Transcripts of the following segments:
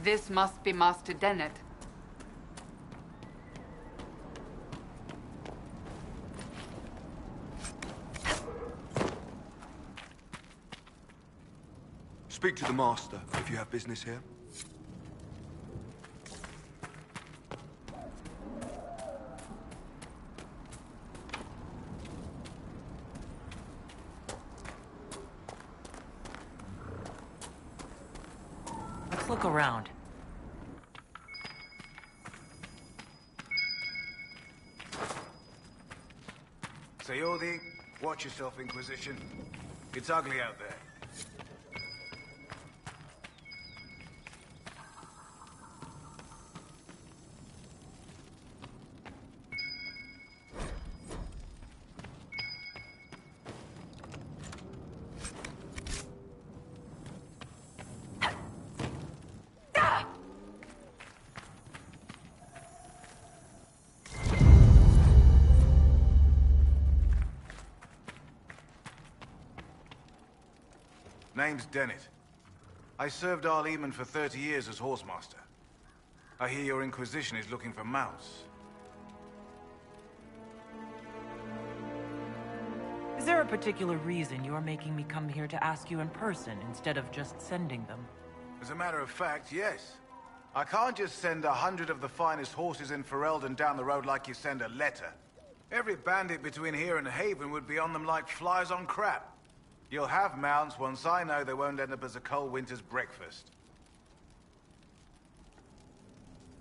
This must be Master Dennett. Speak to the Master if you have business here. Let's look around. So you're the... Watch yourself, Inquisition. It's ugly out there. Name's Dennett. I served Arwen for 30 years as Horsemaster. I hear your Inquisition is looking for mounts. Is there a particular reason you're making me come here to ask you in person instead of just sending them? As a matter of fact, yes. I can't just send 100 of the finest horses in Ferelden down the road like you send a letter. Every bandit between here and Haven would be on them like flies on crap. You'll have mounts once I know they won't end up as a cold winter's breakfast.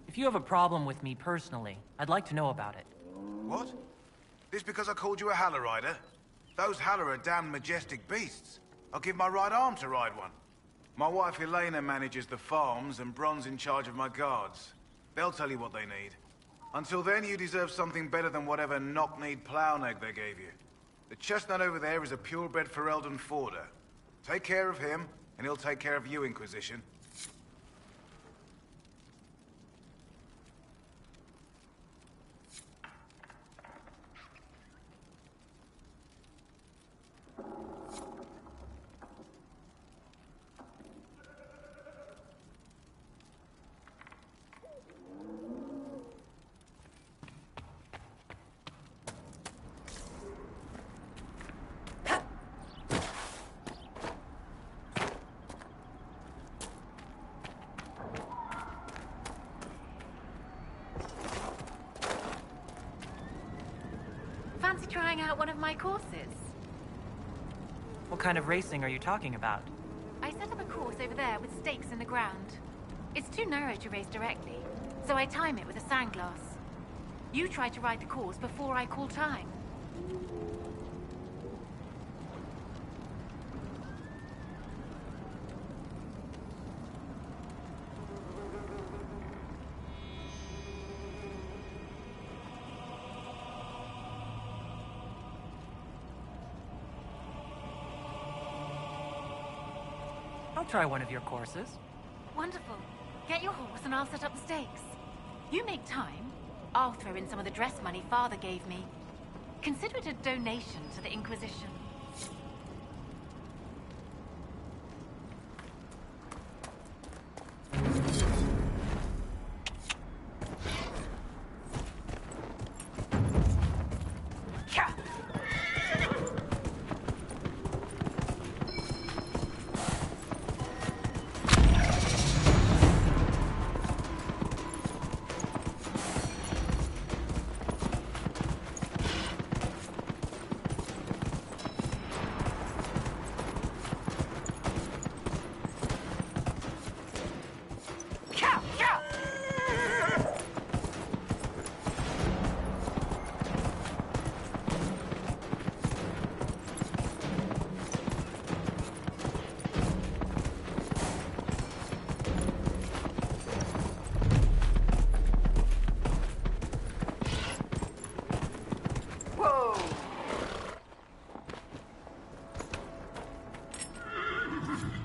If you have a problem with me personally, I'd like to know about it. What? This because I called you a Haller Rider? Those Haller are damn majestic beasts. I'll give my right arm to ride one. My wife Elena manages the farms and Bron's in charge of my guards. They'll tell you what they need. Until then, you deserve something better than whatever knock-kneed plow-neg they gave you. The chestnut over there is a purebred Ferelden forder. Take care of him, and he'll take care of you, Inquisition. Fancy trying out one of my courses? What kind of racing are you talking about? I set up a course over there with stakes in the ground. It's too narrow to race directly, so I time it with a sandglass. You try to ride the course before I call time. I'll try one of your courses. Wonderful. Get your horse and I'll set up the stakes. You make time, I'll throw in some of the dress money Father gave me. Consider it a donation to the Inquisition.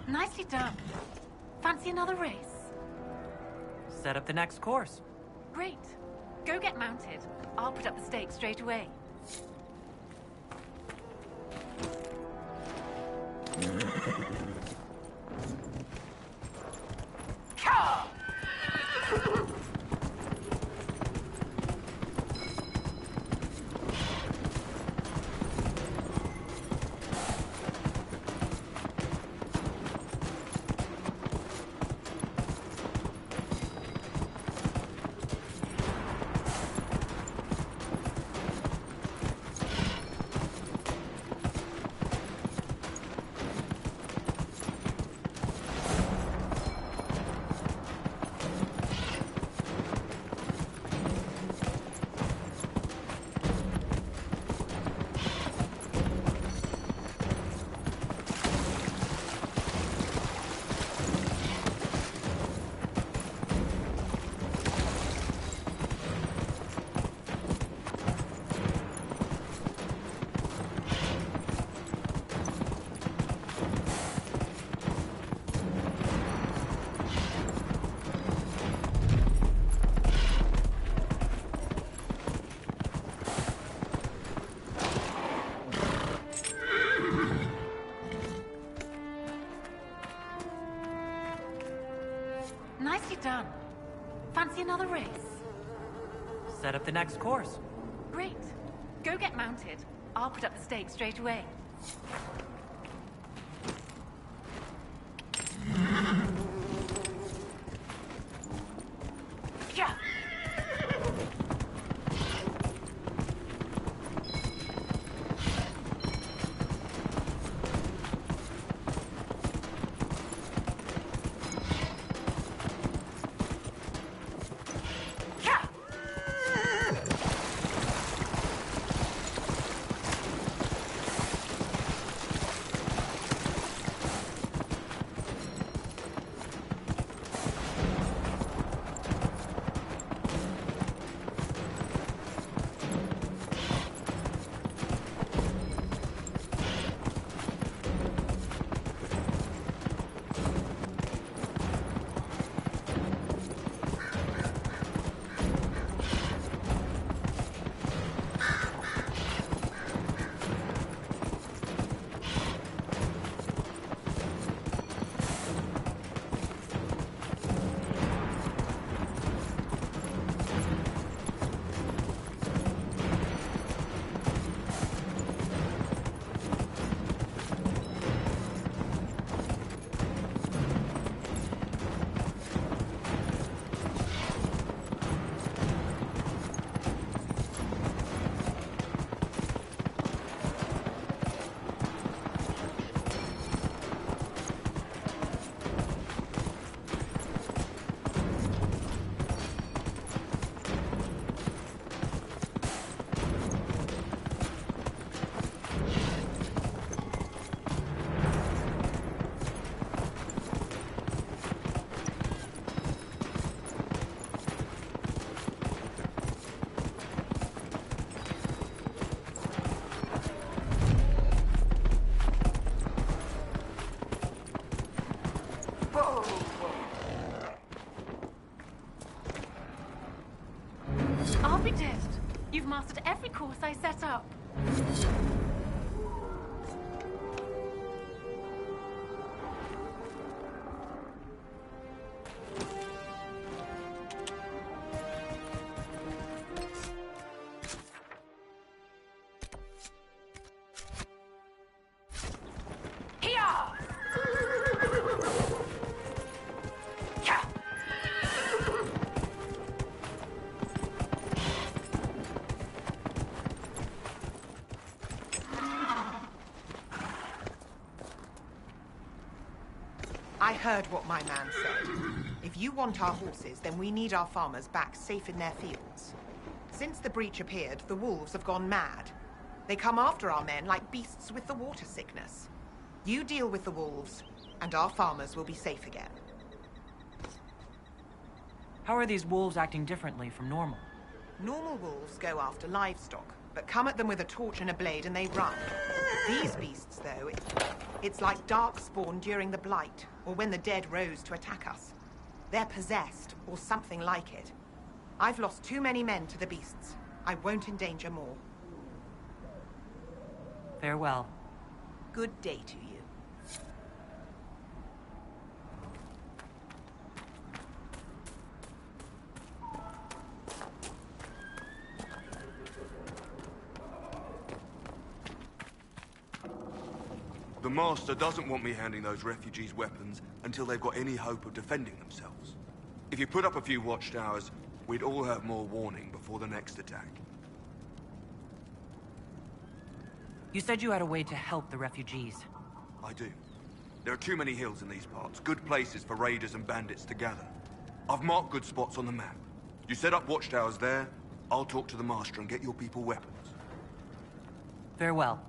Nicely done. Fancy another race? Set up the next course. Great. Go get mounted. I'll put up the stakes straight away. done. Fancy another race? Set up the next course. Great. Go get mounted. I'll put up the stakes straight away. Yeah. I'll be dead. You've mastered every course I set up. I heard what my man said. If you want our horses, then we need our farmers back safe in their fields. Since the breach appeared, the wolves have gone mad. They come after our men like beasts with the water sickness. You deal with the wolves, and our farmers will be safe again. How are these wolves acting differently from normal? Normal wolves go after livestock, but come at them with a torch and a blade and they run. These beasts, though, it's like darkspawn during the Blight, or when the dead rose to attack us. They're possessed, or something like it. I've lost too many men to the beasts. I won't endanger more. Farewell. Good day to you. The Master doesn't want me handing those refugees weapons until they've got any hope of defending themselves. If you put up a few watchtowers, we'd all have more warning before the next attack. You said you had a way to help the refugees. I do. There are too many hills in these parts, good places for raiders and bandits to gather. I've marked good spots on the map. You set up watchtowers there, I'll talk to the Master and get your people weapons. Farewell.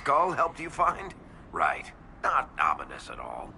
skull helped you find? Right. Not ominous at all.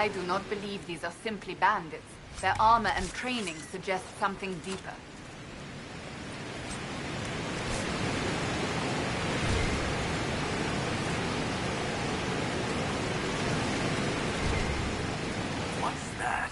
I do not believe these are simply bandits. Their armor and training suggest something deeper. What's that?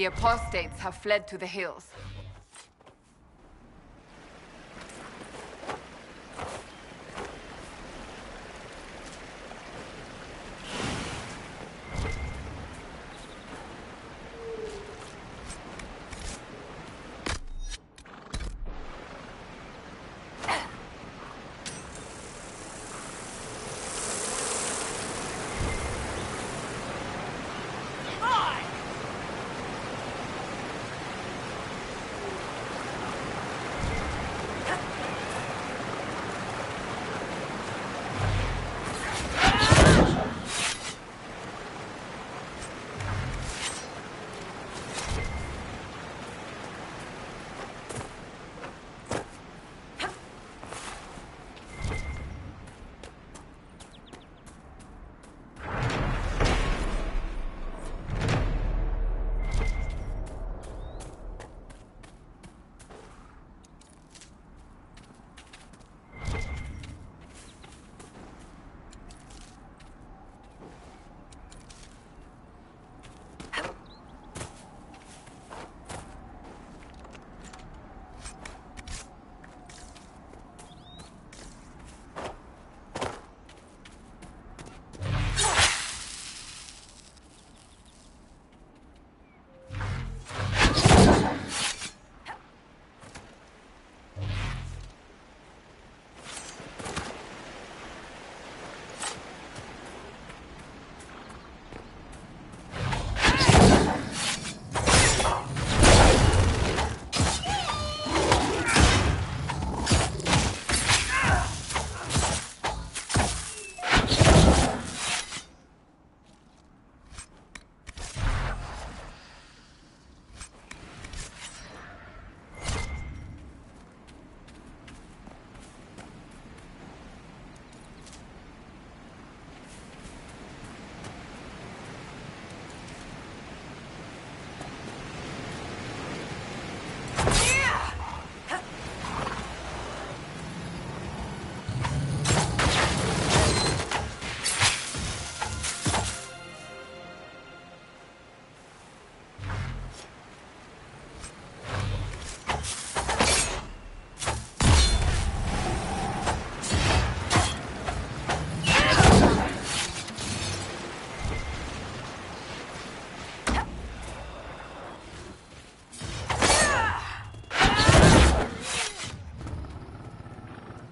The apostates have fled to the hills.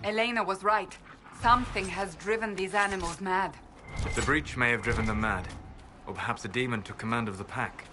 Elena was right. Something has driven these animals mad. The breach may have driven them mad. Or perhaps a demon took command of the pack.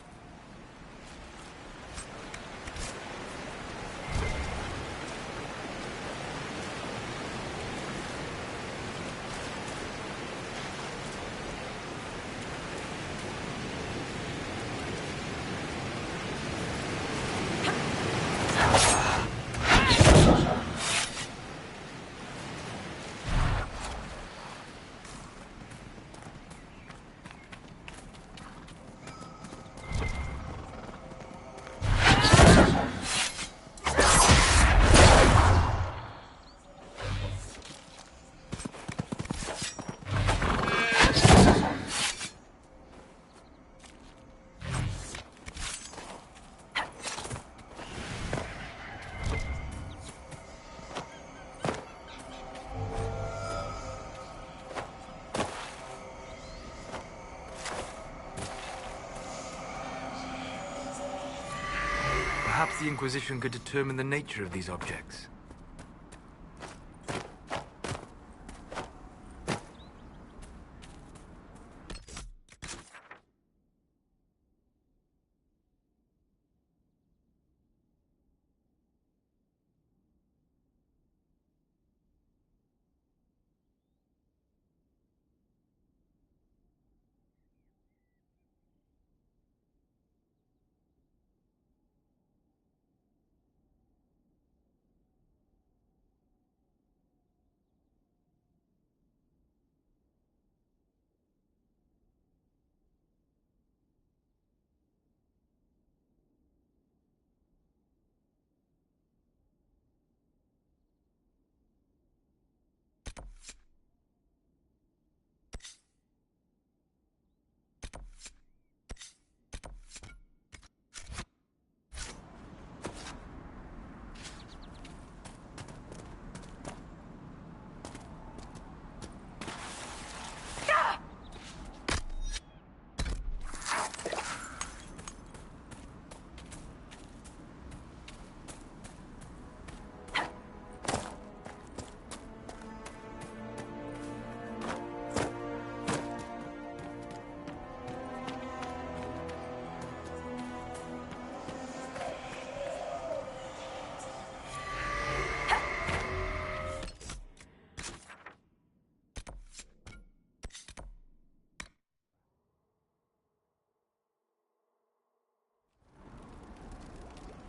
Perhaps the Inquisition could determine the nature of these objects.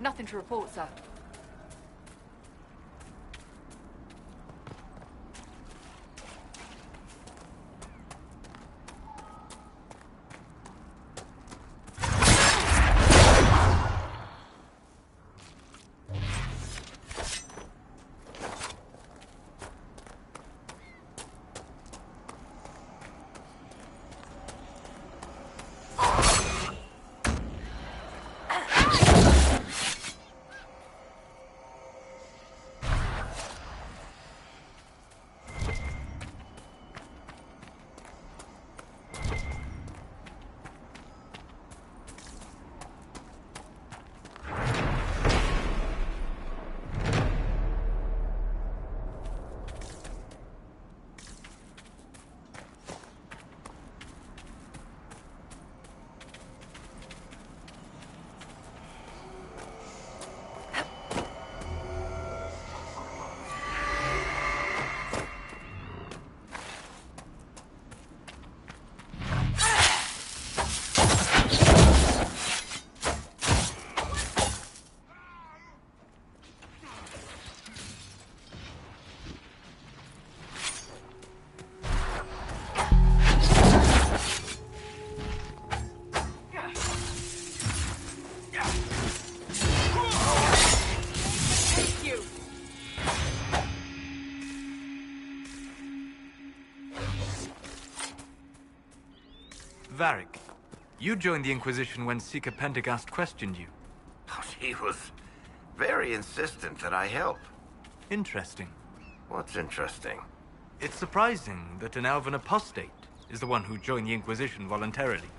Nothing to report, sir. Varric, you joined the Inquisition when Seeker Pendergast questioned you. Oh, he was very insistent that I help. Interesting. What's interesting? It's surprising that an elven apostate is the one who joined the Inquisition voluntarily.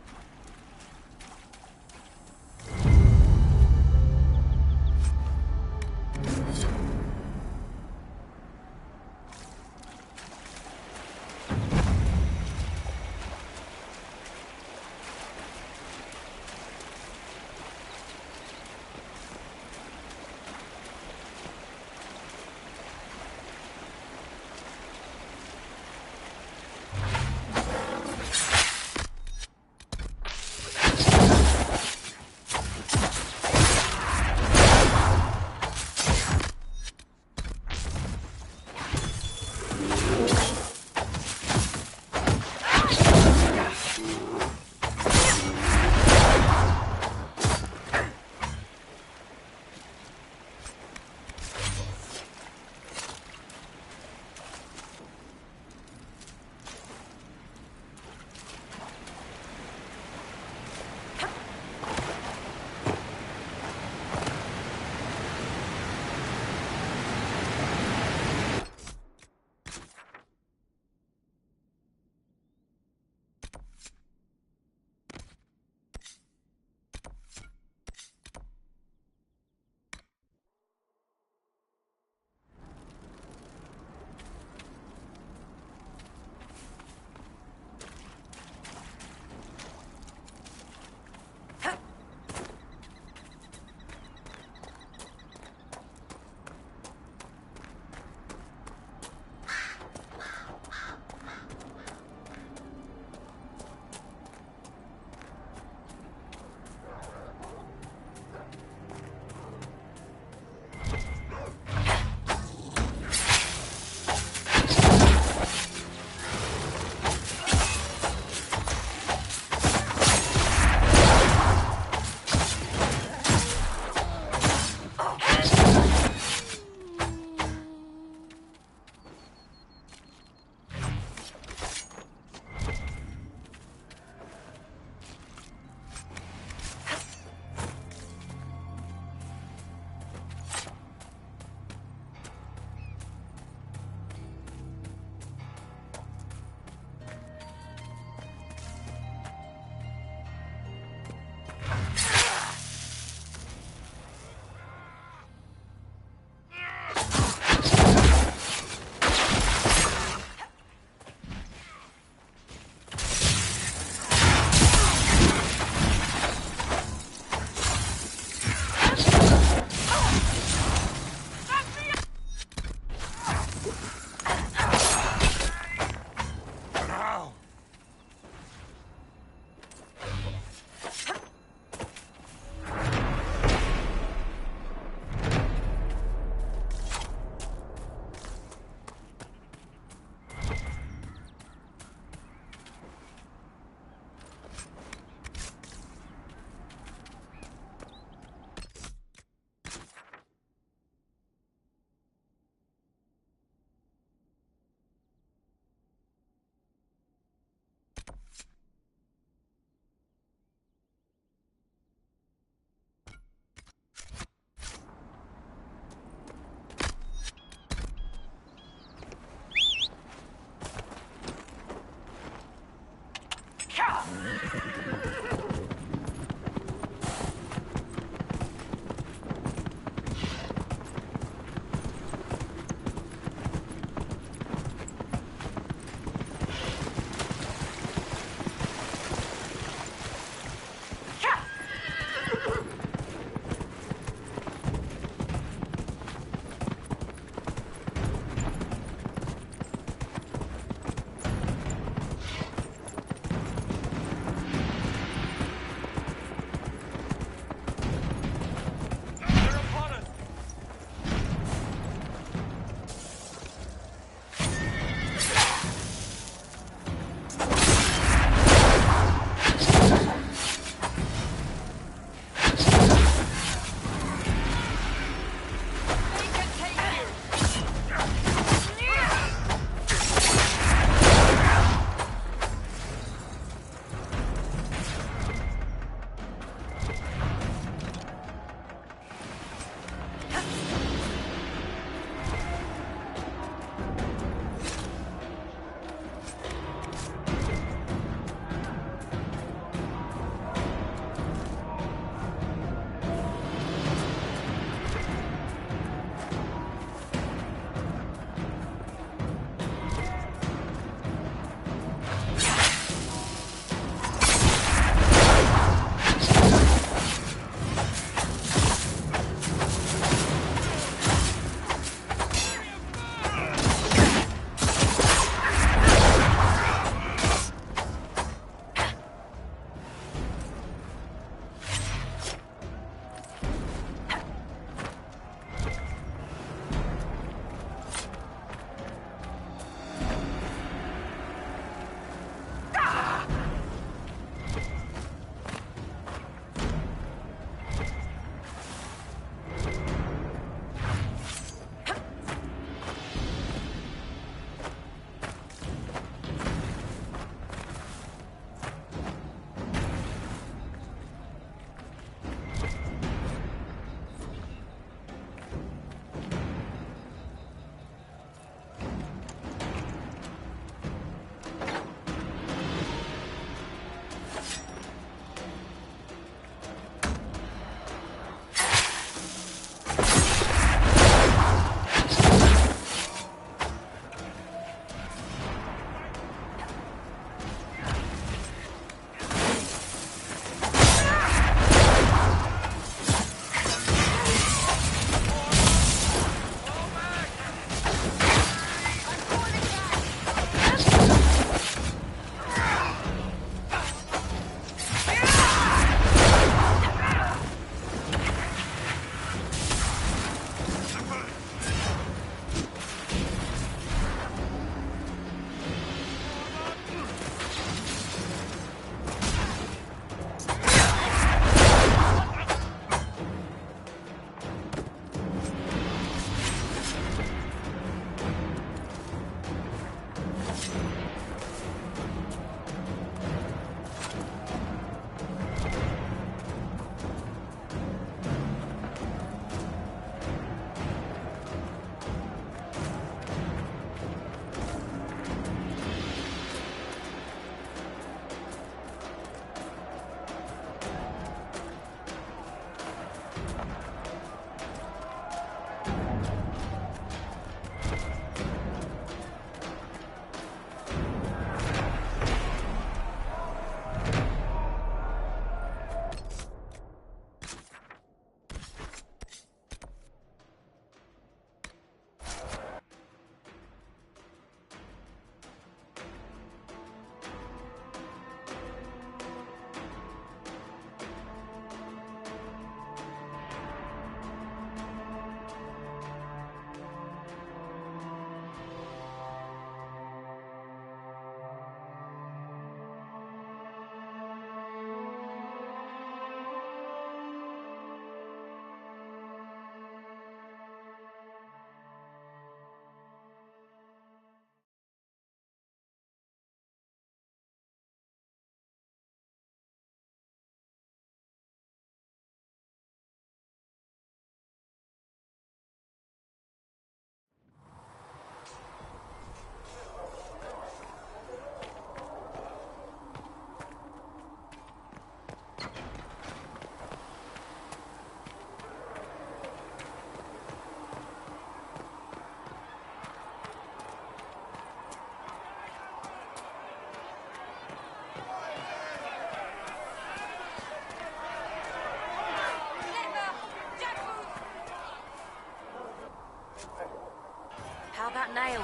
that nail.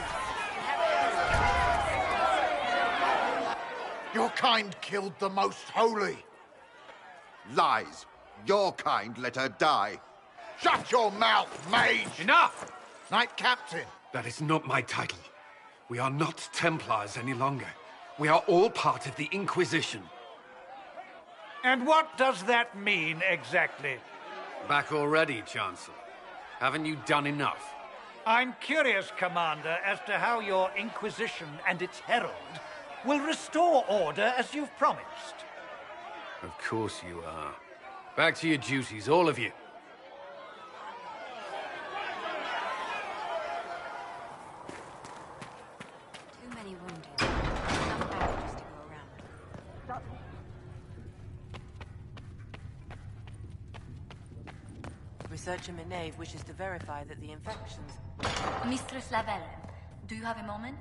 Your kind killed the most holy. Lies. Your kind let her die. Shut your mouth, mage! Enough! Knight Captain. That is not my title. We are not Templars any longer. We are all part of the Inquisition. And what does that mean, exactly? Back already, Chancellor. Haven't you done enough? I'm curious, Commander, as to how your Inquisition and its herald will restore order as you've promised. Of course you are. Back to your duties, all of you. Too many wounded. Enough bandages to go around. Researcher Minave wishes to verify that the infections... Mistress Lavelle, do you have a moment?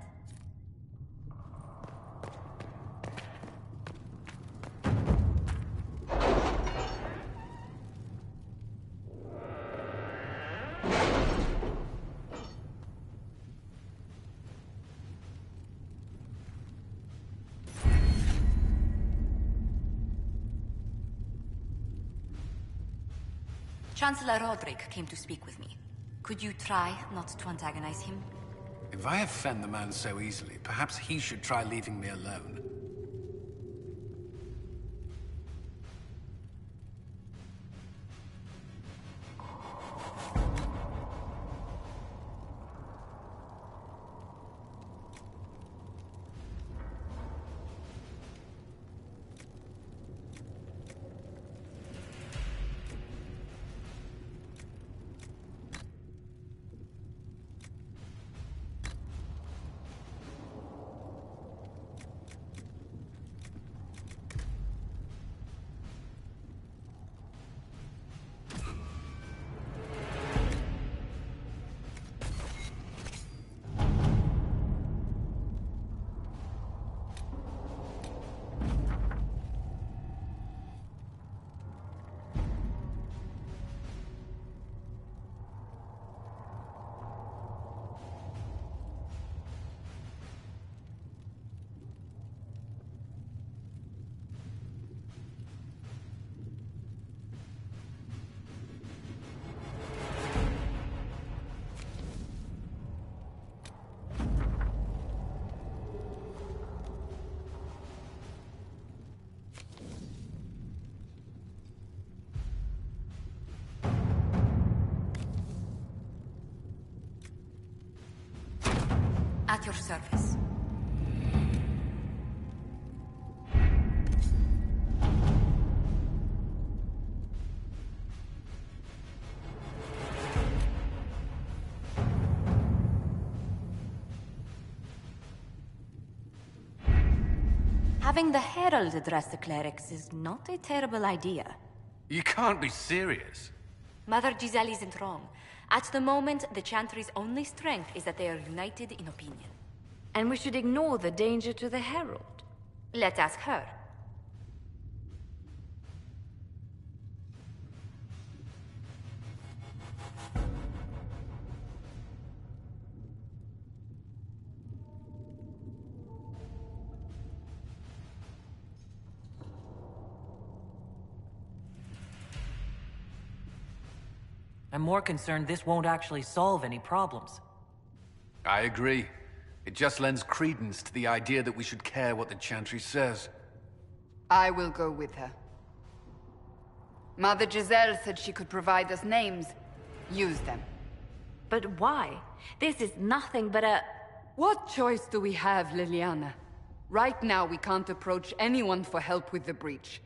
Chancellor Roderick came to speak with me. Could you try not to antagonize him? If I offend the man so easily, perhaps he should try leaving me alone. At your service. Having the Herald address the clerics is not a terrible idea. You can't be serious. Mother Giselle isn't wrong. At the moment, the Chantry's only strength is that they are united in opinion. And we should ignore the danger to the Herald. Let's ask her. I'm more concerned this won't actually solve any problems. I agree. It just lends credence to the idea that we should care what the Chantry says. I will go with her. Mother Giselle said she could provide us names. Use them. But why? This is nothing but a... What choice do we have, Liliana? Right now, we can't approach anyone for help with the breach.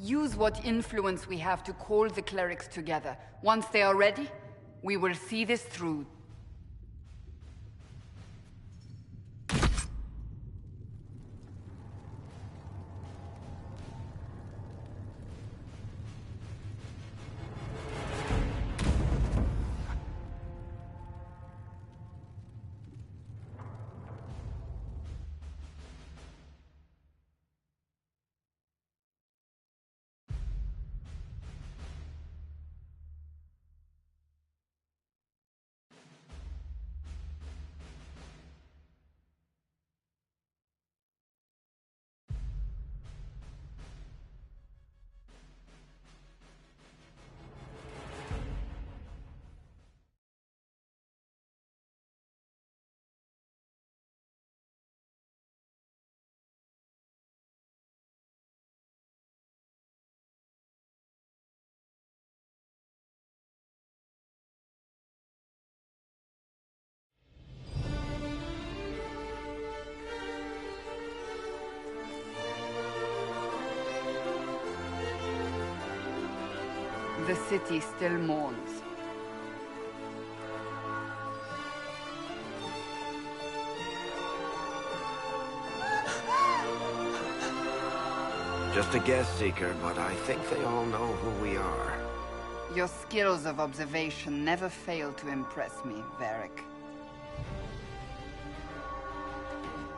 Use what influence we have to call the clerics together. Once they are ready, we will see this through. The city still mourns. Just a guess, Seeker, but I think they all know who we are. Your skills of observation never fail to impress me, Varric.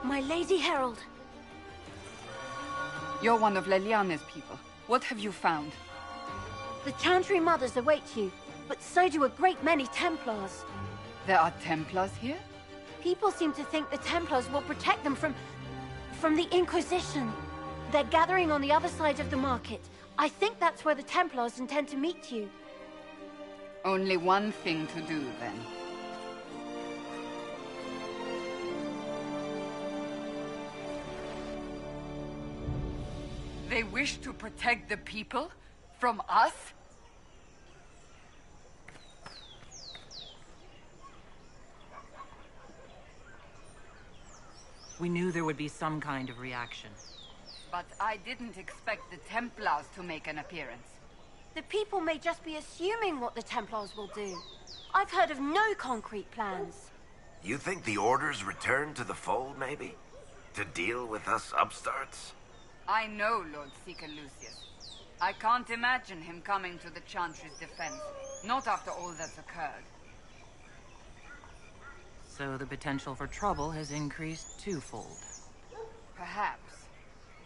My Lady Herald. You're one of Leliana's people. What have you found? The Chantry Mothers await you, but so do a great many Templars. There are Templars here? People seem to think the Templars will protect them from the Inquisition. They're gathering on the other side of the market. I think that's where the Templars intend to meet you. Only one thing to do, then. They wish to protect the people? From us? We knew there would be some kind of reaction. But I didn't expect the Templars to make an appearance. The people may just be assuming what the Templars will do. I've heard of no concrete plans. You think the Order's returned to the fold, maybe? To deal with us upstarts? I know Lord Seeker Lucius. I can't imagine him coming to the Chantry's defense. Not after all that's occurred. So the potential for trouble has increased twofold. Perhaps.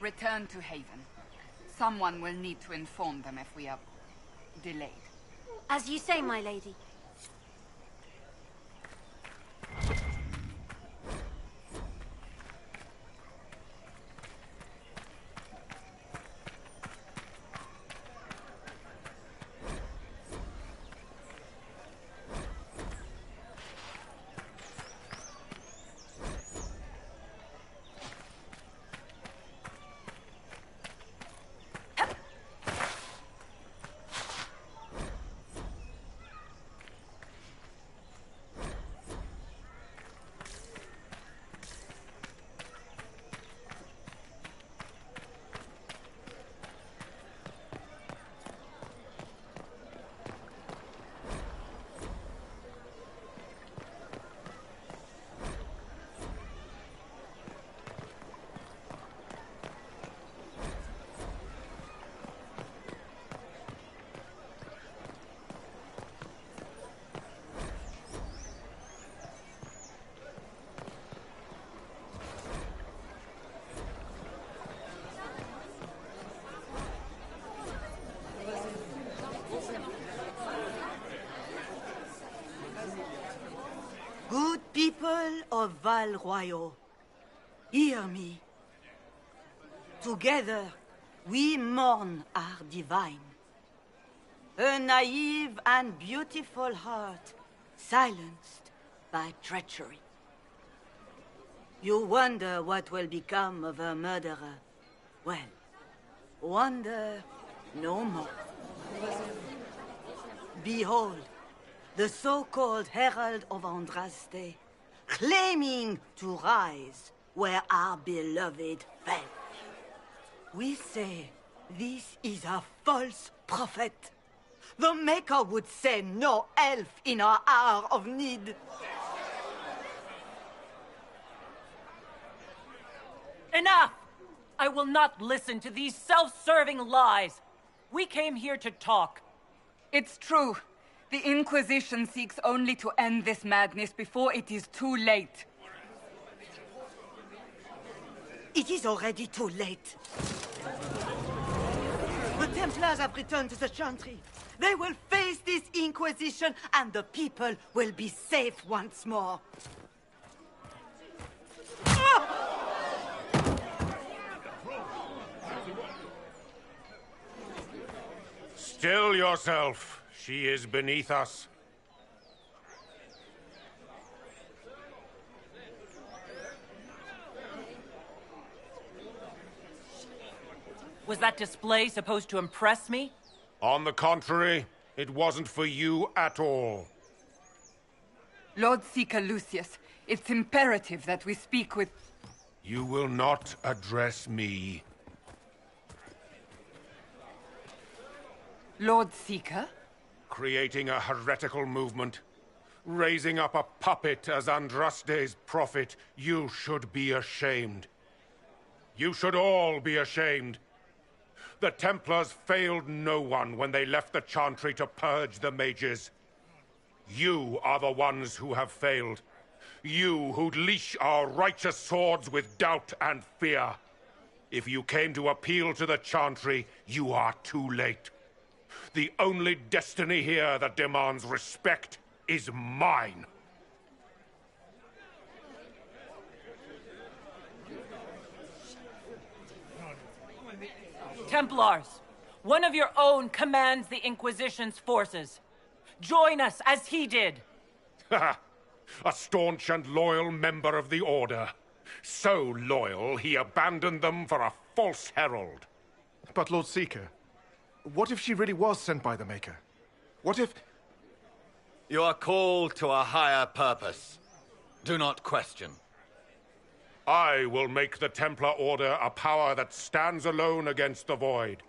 Return to Haven. Someone will need to inform them if we are delayed. As you say, my lady. Good people of Val Royal, hear me. Together, we mourn our divine. A naive and beautiful heart, silenced by treachery. You wonder what will become of a murderer. Well, wonder no more. Behold, the so-called Herald of Andraste, claiming to rise where our beloved fell. We say this is a false prophet. The Maker would send no elf in our hour of need. Enough! I will not listen to these self-serving lies. We came here to talk. It's true. The Inquisition seeks only to end this madness before it is too late. It is already too late. The Templars have returned to the Chantry. They will face this Inquisition, and the people will be safe once more. Still yourself. She is beneath us. Was that display supposed to impress me? On the contrary, it wasn't for you at all. Lord Seeker Lucius, it's imperative that we speak with... You will not address me. Lord Seeker? Creating a heretical movement. Raising up a puppet as Andraste's prophet. You should be ashamed. You should all be ashamed. The Templars failed no one when they left the Chantry to purge the mages. You are the ones who have failed. You who'd leash our righteous swords with doubt and fear. If you came to appeal to the Chantry, you are too late. The only destiny here that demands respect is mine. Templars, one of your own commands the Inquisition's forces. Join us as he did. A staunch and loyal member of the Order. So loyal, he abandoned them for a false herald. But Lord Seeker, what if she really was sent by the Maker? What if... You are called to a higher purpose. Do not question. I will make the Templar Order a power that stands alone against the Void.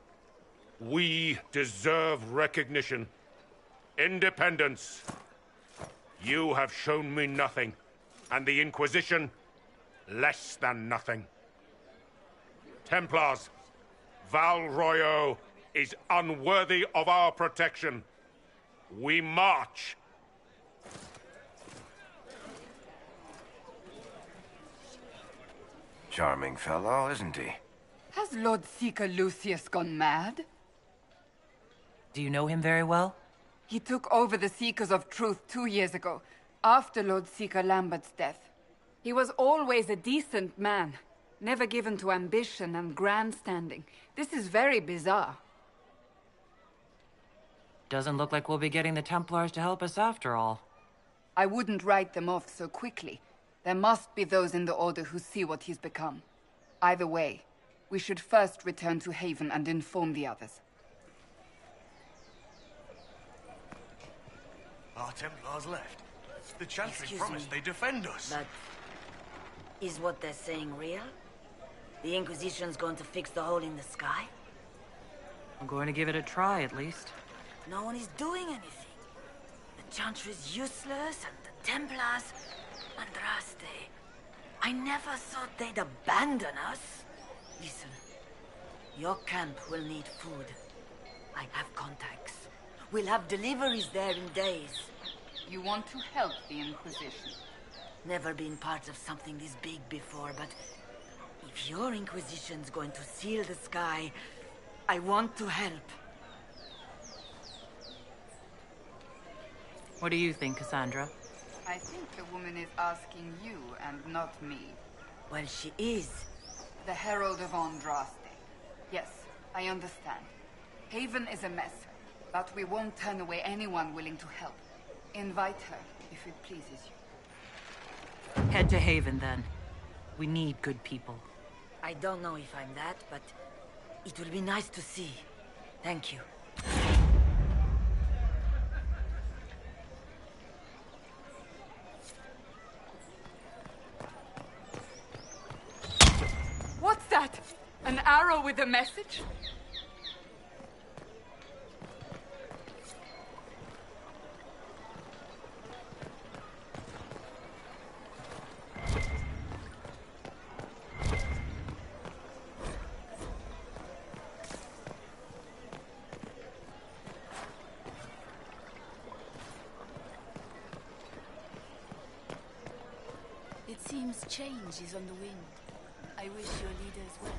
We deserve recognition. Independence. You have shown me nothing, and the Inquisition, less than nothing. Templars, Val Royo is unworthy of our protection. We march. Charming fellow, isn't he? Has Lord Seeker Lucius gone mad? Do you know him very well? He took over the Seekers of Truth 2 years ago, after Lord Seeker Lambert's death. He was always a decent man, never given to ambition and grandstanding. This is very bizarre. Doesn't look like we'll be getting the Templars to help us after all. I wouldn't write them off so quickly. There must be those in the Order who see what he's become. Either way, we should first return to Haven and inform the others. Our Templars left. The Chantry Excuse promised me, they'd defend us. But is what they're saying real? The Inquisition's going to fix the hole in the sky? I'm going to give it a try, at least. No one is doing anything. The Chantry's useless, and the Templars... Andraste. I never thought they'd abandon us. Listen, your camp will need food. I have contacts. We'll have deliveries there in days. You want to help the Inquisition? Never been part of something this big before, but if your Inquisition's going to seal the sky, I want to help. What do you think, Cassandra? I think the woman is asking you and not me. Well, she is. The Herald of Andraste. Yes, I understand. Haven is a mess, but we won't turn away anyone willing to help. Invite her, if it pleases you. Head to Haven, then. We need good people. I don't know if I'm that, but it will be nice to see. Thank you. What's that? An arrow with a message? It seems change is on the wind. I wish your leaders well.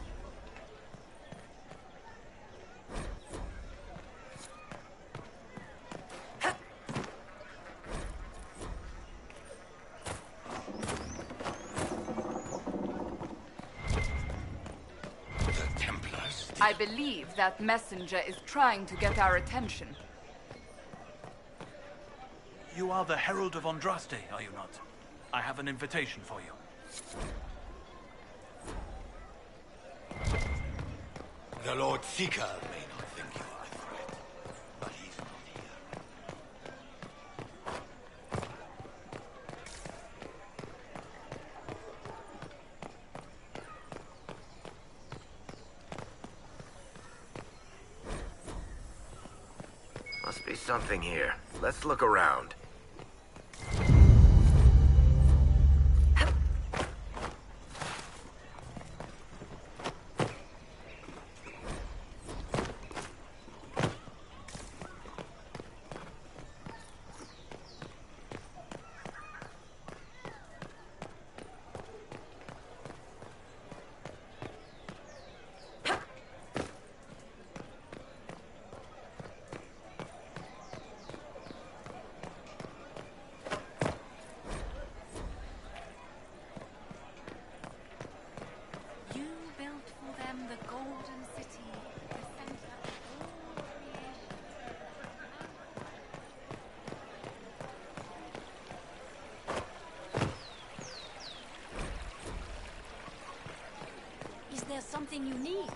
The Templars? I believe that messenger is trying to get our attention. You are the Herald of Andraste, are you not? I have an invitation for you. The Lord Seeker may not think you are a threat, but he's not here. Must be something here. Let's look around. Is there something you need?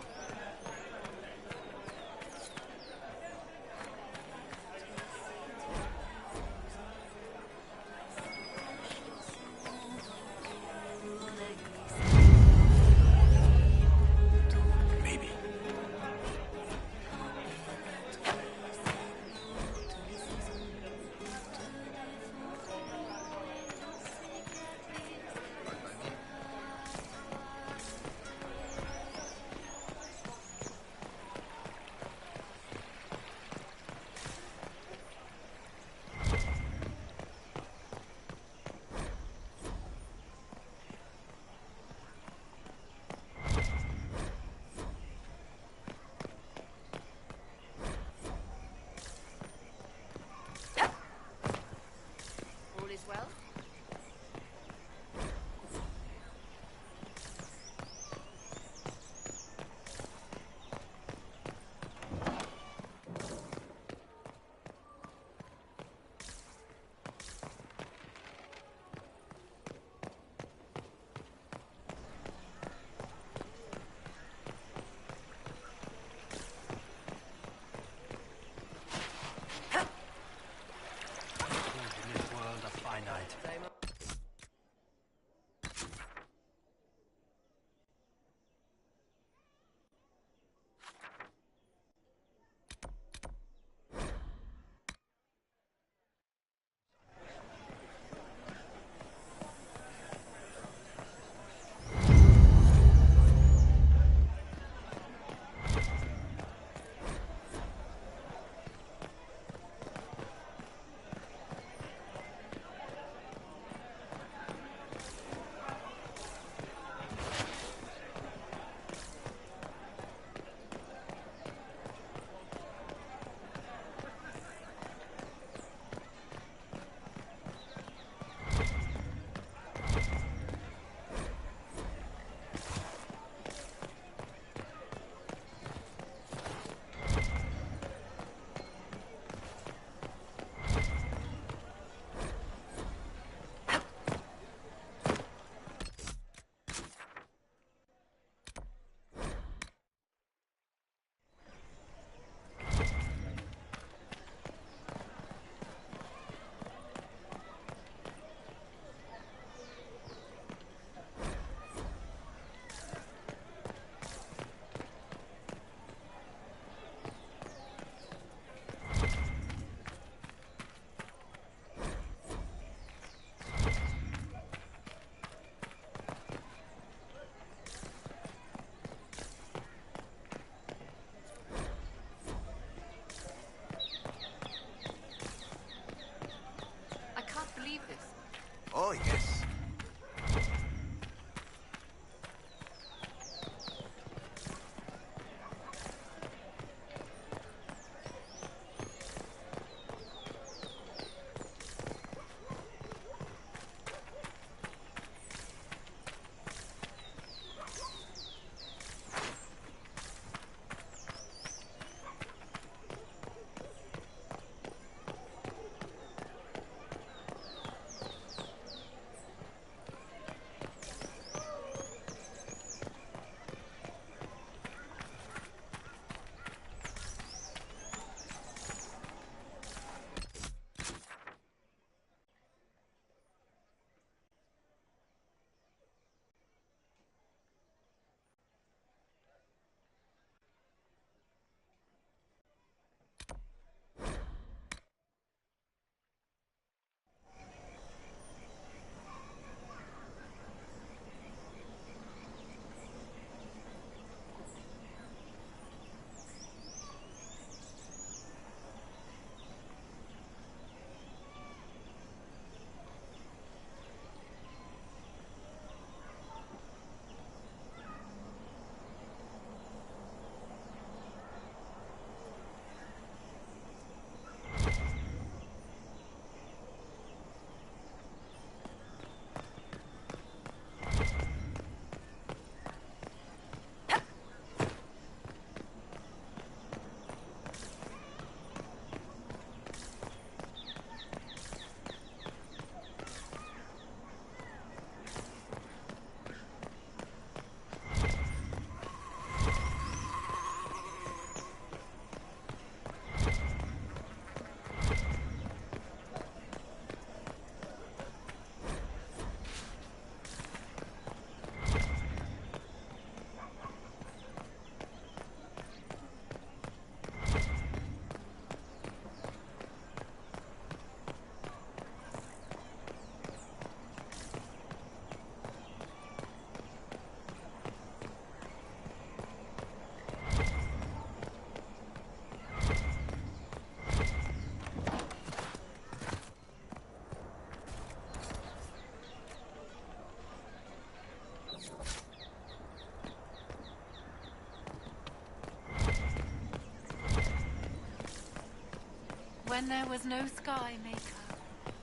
When there was no sky, Maker,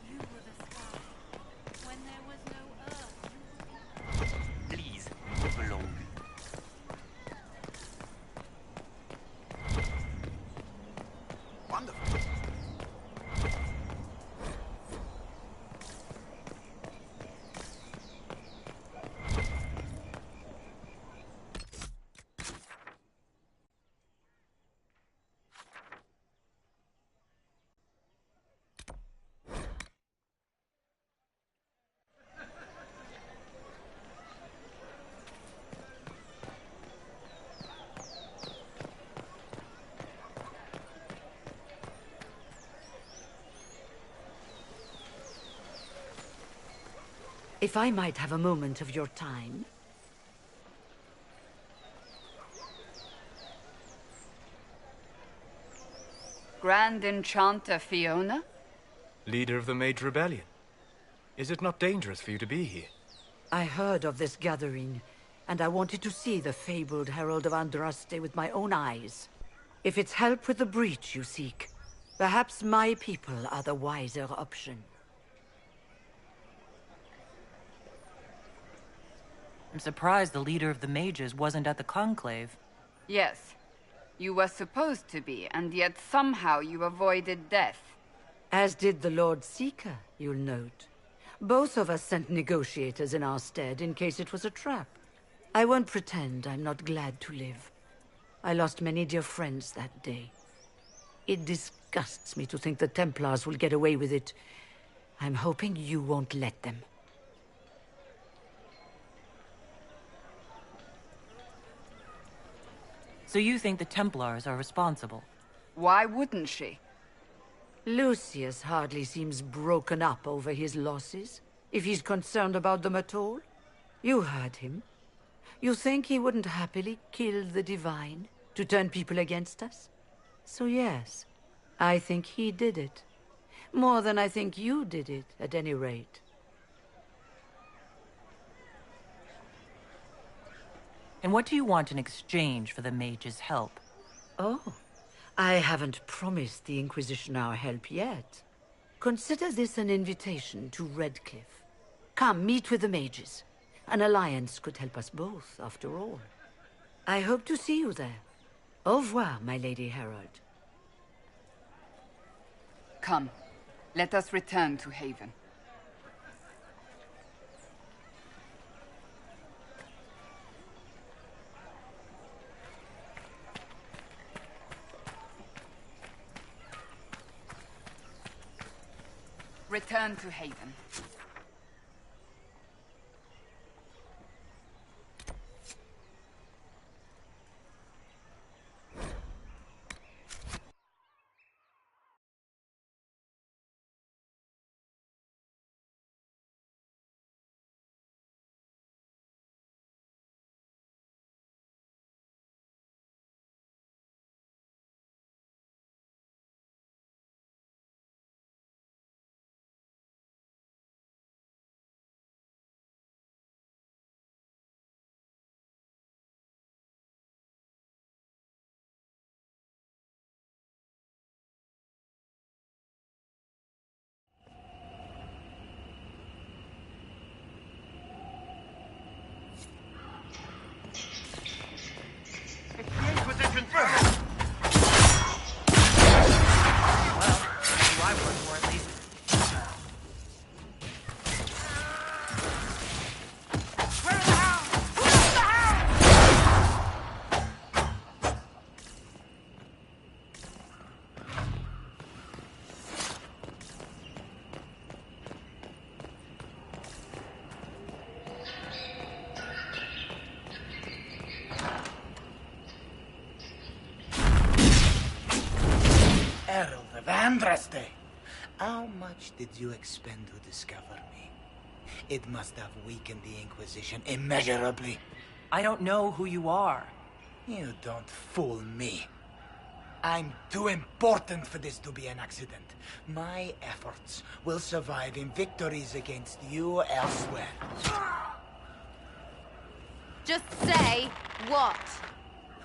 you were the sky. When there was no earth, Please, move along. Wonderful. If I might have a moment of your time. Grand Enchanter Fiona? Leader of the Mage Rebellion. Is it not dangerous for you to be here? I heard of this gathering, and I wanted to see the fabled Herald of Andraste with my own eyes. If it's help with the breach you seek, perhaps my people are the wiser option. I'm surprised the leader of the mages wasn't at the conclave. Yes. You were supposed to be, and yet somehow you avoided death. As did the Lord Seeker, you'll note. Both of us sent negotiators in our stead in case it was a trap. I won't pretend I'm not glad to live. I lost many dear friends that day. It disgusts me to think the Templars will get away with it. I'm hoping you won't let them. So you think the Templars are responsible? Why wouldn't she? Lucius hardly seems broken up over his losses, if he's concerned about them at all. You heard him. You think he wouldn't happily kill the Divine to turn people against us? So yes, I think he did it. More than I think you did it, at any rate. And what do you want in exchange for the mage's help? Oh, I haven't promised the Inquisition our help yet. Consider this an invitation to Redcliffe. Come, meet with the mages. An alliance could help us both, after all. I hope to see you there. Au revoir, my Lady Herald. Come, let us return to Haven. Return to Haven. Herald of Andraste, how much did you expend to discover me? It must have weakened the Inquisition immeasurably. I don't know who you are. You don't fool me. I'm too important for this to be an accident. My efforts will survive in victories against you elsewhere. Just say what?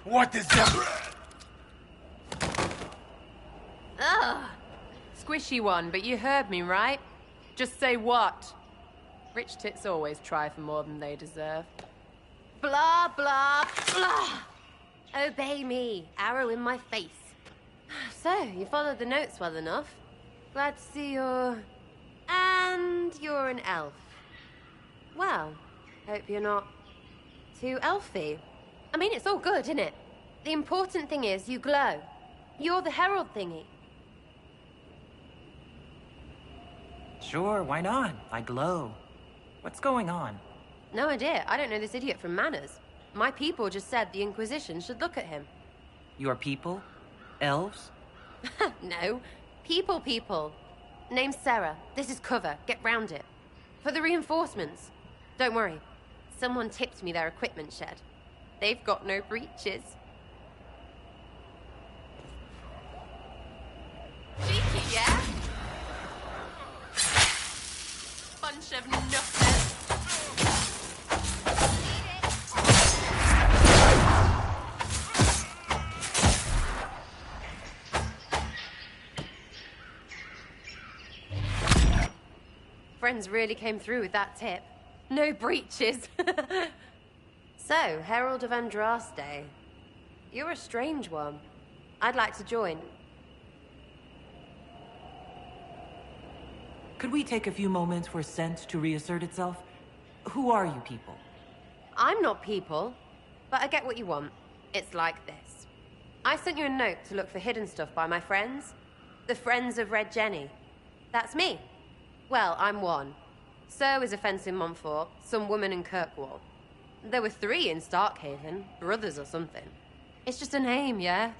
What is that? Ugh! Squishy one, but you heard me, right? Just say what? Rich tits always try for more than they deserve. Blah, blah, blah. Obey me. Arrow in my face. So, you followed the notes well enough. Glad to see you're... And you're an elf. Well, hope you're not too elfy. I mean, it's all good, isn't it? The important thing is you glow. You're the herald thingy. Sure, why not? I glow. What's going on? No idea. I don't know this idiot from Manners. My people just said the Inquisition should look at him. Your people? Elves? No. People. Name's Sarah. This is cover. Get round it. For the reinforcements. Don't worry. Someone tipped me their equipment shed. They've got no breaches. Cheeky, yeah? Bunch of nutters. Friends really came through with that tip. No breaches. So, Herald of Andraste. You're a strange one. I'd like to join. Could we take a few moments for scent to reassert itself? Who are you people? I'm not people, but I get what you want. It's like this. I sent you a note to look for hidden stuff by my friends. The Friends of Red Jenny. That's me. Well, I'm one. So is a fence in Montfort, some woman in Kirkwall. There were 3 in Starkhaven, brothers or something. It's just a name, yeah?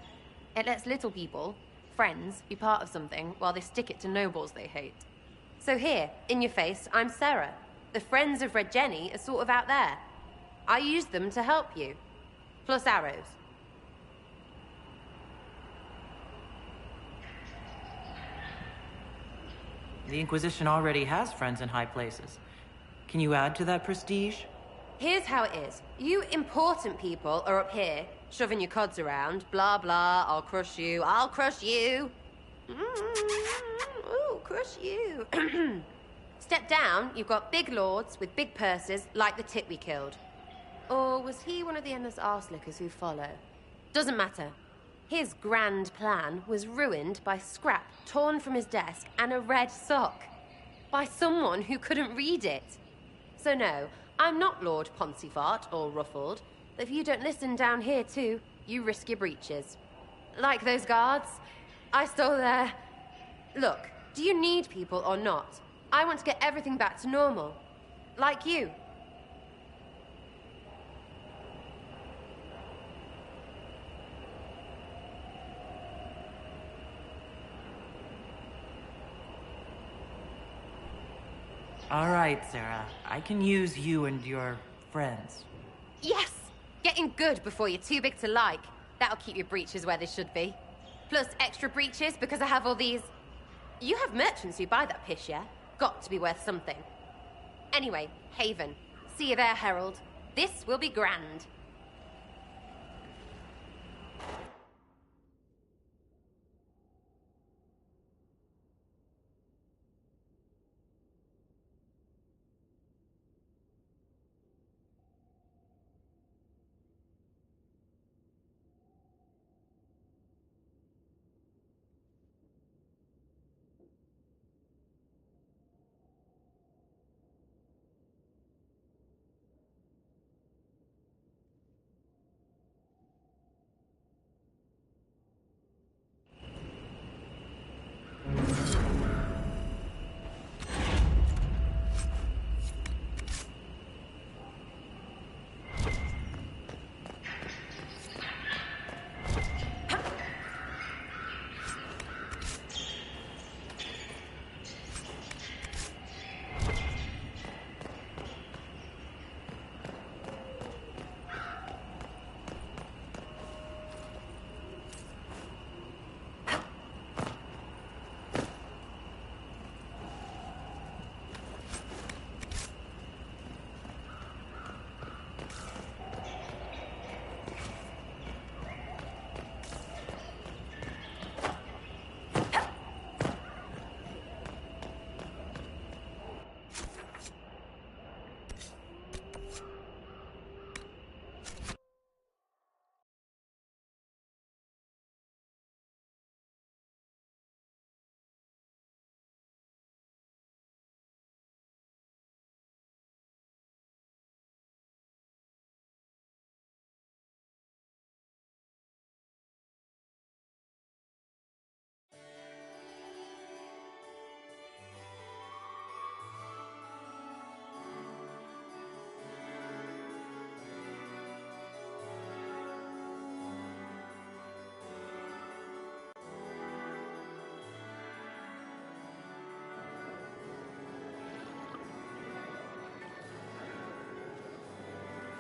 It lets little people, friends, be part of something while they stick it to nobles they hate. So here, in your face, I'm Sarah. The Friends of Red Jenny are sort of out there. I use them to help you. Plus arrows. The Inquisition already has friends in high places. Can you add to that prestige? Here's how it is. You important people are up here, shoving your cods around. Blah, blah, I'll crush you, I'll crush you. Ooh, crush you. Step down, you've got big lords with big purses, like the tit we killed. Or was he one of the endless arse-lickers who follow? Doesn't matter. His grand plan was ruined by scrap torn from his desk and a red sock. By someone who couldn't read it. So no, I'm not Lord Poncyfart or Ruffled, but if you don't listen down here too, you risk your breeches. Like those guards, I stole their... Look, do you need people or not? I want to get everything back to normal. Like you. All right, Sarah. I can use you and your friends. Yes! Getting good before you're too big to like. That'll keep your breeches where they should be. Plus extra breeches because I have all these... You have merchants who buy that piss, yeah? Got to be worth something. Anyway, Haven. See you there, Herald. This will be grand.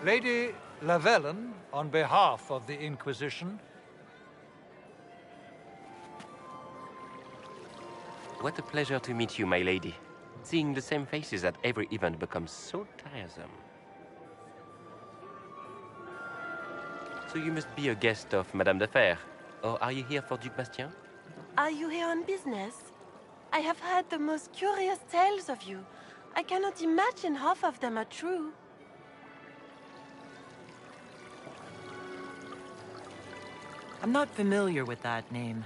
Lady Lavellen, on behalf of the Inquisition. What a pleasure to meet you, my lady. Seeing the same faces at every event becomes so tiresome. So you must be a guest of Madame de Fer, or are you here for Duc Bastien? Are you here on business? I have heard the most curious tales of you. I cannot imagine half of them are true. I'm not familiar with that name.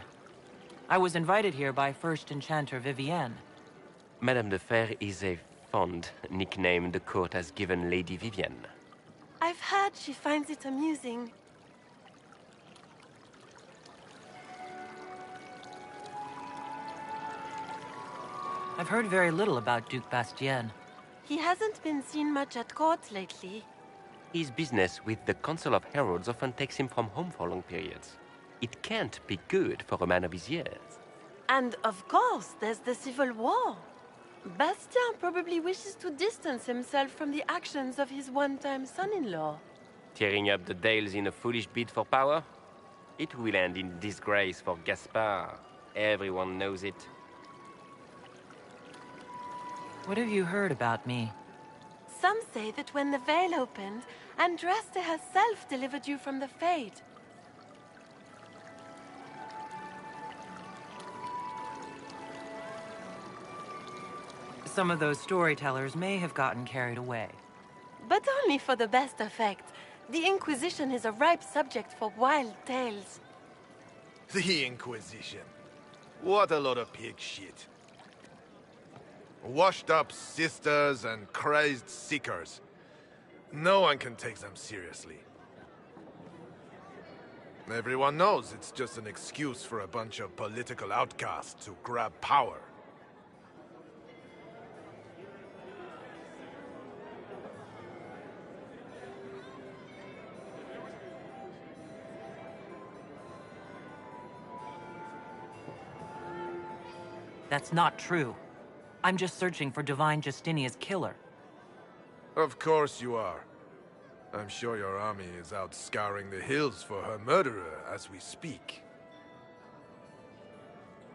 I was invited here by First Enchanter Vivienne. Madame de Fer is a fond nickname the court has given Lady Vivienne. I've heard she finds it amusing. I've heard very little about Duc Bastien. He hasn't been seen much at court lately. His business with the Council of Heralds often takes him from home for long periods. It can't be good for a man of his years. And of course, there's the civil war. Bastien probably wishes to distance himself from the actions of his one-time son-in-law. Tearing up the Dales in a foolish bid for power? It will end in disgrace for Gaspard. Everyone knows it. What have you heard about me? Some say that when the veil opened, Andraste herself delivered you from the Fade. Some of those storytellers may have gotten carried away. But only for the best effect. The Inquisition is a ripe subject for wild tales. The Inquisition. What a lot of pig shit. Washed-up sisters and crazed seekers. No one can take them seriously. Everyone knows it's just an excuse for a bunch of political outcasts to grab power. That's not true. I'm just searching for Divine Justinia's killer. Of course you are. I'm sure your army is out scouring the hills for her murderer as we speak.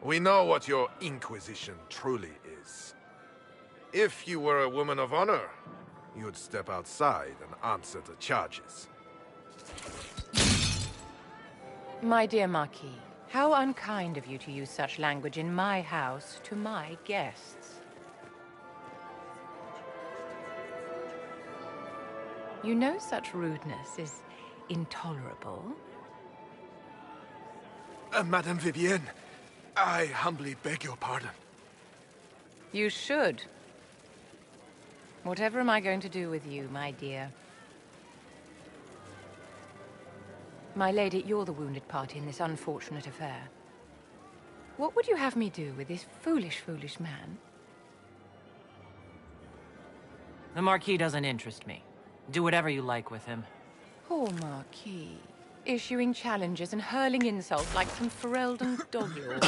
We know what your Inquisition truly is. If you were a woman of honor, you'd step outside and answer the charges. My dear Marquis, how unkind of you to use such language in my house to my guests. You know such rudeness is intolerable. Madame Vivienne, I humbly beg your pardon. You should. Whatever am I going to do with you, my dear? My lady, you're the wounded party in this unfortunate affair. What would you have me do with this foolish, foolish man? The Marquis doesn't interest me. Do whatever you like with him. Poor Marquis. Issuing challenges and hurling insults like some Ferelden doglord.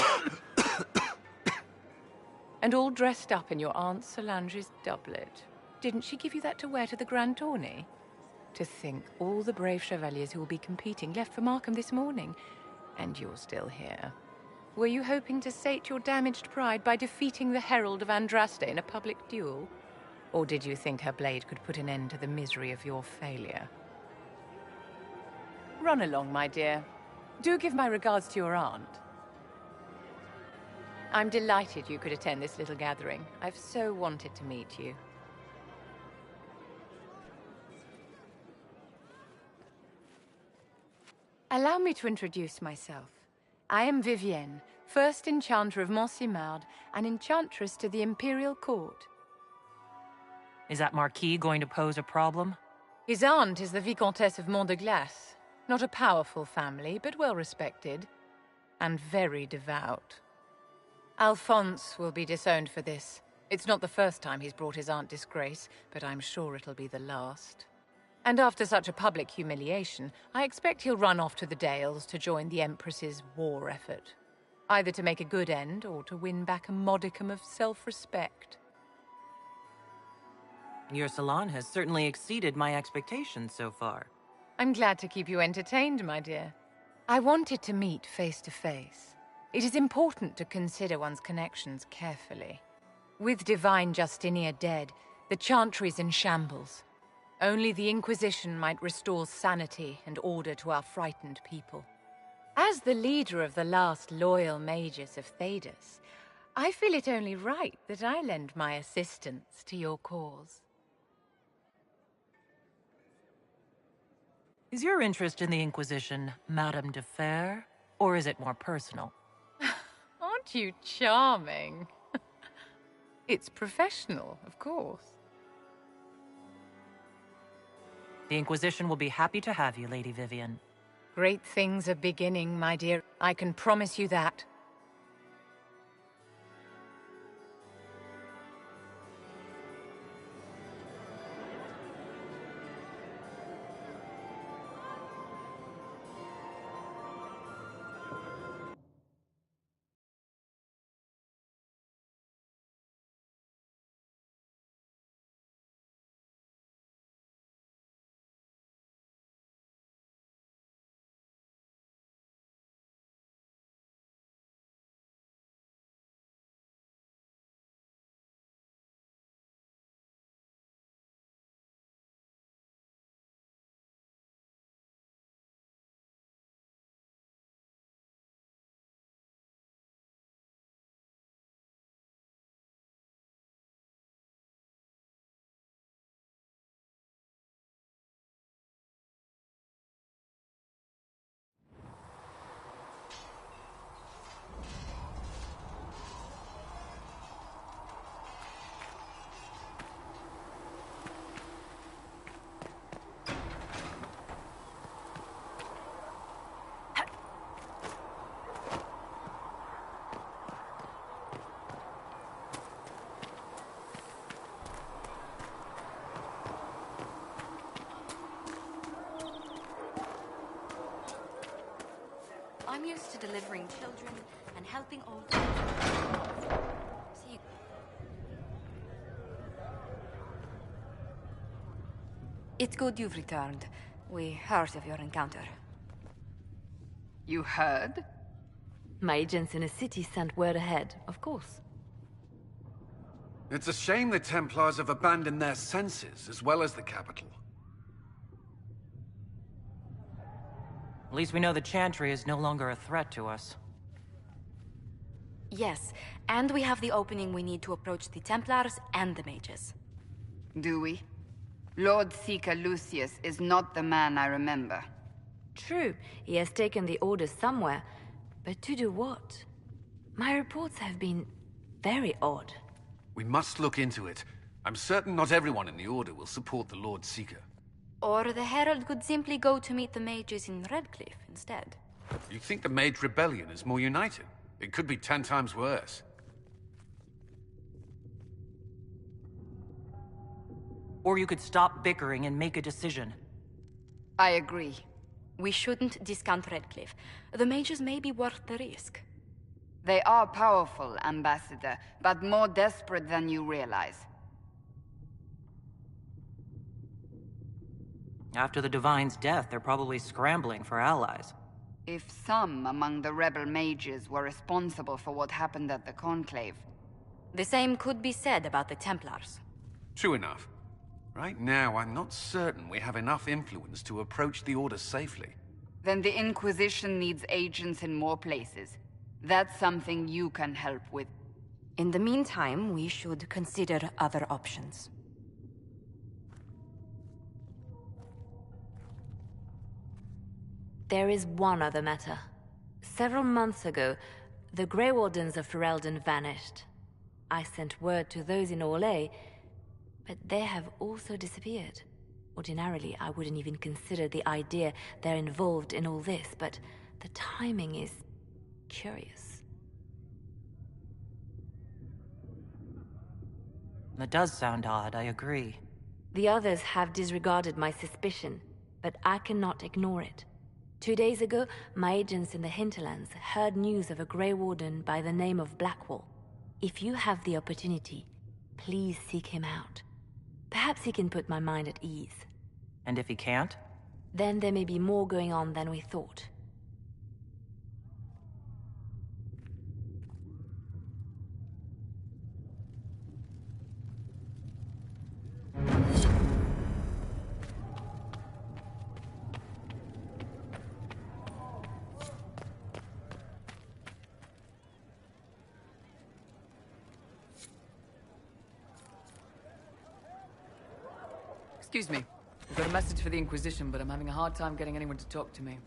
And all dressed up in your Aunt Solange's doublet. Didn't she give you that to wear to the Grand Tourney? To think all the brave chevaliers who will be competing left for Markham this morning, and you're still here. Were you hoping to sate your damaged pride by defeating the Herald of Andraste in a public duel? Or did you think her blade could put an end to the misery of your failure? Run along, my dear. Do give my regards to your aunt. I'm delighted you could attend this little gathering. I've so wanted to meet you. Allow me to introduce myself. I am Vivienne, first Enchanter of Montsimard and Enchantress to the Imperial Court. Is that Marquis going to pose a problem? His aunt is the Vicomtesse of Mont de Glace. Not a powerful family, but well respected. And very devout. Alphonse will be disowned for this. It's not the first time he's brought his aunt disgrace, but I'm sure it'll be the last. And after such a public humiliation, I expect he'll run off to the Dales to join the Empress's war effort. Either to make a good end, or to win back a modicum of self-respect. Your salon has certainly exceeded my expectations so far. I'm glad to keep you entertained, my dear. I wanted to meet face to face. It is important to consider one's connections carefully. With Divine Justinia dead, the Chantry's in shambles. Only the Inquisition might restore sanity and order to our frightened people. As the leader of the last loyal mages of Thedas, I feel it only right that I lend my assistance to your cause. Is your interest in the Inquisition Madame de Fer, or is it more personal? Aren't you charming? It's professional, of course. The Inquisition will be happy to have you, Lady Vivian. Great things are beginning, my dear. I can promise you that. I'm used to delivering children and helping old people. See you. It's good you've returned. We heard of your encounter. You heard? My agents in the city sent word ahead, of course. It's a shame the Templars have abandoned their senses, as well as the capital. At least we know the Chantry is no longer a threat to us. Yes, and we have the opening we need to approach the Templars and the mages. Do we? Lord Seeker Lucius is not the man I remember. True, he has taken the orders somewhere, but to do what? My reports have been very odd. We must look into it. I'm certain not everyone in the Order will support the Lord Seeker. Or the Herald could simply go to meet the mages in Redcliffe instead. You think the Mage Rebellion is more united? It could be 10 times worse. Or you could stop bickering and make a decision. I agree. We shouldn't discount Redcliffe. The mages may be worth the risk. They are powerful, Ambassador, but more desperate than you realize. After the Divine's death, they're probably scrambling for allies. If some among the rebel mages were responsible for what happened at the Conclave... The same could be said about the Templars. True enough. Right now, I'm not certain we have enough influence to approach the Order safely. Then the Inquisition needs agents in more places. That's something you can help with. In the meantime, we should consider other options. There is one other matter. Several months ago, the Grey Wardens of Ferelden vanished. I sent word to those in Orlais, but they have also disappeared. Ordinarily, I wouldn't even consider the idea they're involved in all this, but the timing is curious. That does sound odd, I agree. The others have disregarded my suspicion, but I cannot ignore it. 2 days ago, my agents in the hinterlands heard news of a Grey Warden by the name of Blackwall. If you have the opportunity, please seek him out. Perhaps he can put my mind at ease. And if he can't? Then there may be more going on than we thought. Excuse me. I've got a message for the Inquisition, but I'm having a hard time getting anyone to talk to me.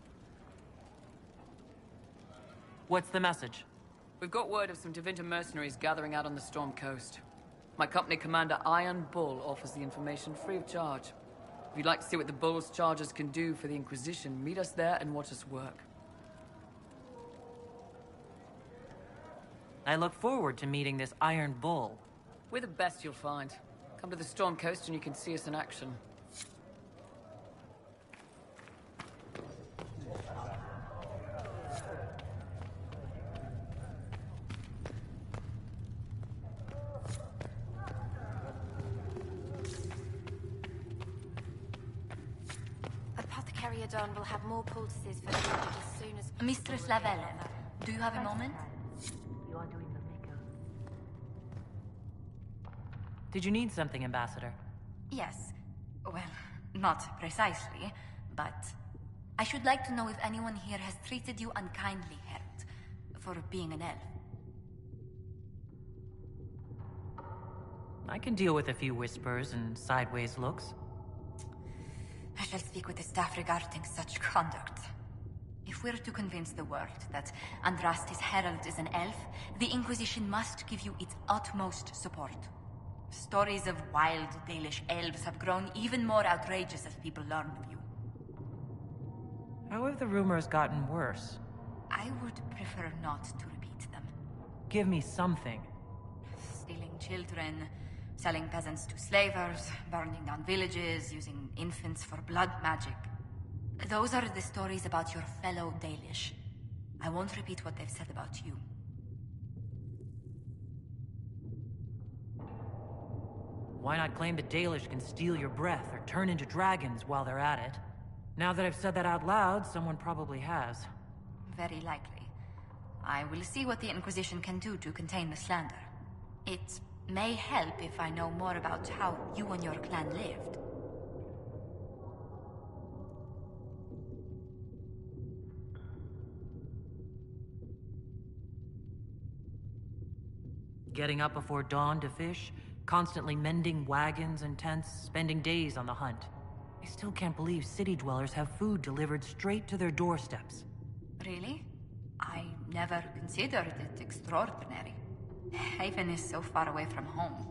What's the message? We've got word of some Tevinter mercenaries gathering out on the Storm Coast. My company commander, Iron Bull, offers the information free of charge. If you'd like to see what the Bull's charges can do for the Inquisition, meet us there and watch us work. I look forward to meeting this Iron Bull. We're the best you'll find. Come to the Storm Coast and you can see us in action. Apothecary Adon will have more poultices for the wounded as soon as... Mistress Lavellen, do you have a moment? You are doing the maker. Did you need something, Ambassador? Yes. Well, not precisely, but... I should like to know if anyone here has treated you unkindly, Herald, for being an elf. I can deal with a few whispers and sideways looks. I shall speak with the staff regarding such conduct. If we're to convince the world that Andraste's Herald is an elf, the Inquisition must give you its utmost support. Stories of wild Dalish elves have grown even more outrageous as people learn of you. How have the rumors gotten worse? I would prefer not to repeat them. Give me something. Stealing children, selling peasants to slavers, burning down villages, using infants for blood magic. Those are the stories about your fellow Dalish. I won't repeat what they've said about you. Why not claim the Dalish can steal your breath or turn into dragons while they're at it? Now that I've said that out loud, someone probably has. Very likely. I will see what the Inquisition can do to contain the slander. It may help if I know more about how you and your clan lived. Getting up before dawn to fish, constantly mending wagons and tents, spending days on the hunt. I still can't believe city dwellers have food delivered straight to their doorsteps. Really? I never considered it extraordinary. Haven is so far away from home.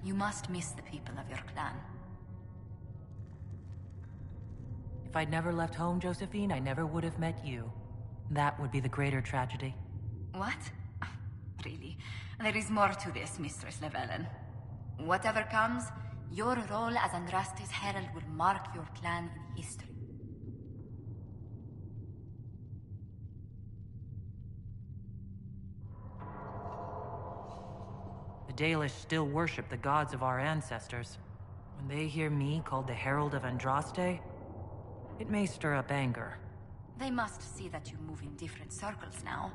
You must miss the people of your clan. If I'd never left home, Josephine, I never would have met you. That would be the greater tragedy. What? Really? There is more to this, Mistress Lavellen. Whatever comes, your role as Andraste's Herald will mark your clan in history. The Dalish still worship the gods of our ancestors. When they hear me called the Herald of Andraste, it may stir up anger. They must see that you move in different circles now.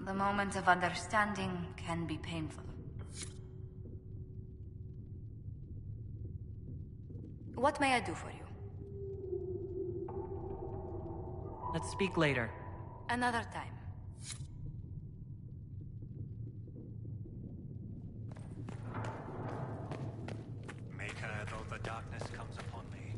The moment of understanding can be painful. What may I do for you? Let's speak later. Another time. Maker, though the darkness comes upon me.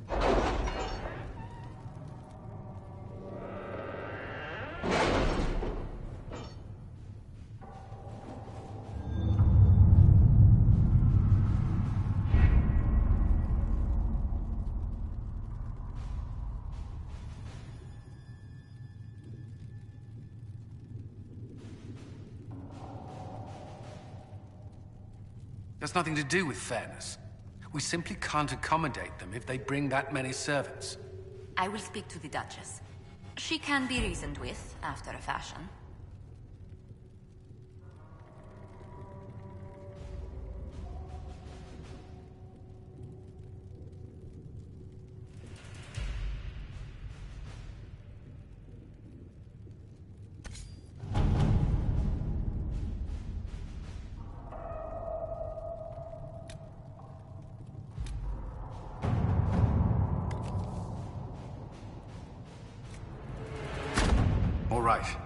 That's nothing to do with fairness. We simply can't accommodate them if they bring that many servants. I will speak to the Duchess. She can be reasoned with, after a fashion. right.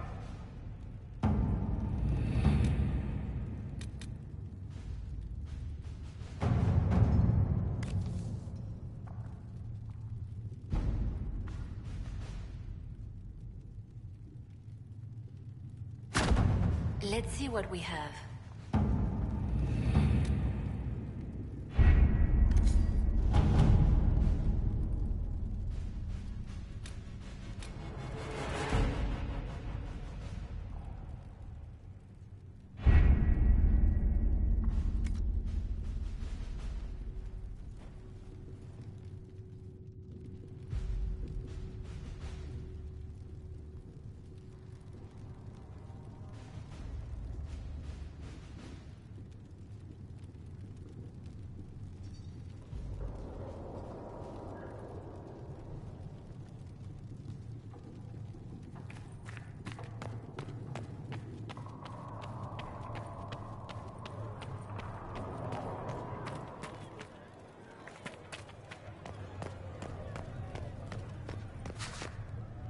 Let's see what we have.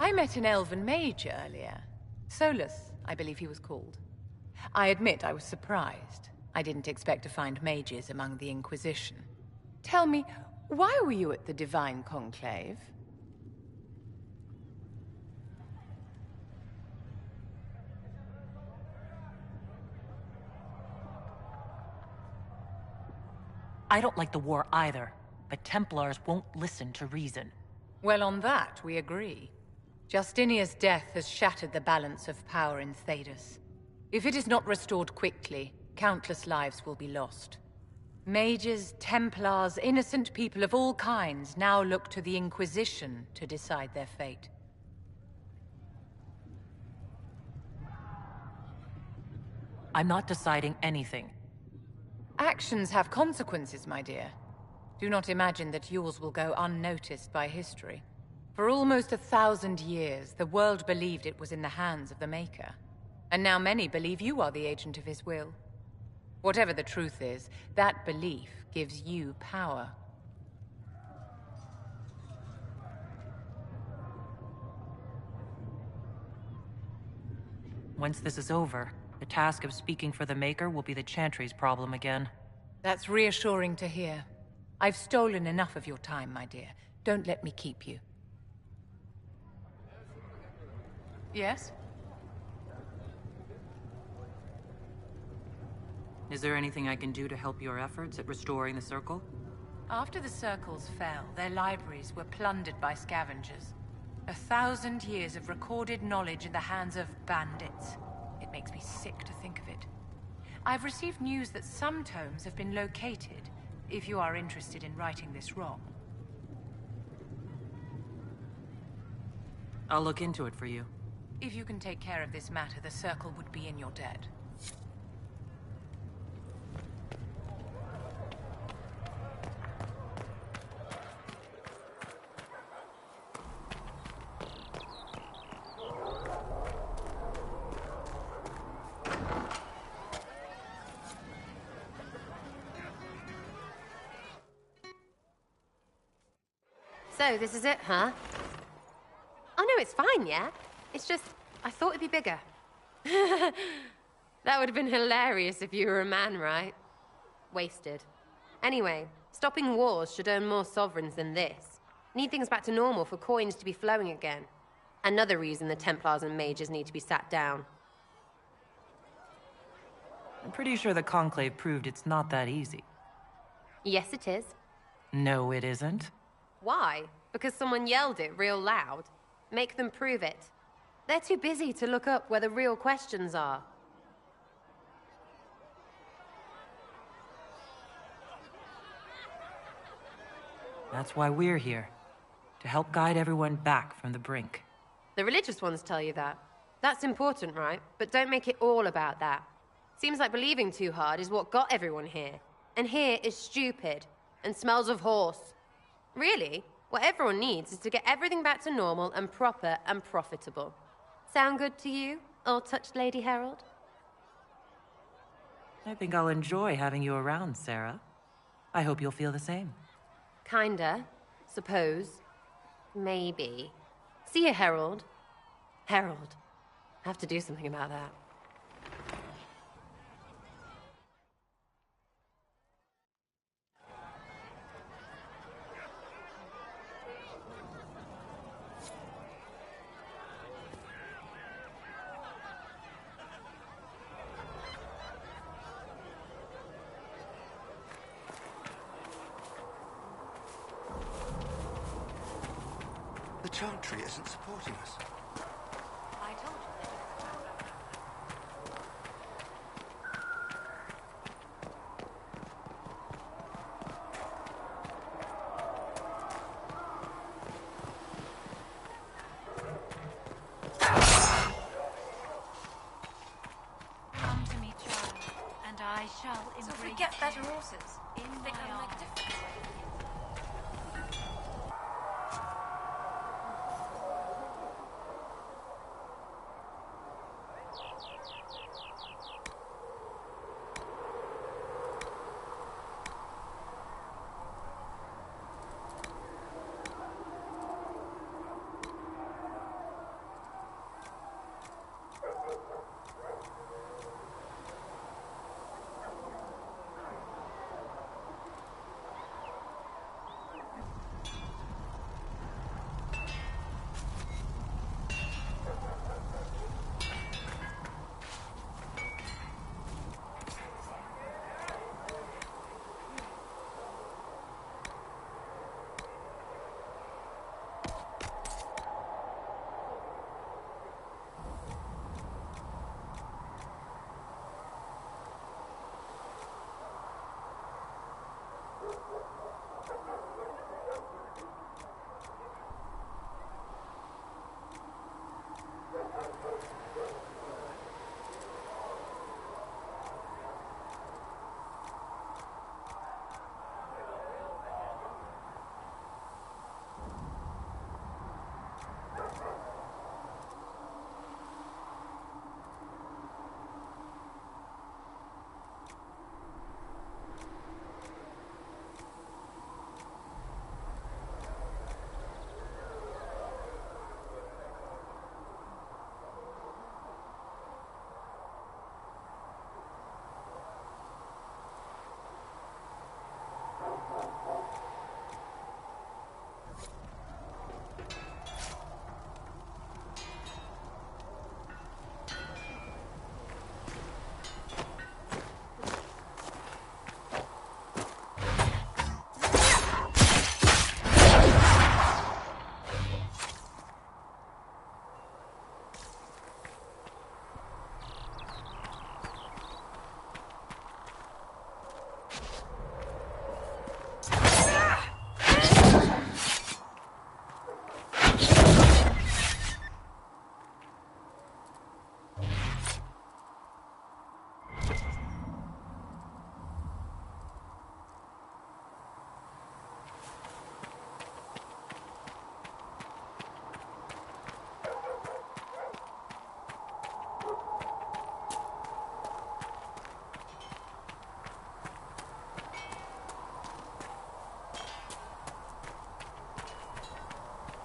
I met an elven mage earlier. Solus, I believe he was called. I admit I was surprised. I didn't expect to find mages among the Inquisition. Tell me, why were you at the Divine Conclave? I don't like the war either, but Templars won't listen to reason. Well, on that, we agree. Justinia's death has shattered the balance of power in Thedas. If it is not restored quickly, countless lives will be lost. Mages, Templars, innocent people of all kinds now look to the Inquisition to decide their fate. I'm not deciding anything. Actions have consequences, my dear. Do not imagine that yours will go unnoticed by history. For almost 1,000 years, the world believed it was in the hands of the Maker. And now many believe you are the agent of his will. Whatever the truth is, that belief gives you power. Once this is over, the task of speaking for the Maker will be the Chantry's problem again. That's reassuring to hear. I've stolen enough of your time, my dear. Don't let me keep you. Yes? Is there anything I can do to help your efforts at restoring the Circle? After the Circles fell, their libraries were plundered by scavengers. 1,000 years of recorded knowledge in the hands of bandits. It makes me sick to think of it. I've received news that some tomes have been located, if you are interested in righting this wrong. I'll look into it for you. If you can take care of this matter, the Circle would be in your debt. So, this is it, huh? Oh no, it's fine, yeah? It's just, I thought it'd be bigger. That would have been hilarious if you were a man, right? Wasted. Anyway, stopping wars should earn more sovereigns than this. Need things back to normal for coins to be flowing again. Another reason the Templars and mages need to be sat down. I'm pretty sure the Conclave proved it's not that easy. Yes, it is. No, it isn't. Why? Because someone yelled it real loud? Make them prove it. They're too busy to look up where the real questions are. That's why we're here. To help guide everyone back from the brink. The religious ones tell you that. That's important, right? But don't make it all about that. Seems like believing too hard is what got everyone here. And here is stupid. And smells of horse. Really? What everyone needs is to get everything back to normal and proper and profitable. Sound good to you, all-touched Lady Herald? I think I'll enjoy having you around, Sarah. I hope you'll feel the same. Kinda. Suppose. Maybe. See you, Herald. Herald. Have to do something about that. The Chantry isn't supporting us. I told you. Come to me, child, and I shall embrace. So if we get better horses, in they can make a difference.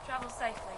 Travel safely.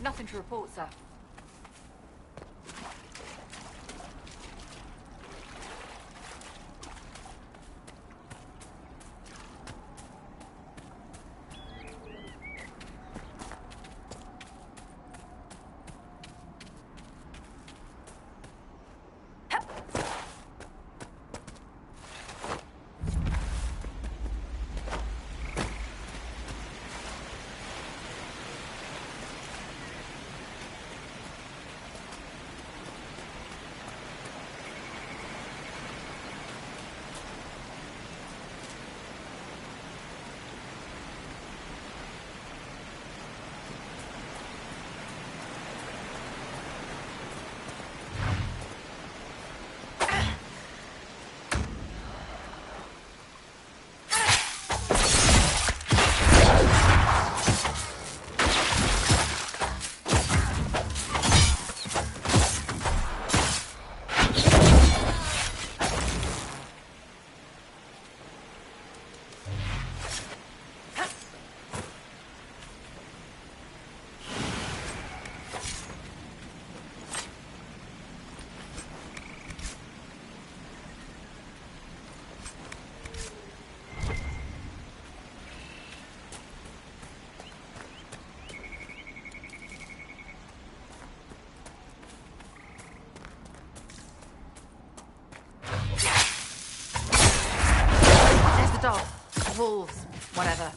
Nothing to report, sir. Dog. Wolves. Whatever.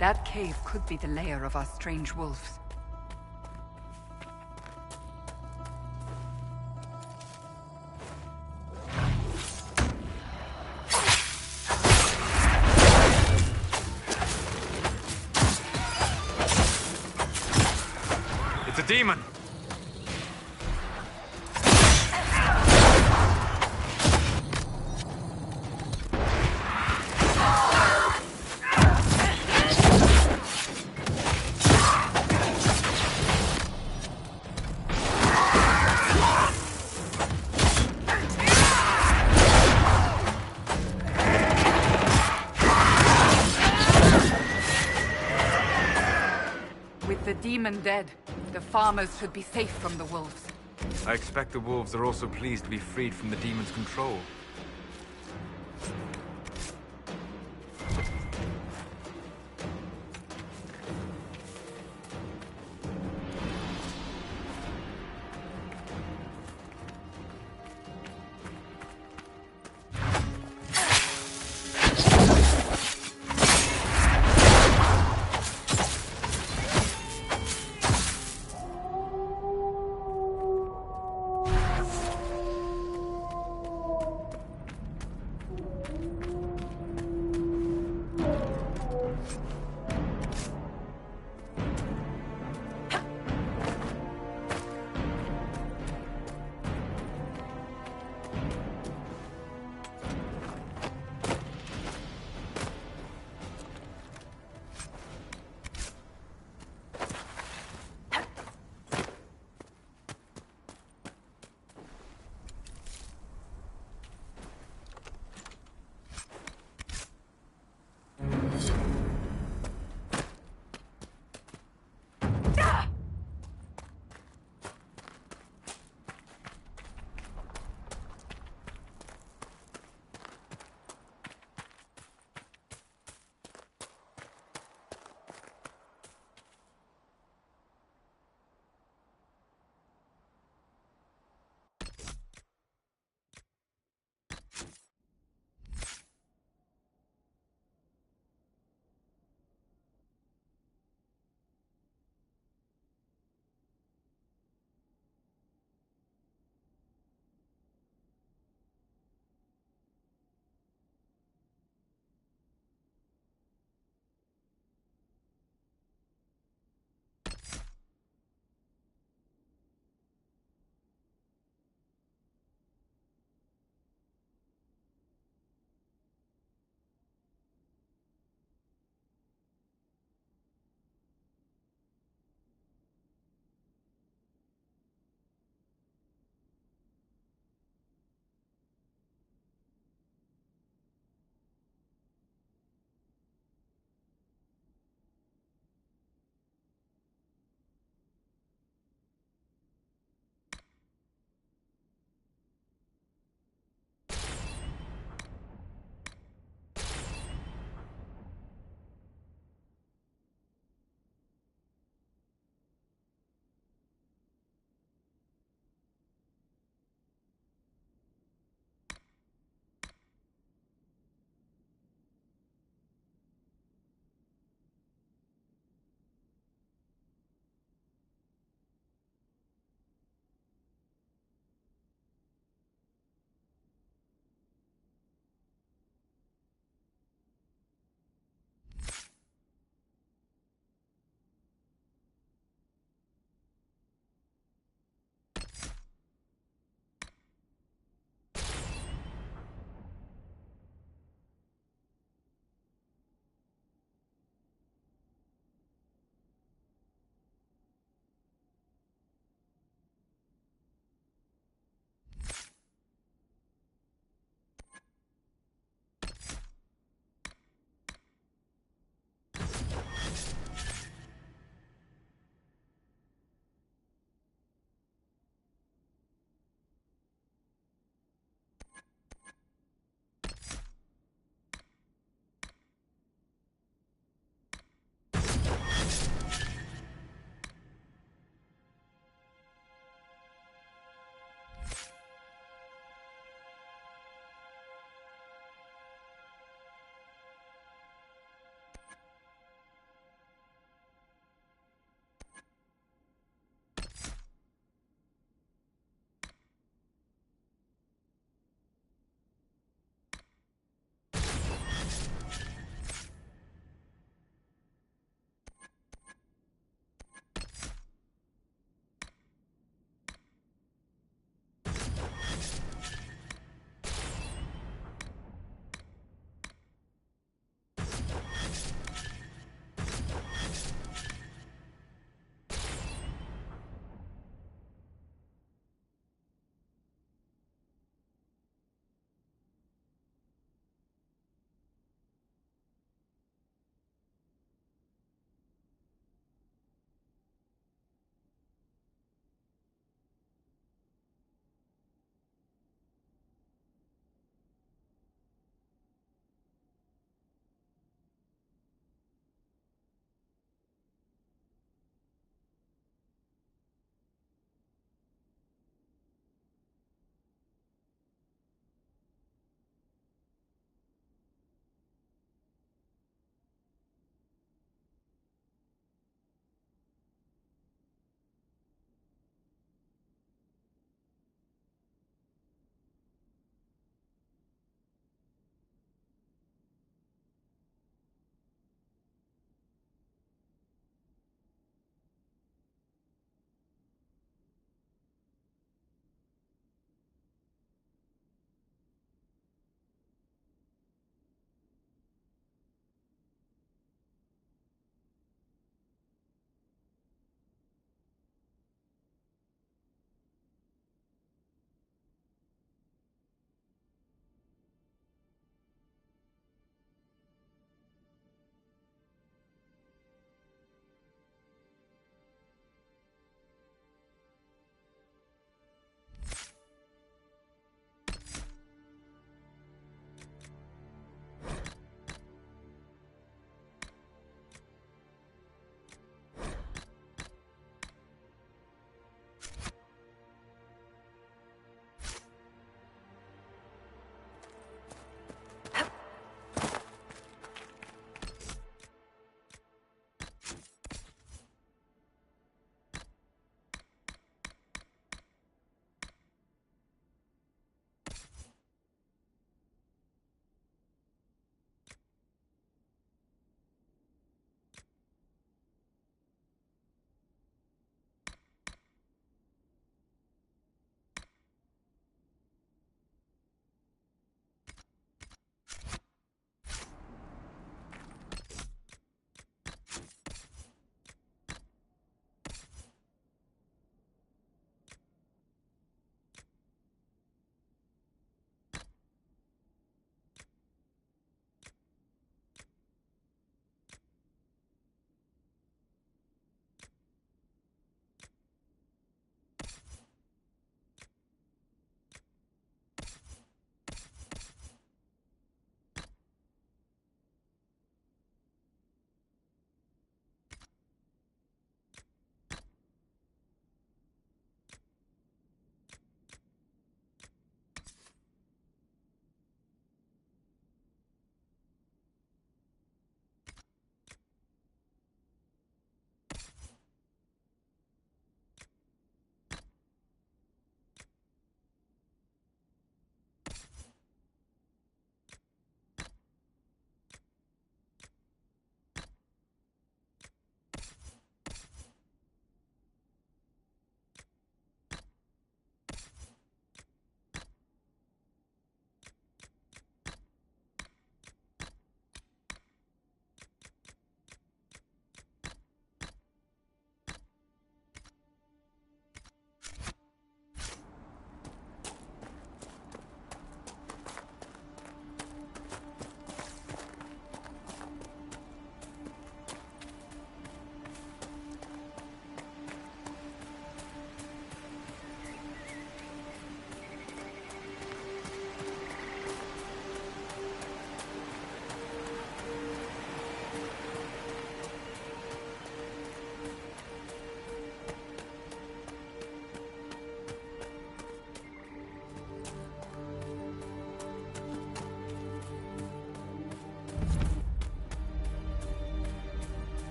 That cave could be the lair of our strange wolves. It's a demon! With the demon dead, the farmers should be safe from the wolves. I expect the wolves are also pleased to be freed from the demon's control.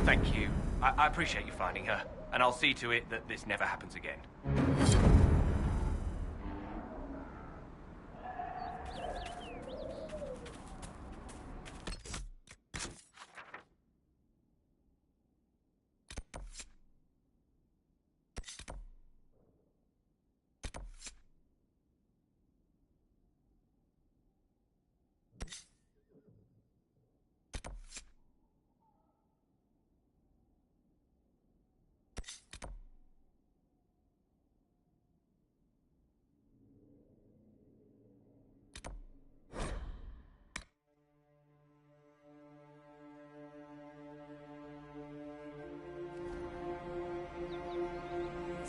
Thank you. I appreciate you finding her, and I'll see to it that this never happens again.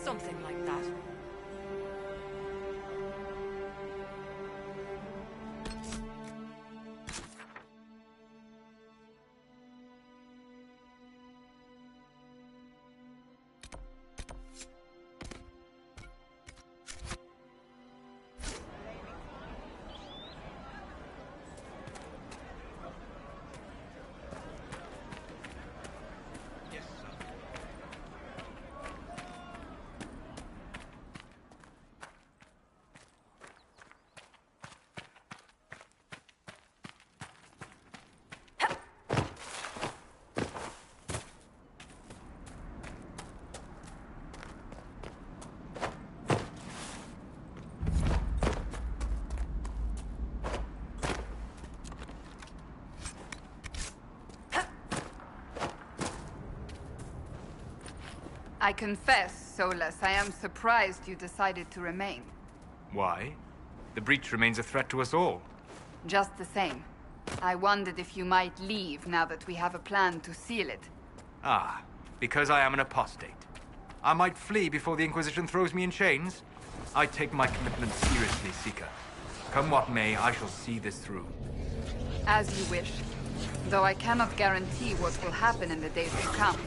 Something like that. I confess, Solus, I am surprised you decided to remain. Why? The breach remains a threat to us all. Just the same. I wondered if you might leave now that we have a plan to seal it. Ah, because I am an apostate. I might flee before the Inquisition throws me in chains. I take my commitment seriously, Seeker. Come what may, I shall see this through. As you wish. Though I cannot guarantee what will happen in the days to come.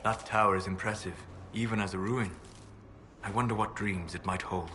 That tower is impressive, even as a ruin. I wonder what dreams it might hold.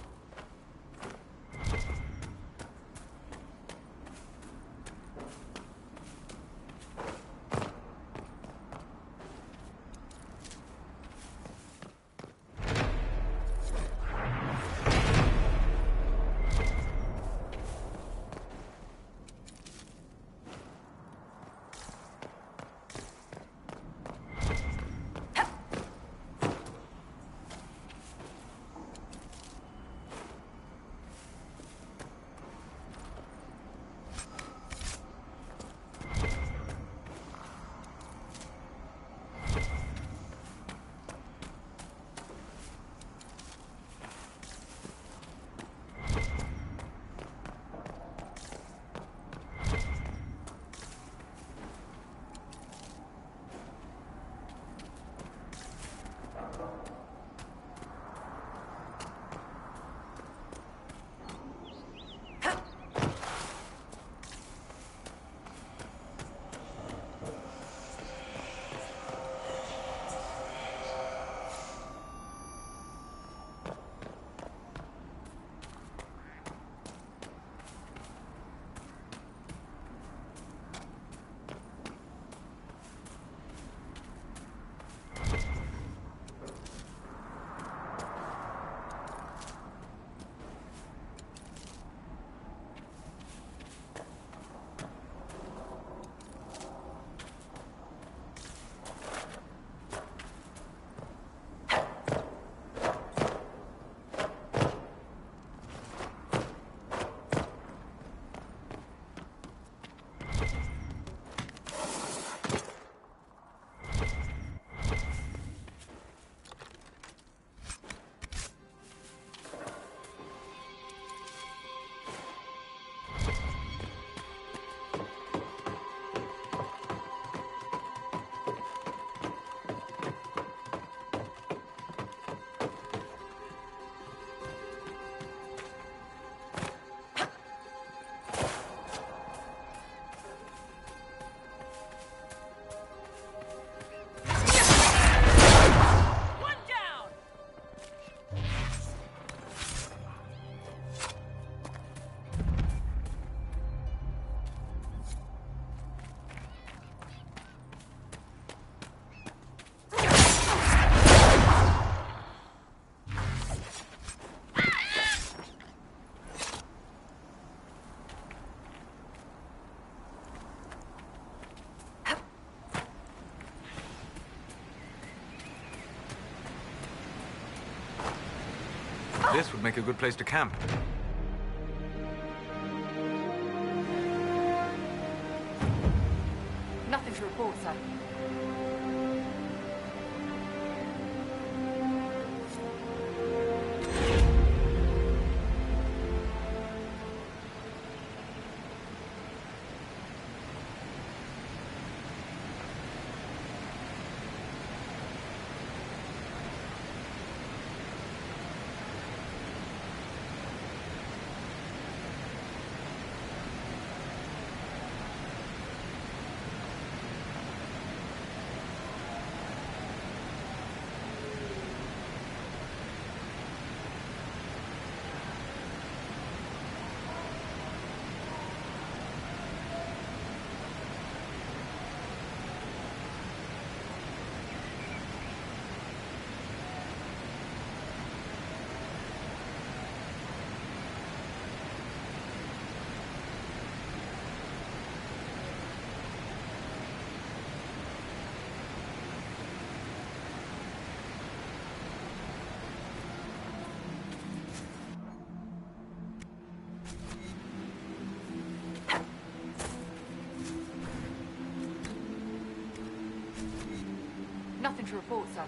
This would make a good place to camp. Nothing to report, sir. Nothing to report, sir.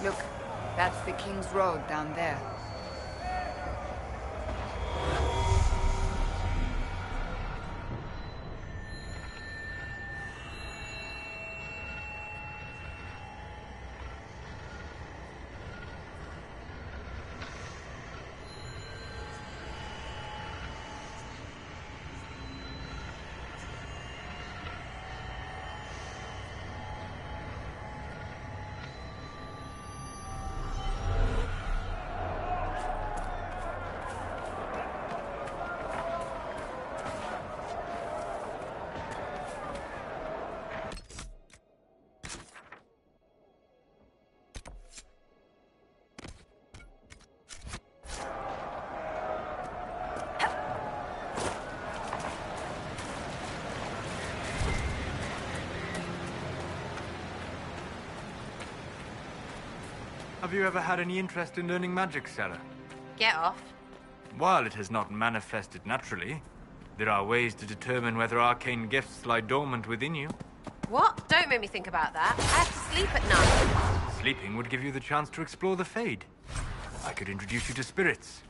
Look, that's the King's Road down there. Have you ever had any interest in learning magic, Sarah? Get off. While it has not manifested naturally, there are ways to determine whether arcane gifts lie dormant within you. What? Don't make me think about that. I have to sleep at night. Sleeping would give you the chance to explore the Fade. I could introduce you to spirits.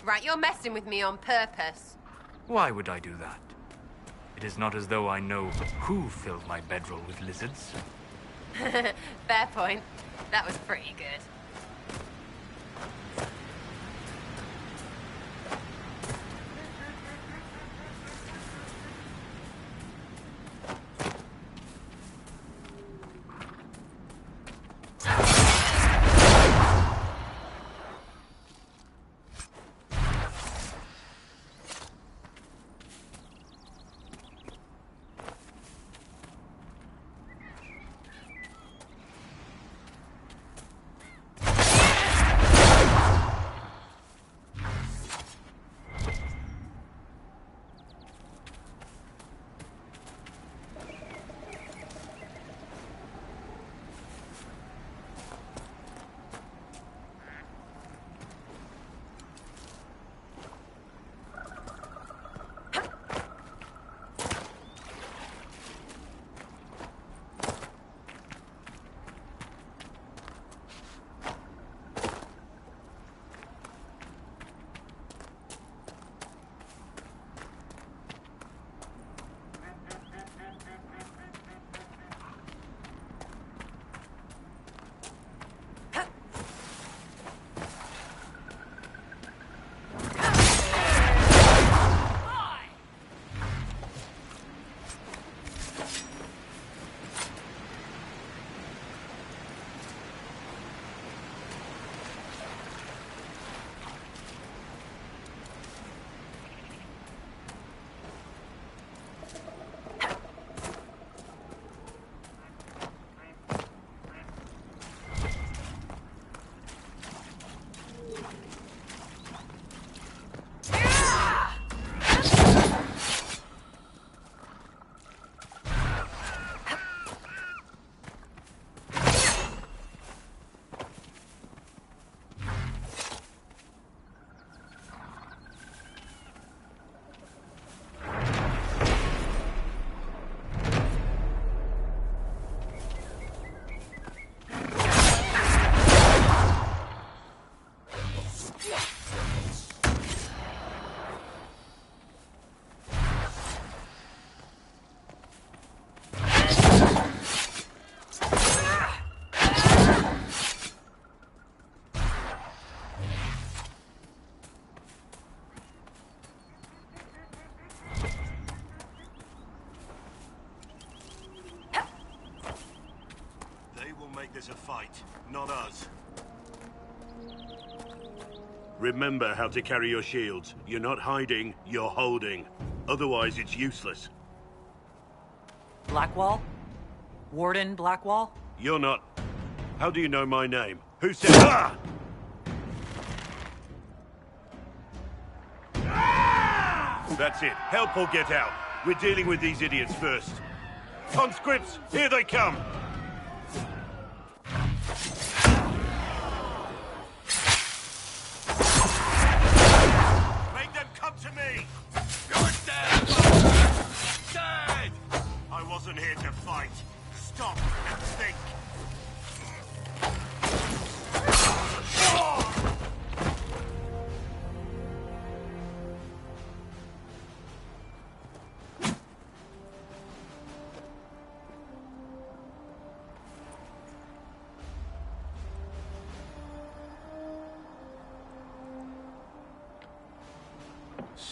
Right, you're messing with me on purpose. Why would I do that? It is not as though I know who filled my bedroll with lizards. Fair point. That was pretty good. This a fight, not us. Remember how to carry your shields. You're not hiding, you're holding. Otherwise, it's useless. Blackwall? Warden Blackwall? You're not. How do you know my name? Who said... Ah! That's it. Help or get out. We're dealing with these idiots first. Conscripts, here they come! Make them come to me! You're dead! Dead! I wasn't here to fight. Stop and think.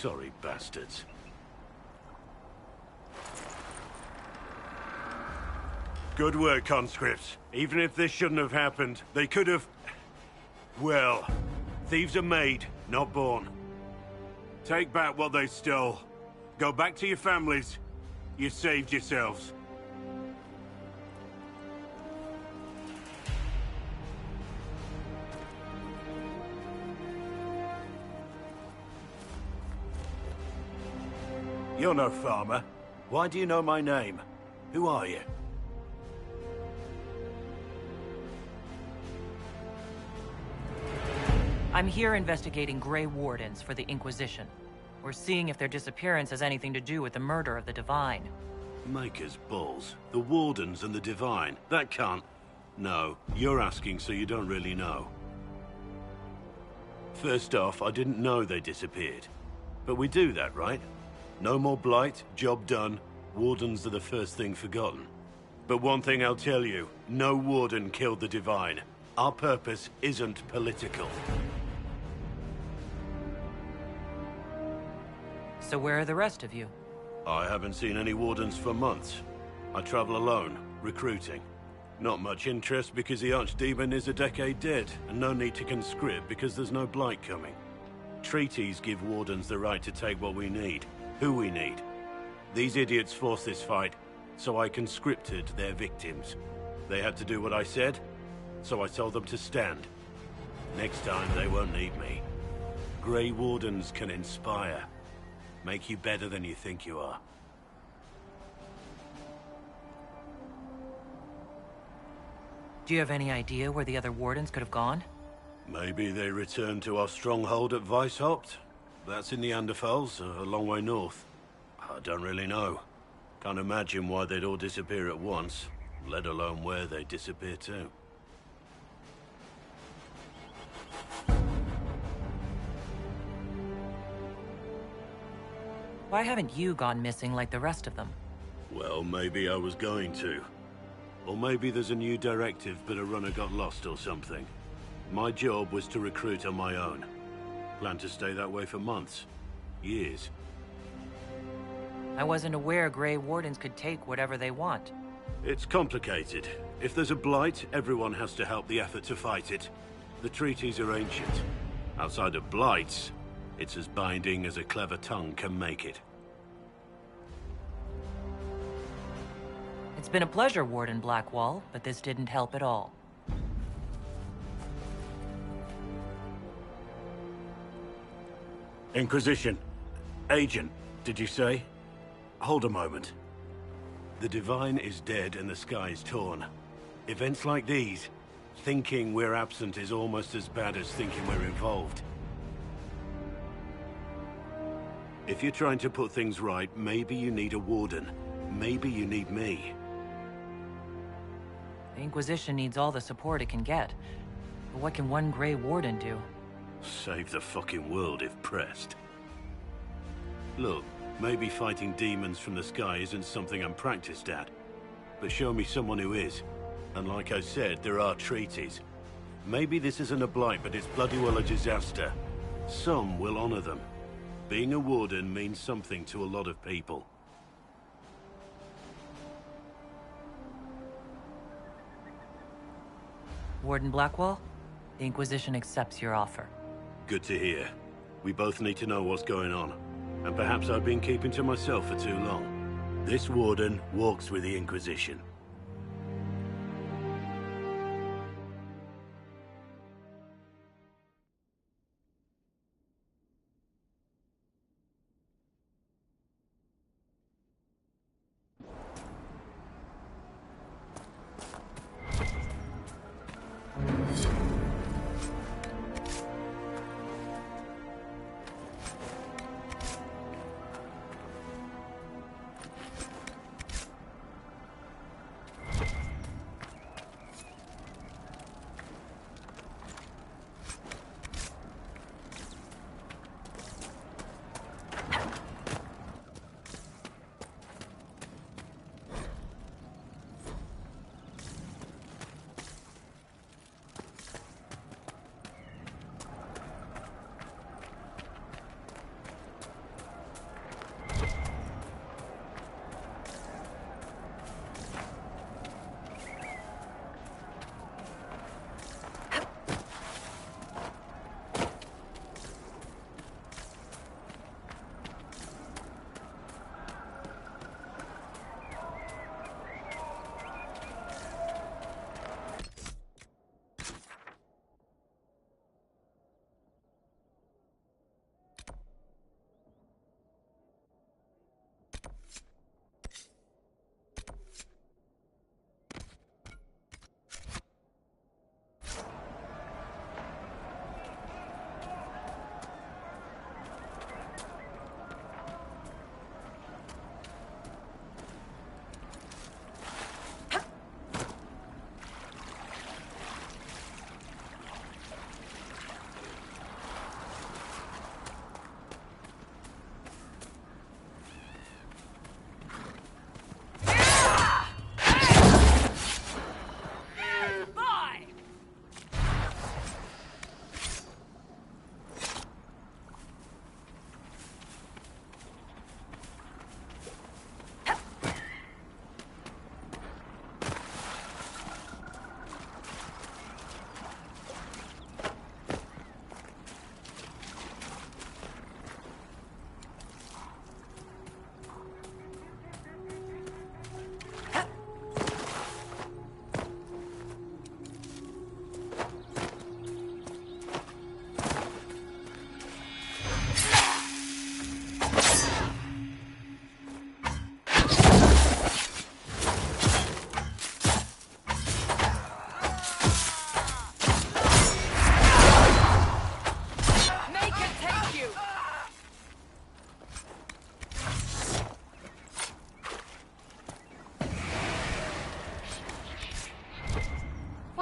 Sorry, bastards. Good work, conscripts. Even if this shouldn't have happened, they could have... Well, thieves are made, not born. Take back what they stole. Go back to your families. You saved yourselves. You're no farmer. Why do you know my name? Who are you? I'm here investigating Grey Wardens for the Inquisition. We're seeing if their disappearance has anything to do with the murder of the Divine. Maker's balls. The Wardens and the Divine. That can't... No, you're asking so you don't really know. First off, I didn't know they disappeared. But we do that, right? No more blight, job done. Wardens are the first thing forgotten. But one thing I'll tell you, no Warden killed the Divine. Our purpose isn't political. So where are the rest of you? I haven't seen any Wardens for months. I travel alone, recruiting. Not much interest because the Archdemon is a decade dead, and no need to conscript because there's no blight coming. Treaties give Wardens the right to take what we need, who we need. These idiots forced this fight, so I conscripted their victims. They had to do what I said, so I told them to stand. Next time they won't need me. Grey Wardens can inspire. Make you better than you think you are. Do you have any idea where the other Wardens could have gone? Maybe they returned to our stronghold at Weishaupt. That's in the Anderfels, a long way north. I don't really know. Can't imagine why they'd all disappear at once, let alone where they'd disappear to. Why haven't you gone missing like the rest of them? Well, maybe I was going to. Or maybe there's a new directive, but a runner got lost or something. My job was to recruit on my own. Plan to stay that way for months. Years. I wasn't aware Grey Wardens could take whatever they want. It's complicated. If there's a blight, everyone has to help the effort to fight it. The treaties are ancient. Outside of blights, it's as binding as a clever tongue can make it. It's been a pleasure, Warden Blackwall, but this didn't help at all. Inquisition. Agent, did you say? Hold a moment. The Divine is dead and the sky is torn. Events like these, thinking we're absent is almost as bad as thinking we're involved. If you're trying to put things right, maybe you need a warden. Maybe you need me. The Inquisition needs all the support it can get. But what can one Grey Warden do? Save the fucking world if pressed. Look, maybe fighting demons from the sky isn't something I'm practiced at. But show me someone who is. And like I said, there are treaties. Maybe this isn't a blight, but it's bloody well a disaster. Some will honor them. Being a warden means something to a lot of people. Warden Blackwall, the Inquisition accepts your offer. Good to hear. We both need to know what's going on. And perhaps I've been keeping to myself for too long. This warden walks with the Inquisition.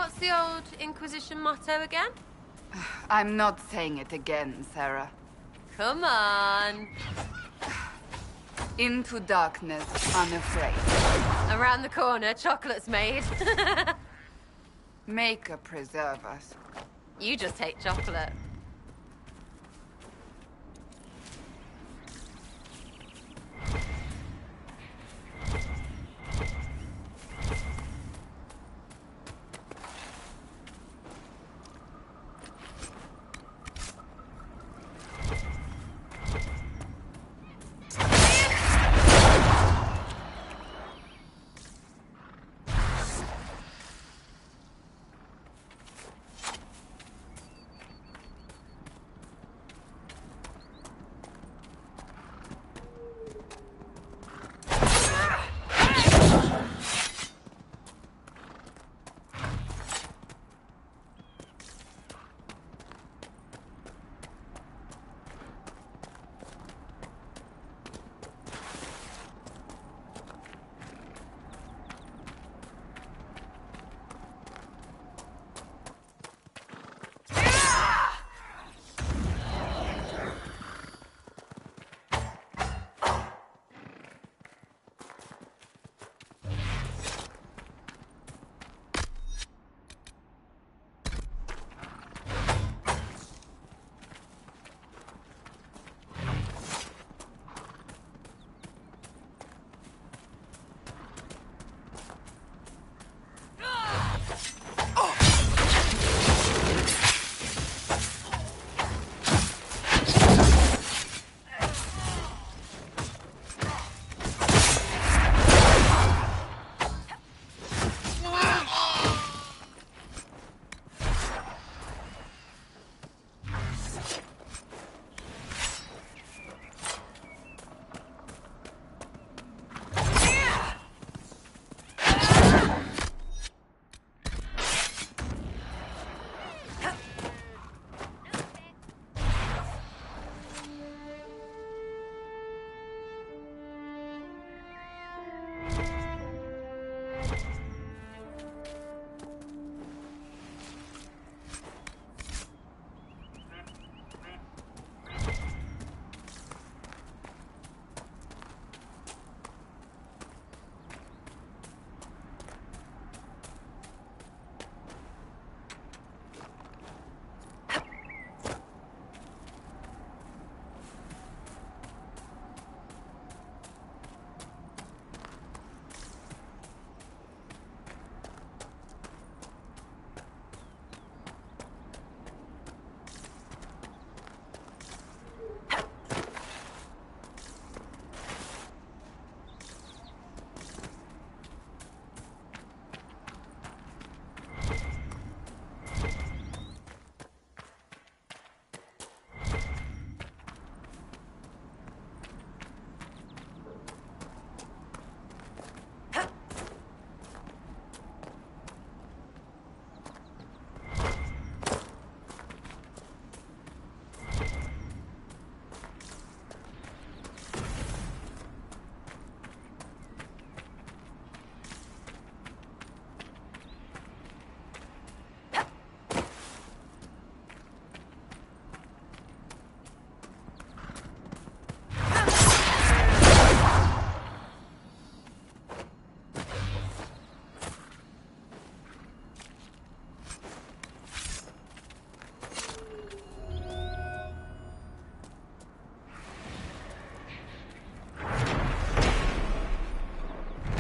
What's the old Inquisition motto again? I'm not saying it again, Sarah. Come on. Into darkness, unafraid. Around the corner, chocolate's made. Maker preserve us. You just hate chocolate.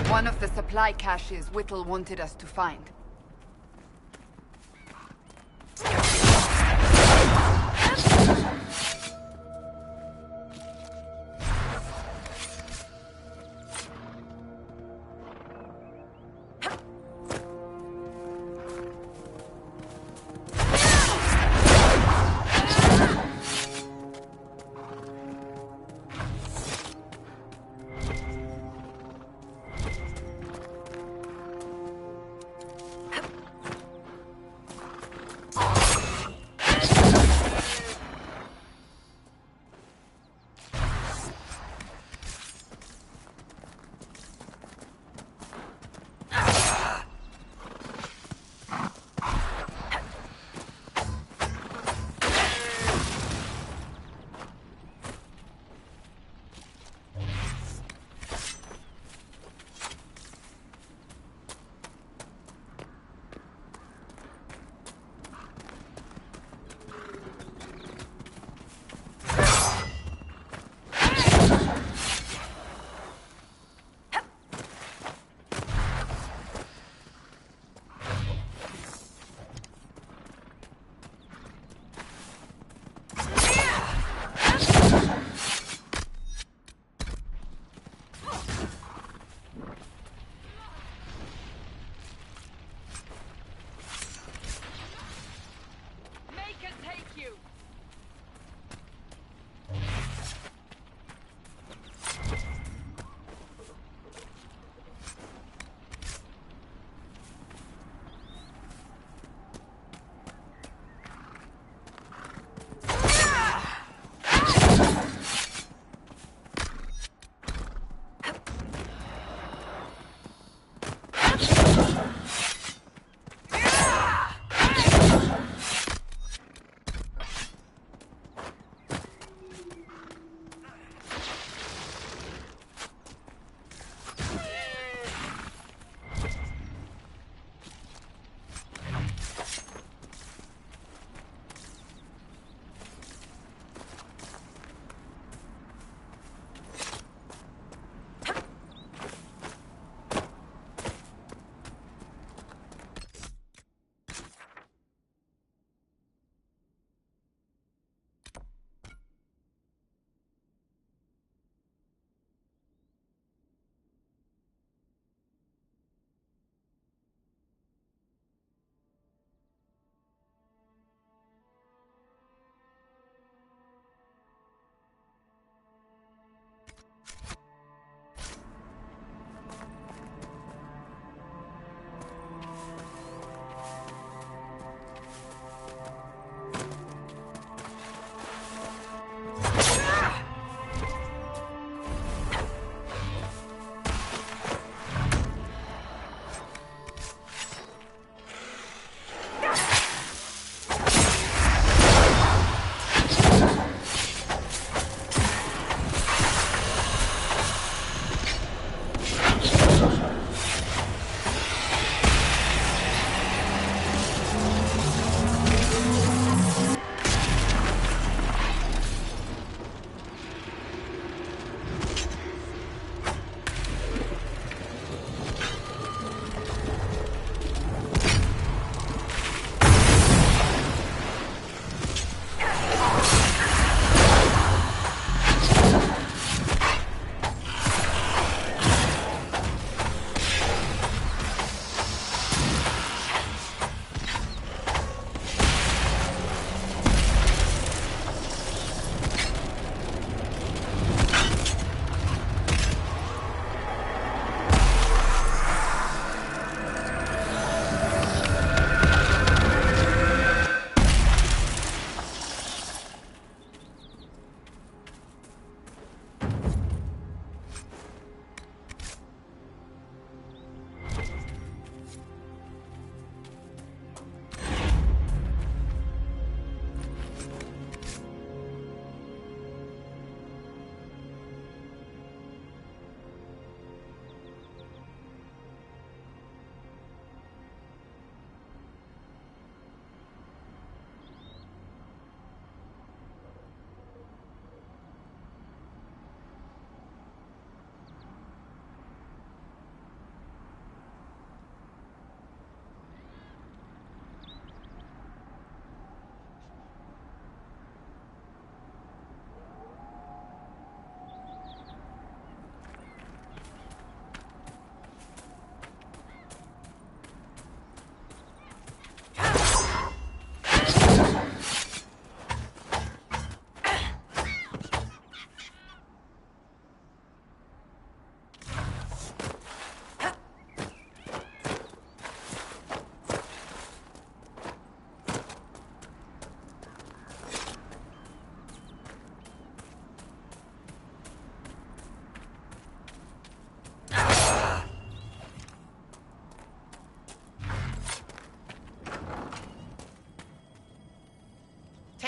One of the supply caches Whittle wanted us to find.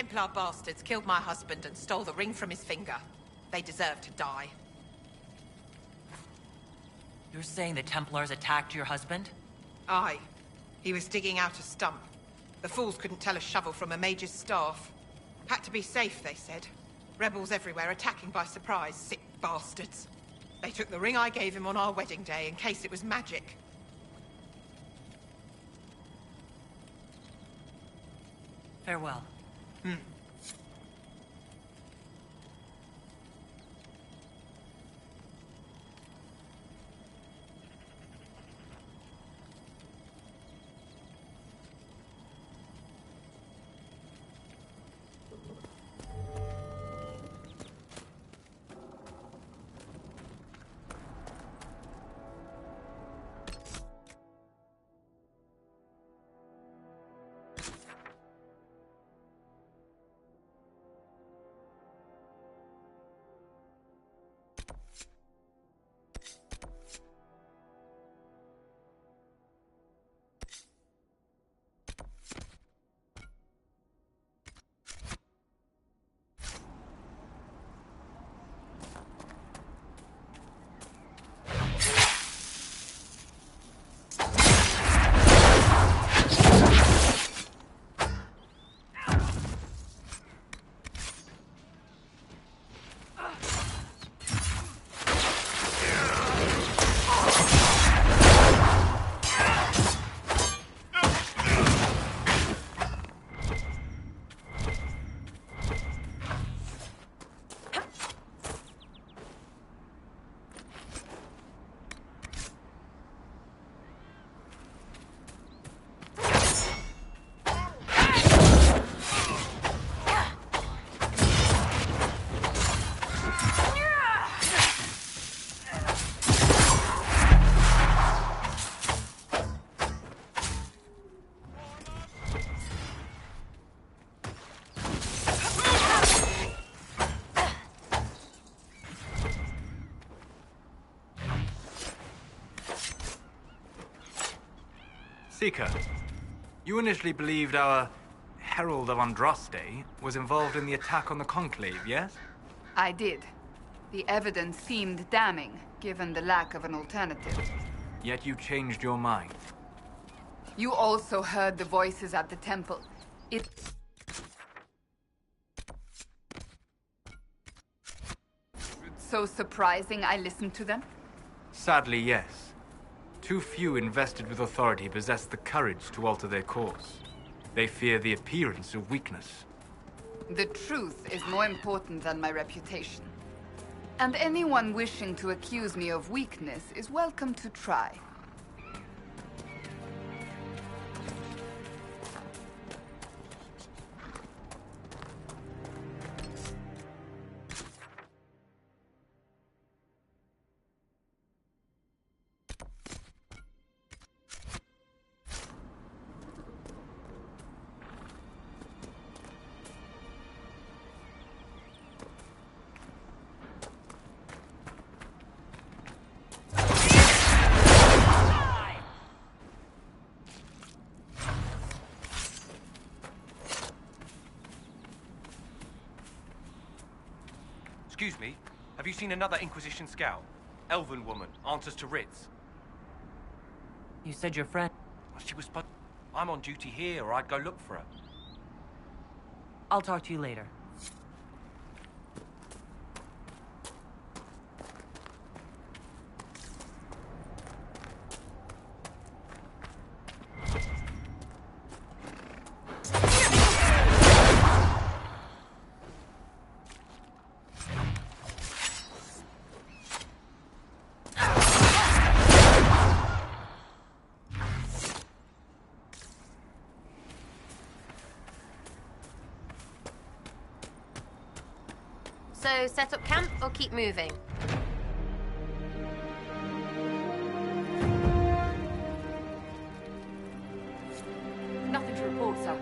Templar bastards killed my husband and stole the ring from his finger. They deserve to die. You're saying the Templars attacked your husband? Aye. He was digging out a stump. The fools couldn't tell a shovel from a mage's staff. Had to be safe, they said. Rebels everywhere attacking by surprise, sick bastards. They took the ring I gave him on our wedding day in case it was magic. Farewell. Seeker, you initially believed our Herald of Andraste was involved in the attack on the Conclave, yes? I did. The evidence seemed damning, given the lack of an alternative. Yet you changed your mind. You also heard the voices at the temple. It's so surprising I listened to them? Sadly, yes. Too few invested with authority possess the courage to alter their course. They fear the appearance of weakness. The truth is more important than my reputation. And anyone wishing to accuse me of weakness is welcome to try. Excuse me, have you seen another Inquisition scout? Elven woman, answers to writs. You said your friend... Well, she was spot... I'm on duty here, or I'd go look for her. I'll talk to you later. So, set up camp or keep moving? Nothing to report, sir.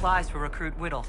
supplies for Recruit Whittle.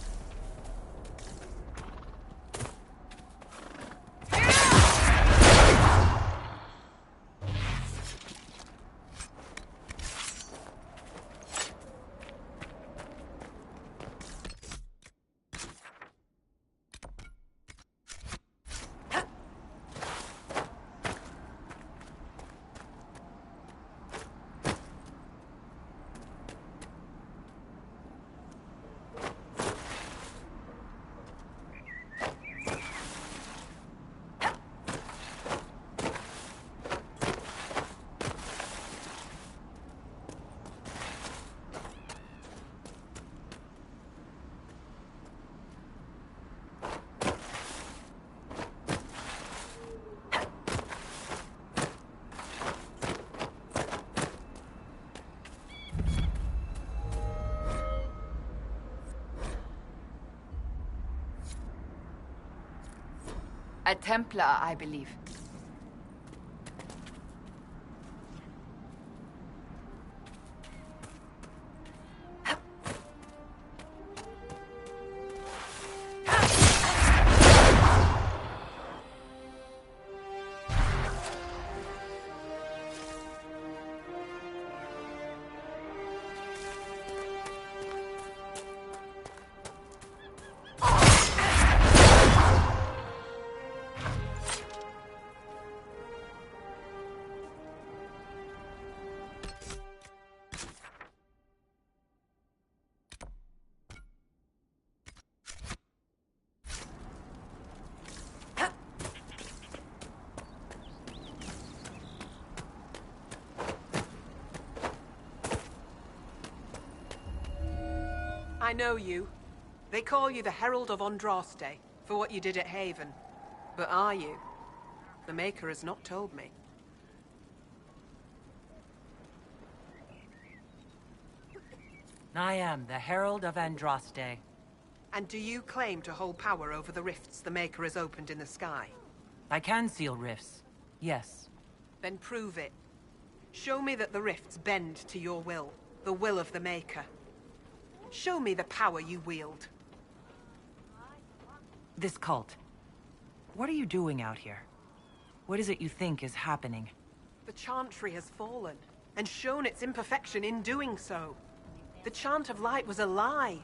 A Templar, I believe. I know you. They call you the Herald of Andraste for what you did at Haven. But are you? The Maker has not told me. I am the Herald of Andraste. And do you claim to hold power over the rifts the Maker has opened in the sky? I can seal rifts, yes. Then prove it. Show me that the rifts bend to your will, the will of the Maker. Show me the power you wield. This cult. What are you doing out here? What is it you think is happening? The Chantry has fallen, and shown its imperfection in doing so. The Chant of Light was a lie.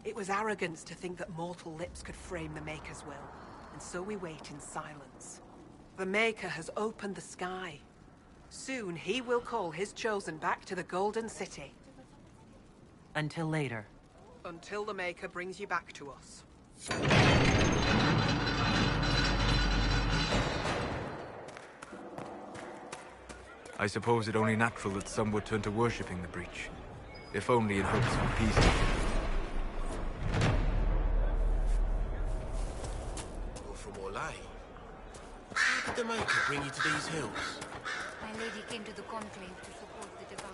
It was arrogance to think that mortal lips could frame the Maker's will, and so we wait in silence. The Maker has opened the sky. Soon he will call his chosen back to the Golden City. Until later. Until the Maker brings you back to us. I suppose it only natural that some would turn to worshipping the breach, if only in hopes for peace. You're from Orlais. How did the Maker bring you to these hills? My lady came to the Conclave to support the Divine.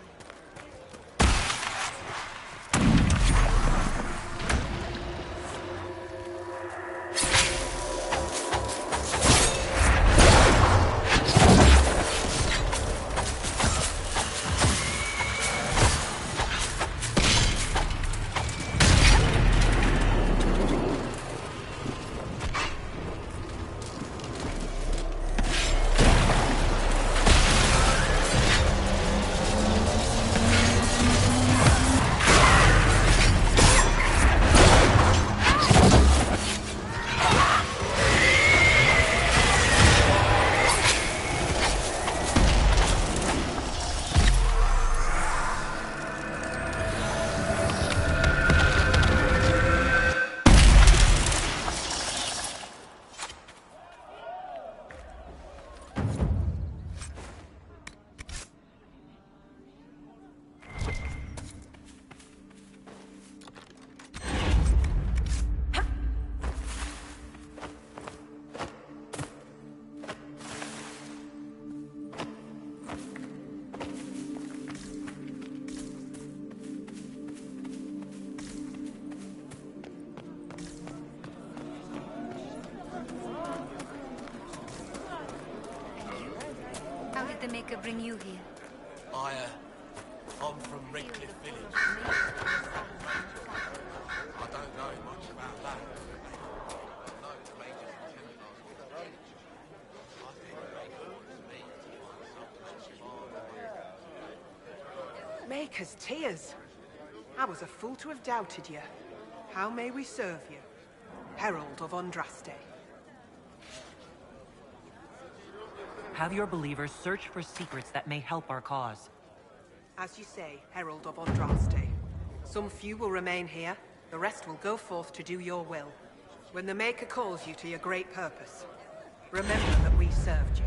The Maker bring you here? I'm from Redcliffe Village. Maker's tears. I was a fool to have doubted you. How may we serve you? Herald of Andraste. Have your believers search for secrets that may help our cause. As you say, Herald of Andraste. Some few will remain here. The rest will go forth to do your will. When the Maker calls you to your great purpose, remember that we served you.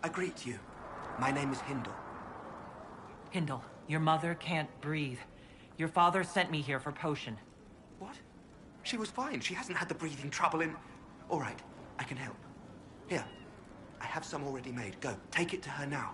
I greet you. My name is Hindle. Hindle, your mother can't breathe. Your father sent me here for potion. What? She was fine. She hasn't had the breathing trouble in... All right, I can help. Here, I have some already made. Go, take it to her now.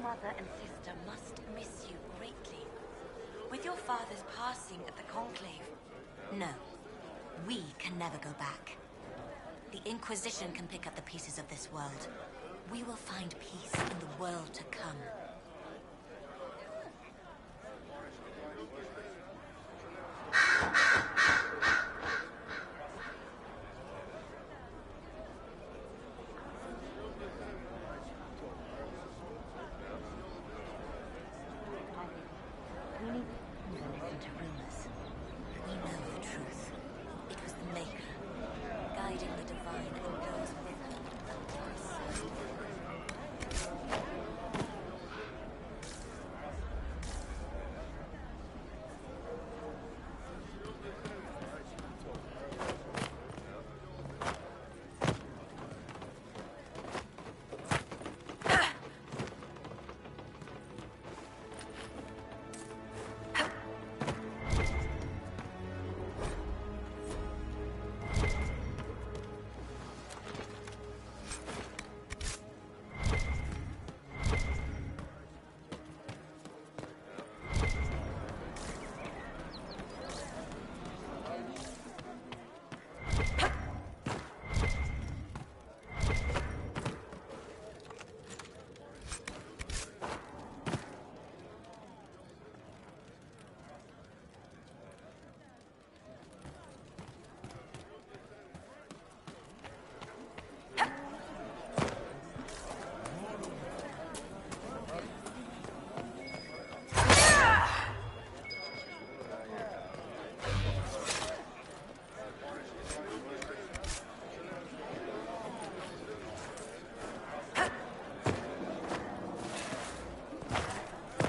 Mother and sister must miss you greatly. With your father's passing at the Conclave, no, we can never go back. The Inquisition can pick up the pieces of this world. We will find peace in the world to come.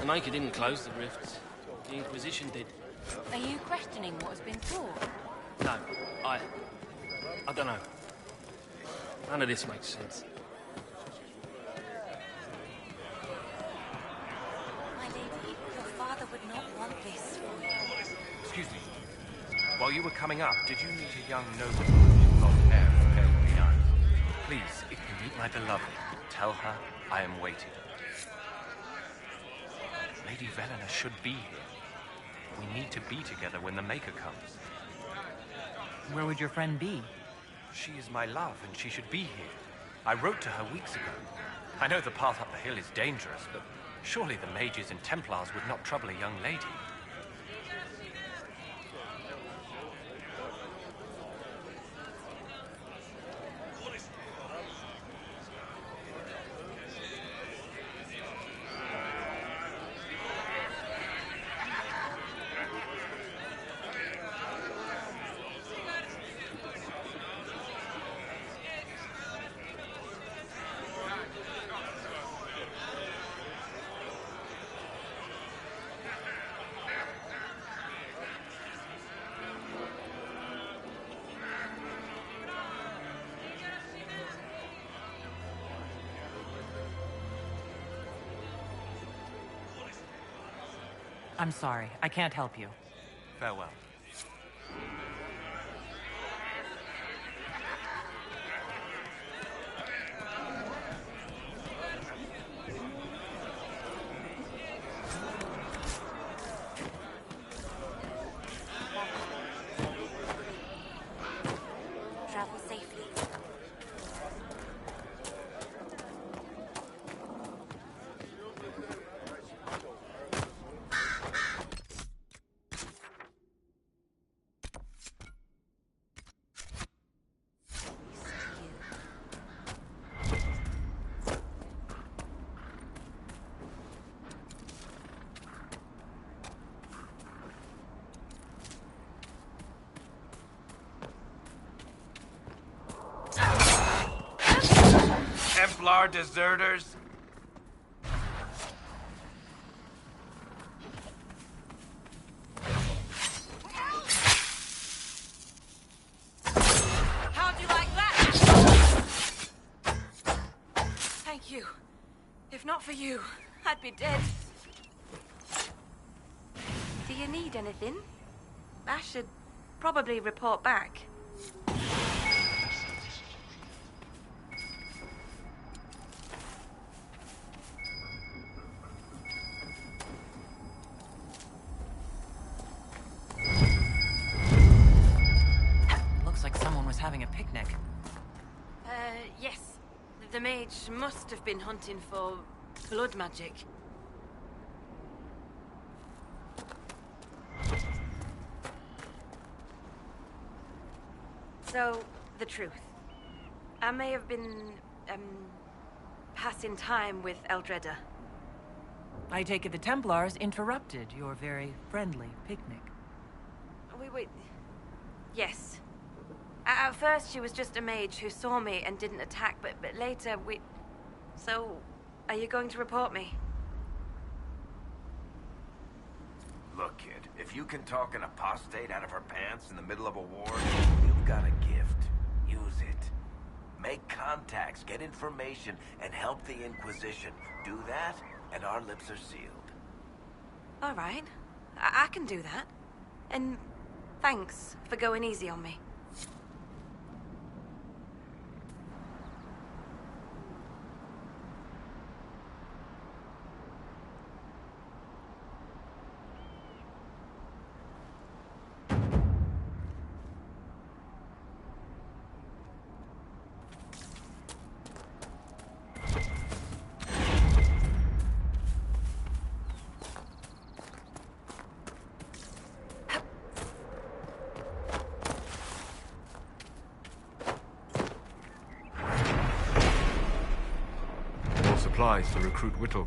The Maker didn't close the rifts. The Inquisition did. Are you questioning what has been taught? No, I don't know. None of this makes sense. My lady, your father would not want this for you. Excuse me. While you were coming up, did you meet a young nobleman with blonde hair and pale green eyes? Please, if you meet my beloved, tell her I am waiting. Lady Velena should be here. We need to be together when the Maker comes. Where would your friend be? She is my love, and she should be here. I wrote to her weeks ago. I know the path up the hill is dangerous, but surely the mages and Templars would not trouble a young lady. I'm sorry, I can't help you. Farewell. Travel safely. Templar deserters! How'd you like that? Thank you. If not for you, I'd be dead. Do you need anything? I should probably report back. Looks like someone was having a picnic. Yes. The mage must have been hunting for blood magic. So, the truth. I may have been, passing time with Eldreda. I take it the Templars interrupted your very friendly picnic. Wait. Yes. At first, she was just a mage who saw me and didn't attack, but later we... So, are you going to report me? Look, kid, if you can talk an apostate out of her pants in the middle of a war, you've got a gift. Use it. Make contacts, get information, and help the Inquisition. Do that, and our lips are sealed. All right. I can do that. And thanks for going easy on me. Supplies to recruit Whittle.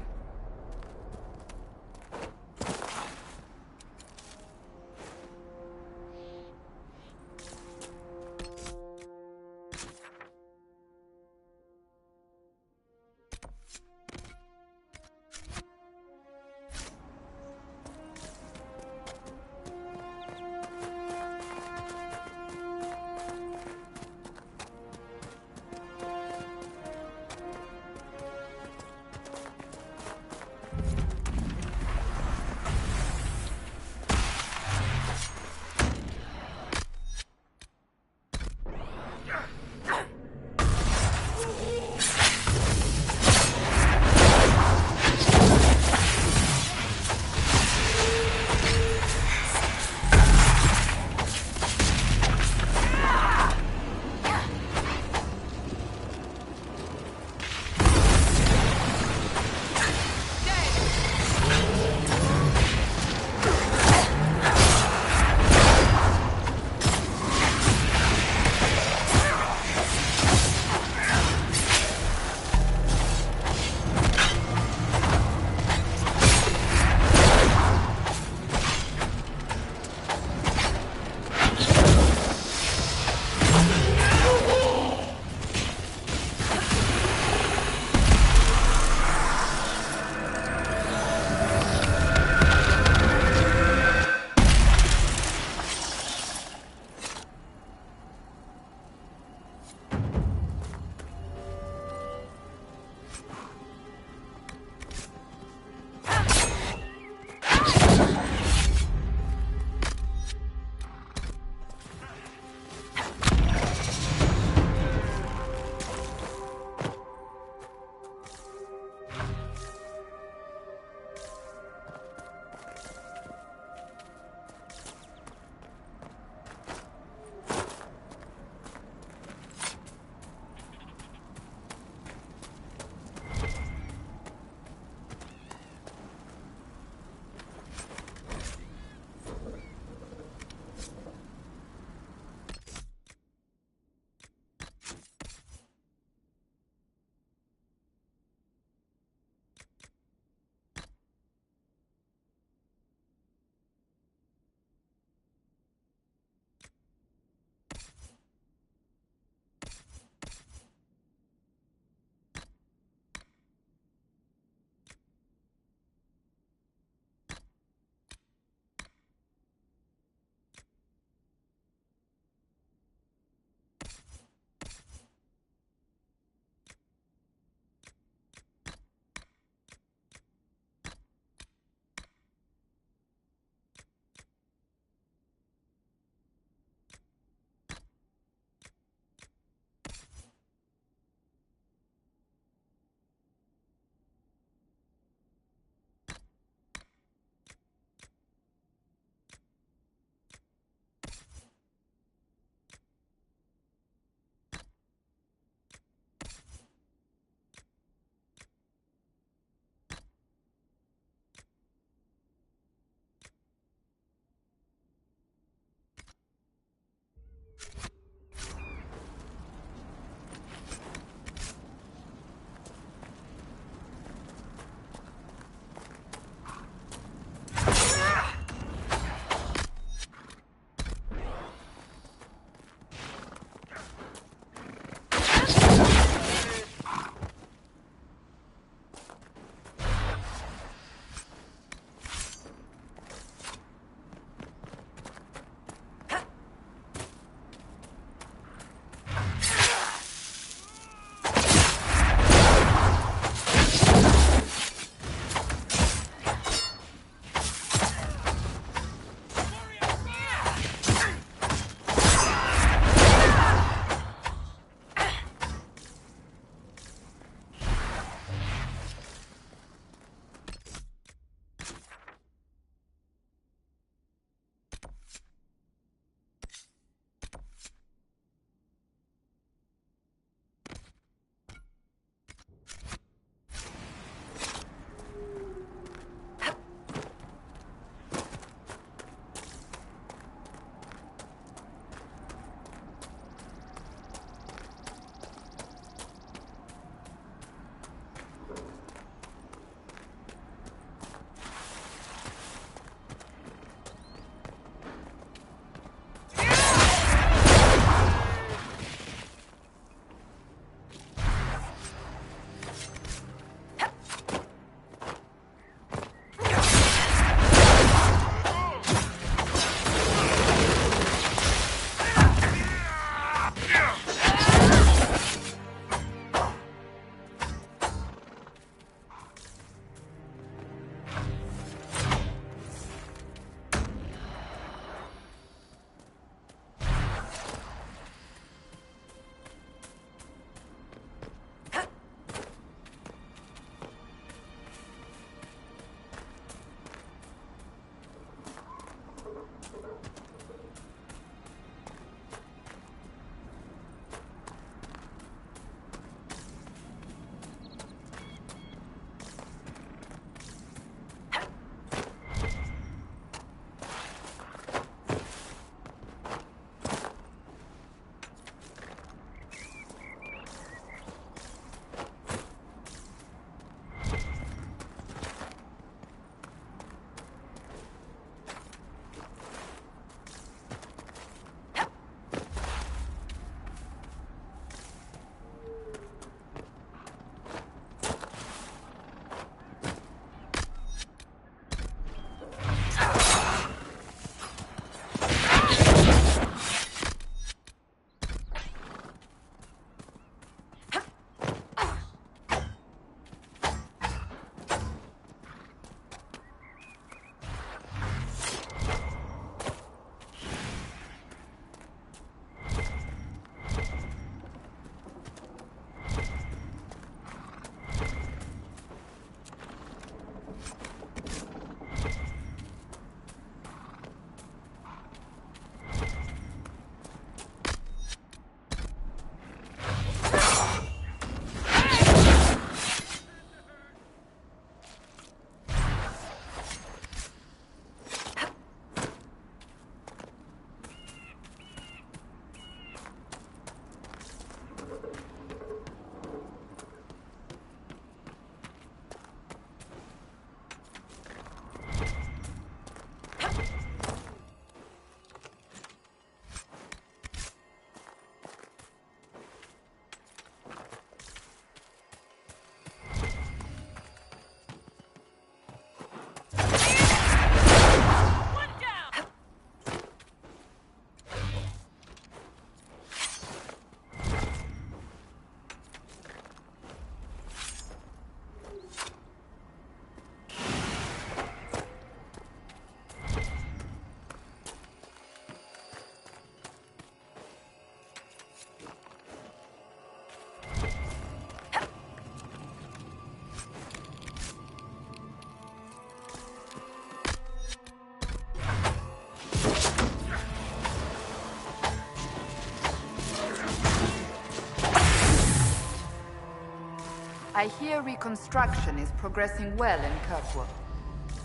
I hear reconstruction is progressing well in Kirkwood.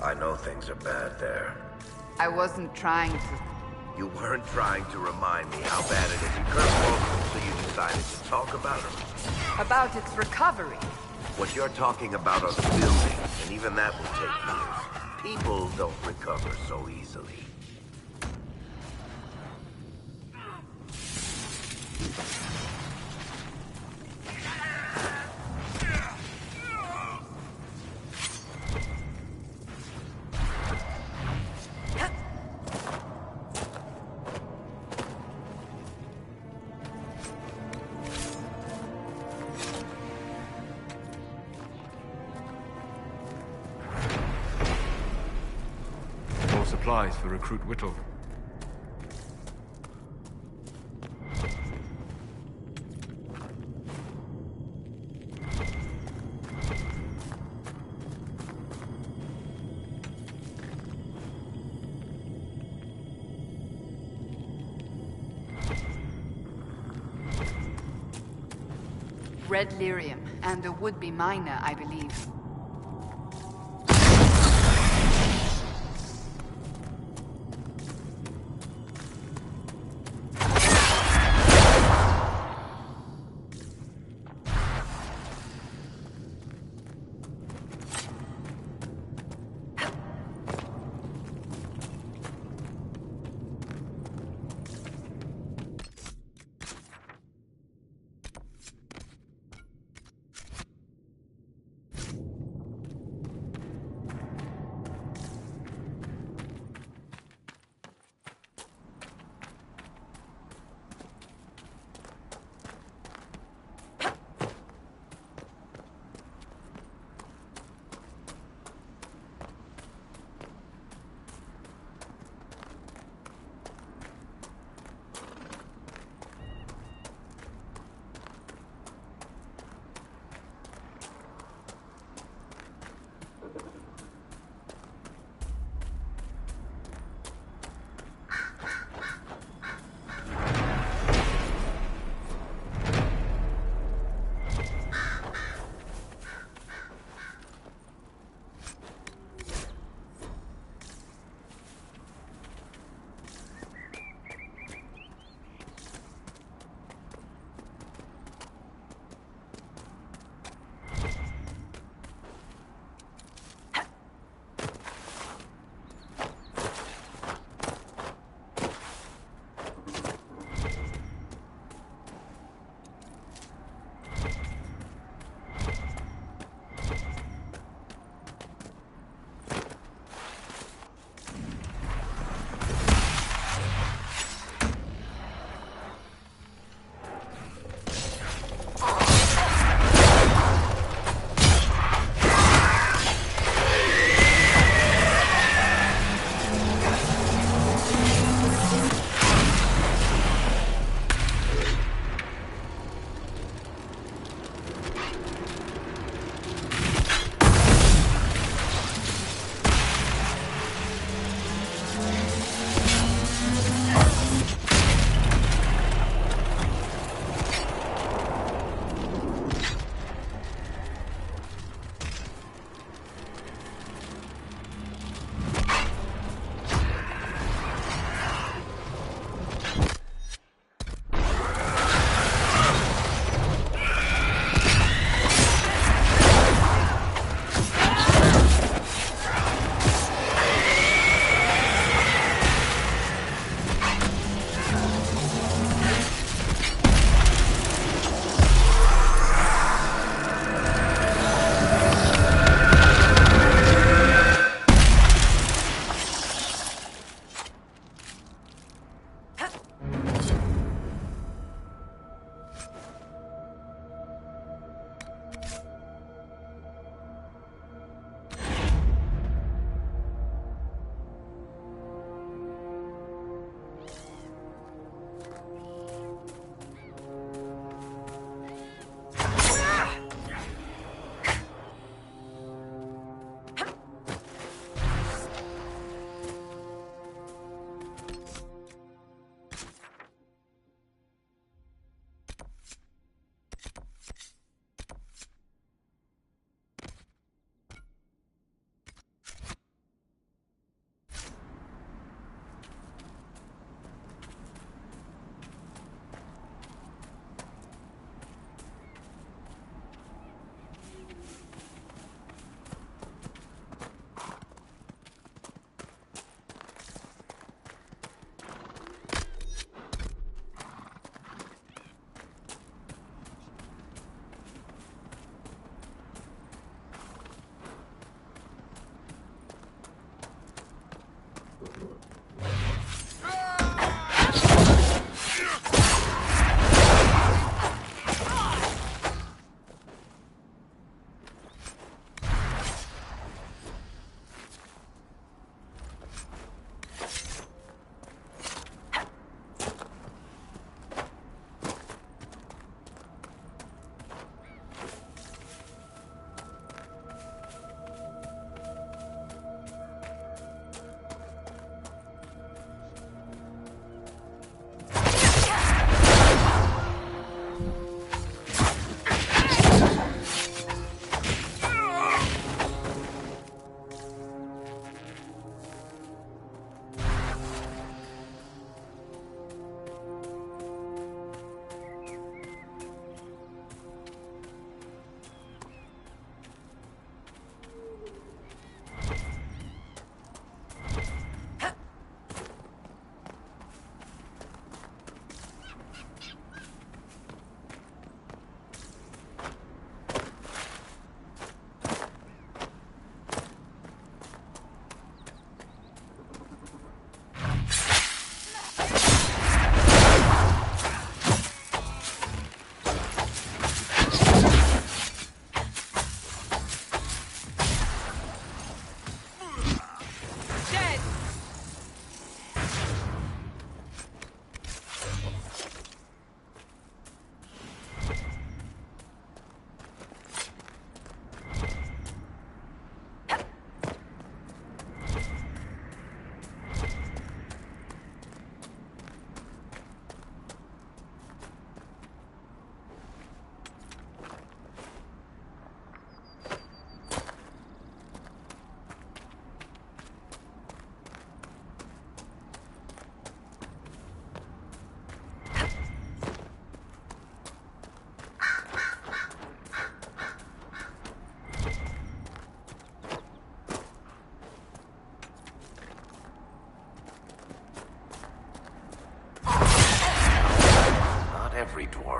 I know things are bad there. I wasn't trying to... You weren't trying to remind me how bad it is in Kirkwood, so you decided to talk about it. About its recovery. What you're talking about are the buildings, and even that will take years. People don't recover so easily. Supplies for Recruit Whittle. Red lyrium, and a would-be miner, I believe.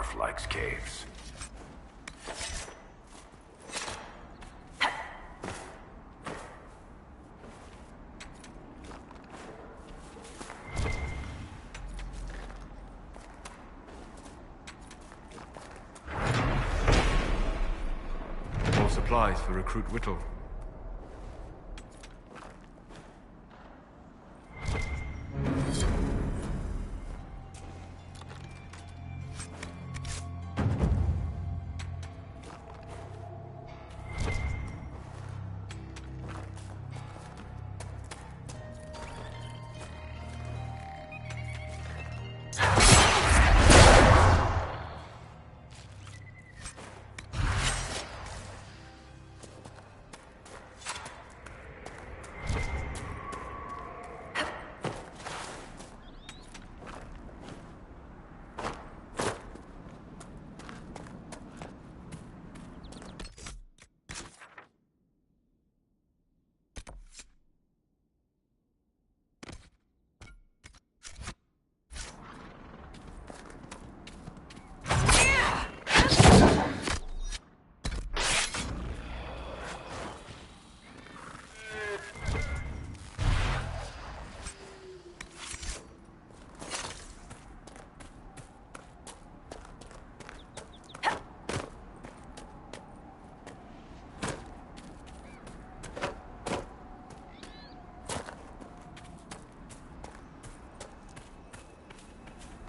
dwarf likes caves. More supplies for Recruit Whittle.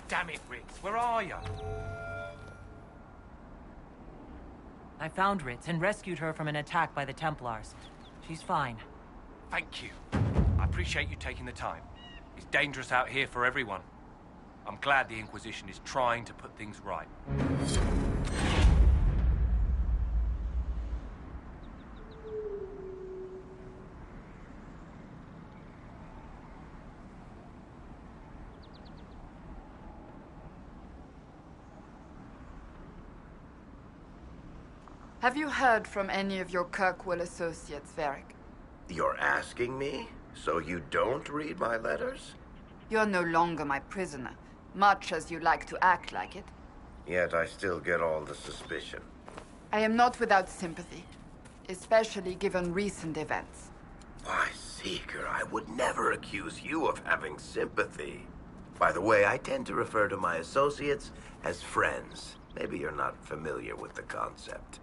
Damn it, Ritz, where are you? I found Ritz and rescued her from an attack by the Templars. She's fine. Thank you. I appreciate you taking the time. It's dangerous out here for everyone. I'm glad the Inquisition is trying to put things right. Have you heard from any of your Kirkwall associates, Varric? You're asking me? So you don't read my letters? You're no longer my prisoner, much as you like to act like it. Yet I still get all the suspicion. I am not without sympathy, especially given recent events. Why, Seeker, I would never accuse you of having sympathy. By the way, I tend to refer to my associates as friends. Maybe you're not familiar with the concept.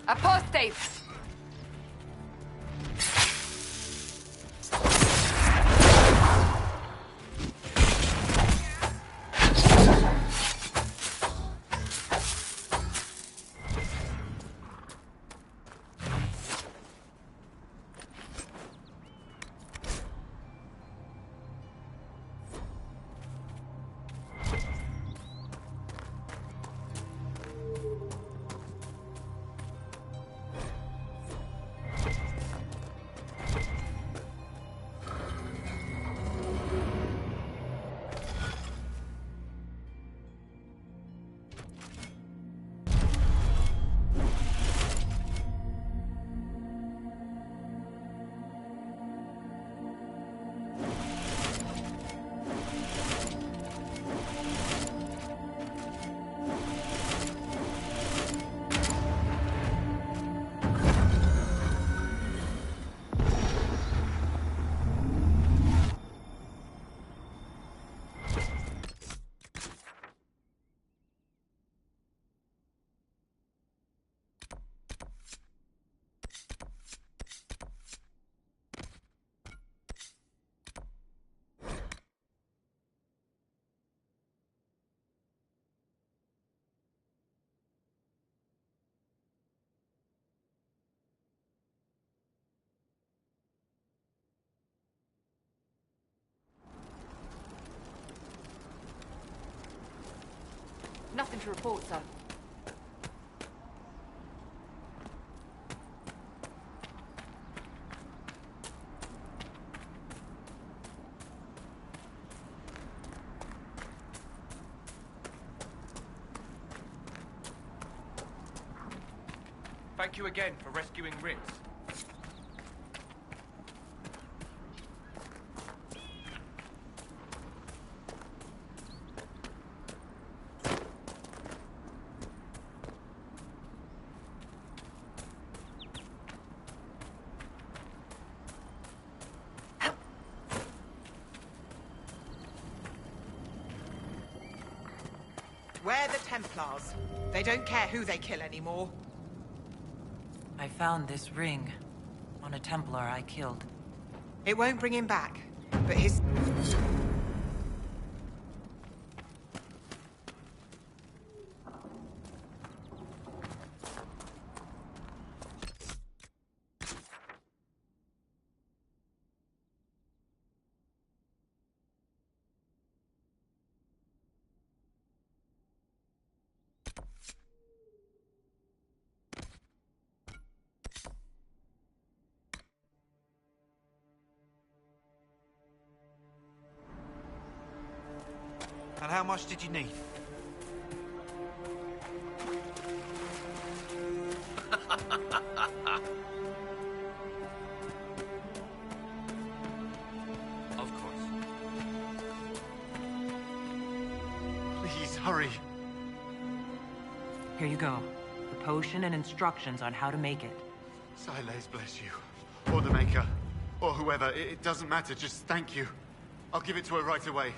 Apostates! Nothing to report, sir. Thank you again for rescuing Ritz. We're the Templars. They don't care who they kill anymore. I found this ring on a Templar I killed. It won't bring him back, but his... And how much did you need? Of course. Please, hurry. Here you go. The potion and instructions on how to make it. Silas bless you. Or the Maker. Or whoever. It doesn't matter. Just thank you. I'll give it to her right away.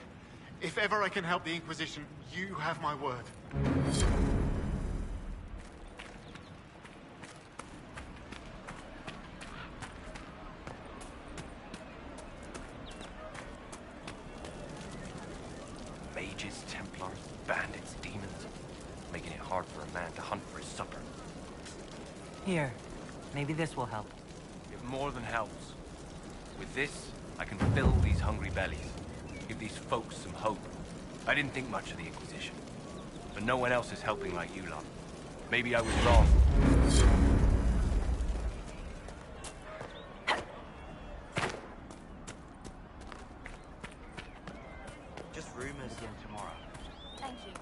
If ever I can help the Inquisition, you have my word. Mages, Templars, bandits, demons. Making it hard for a man to hunt for his supper. Here, maybe this will help. It more than helps. With this, I can fill these hungry bellies. Give these folks some hope. I didn't think much of the Inquisition. But no one else is helping like you lot. Maybe I was wrong. Just rumors again tomorrow. Thank you.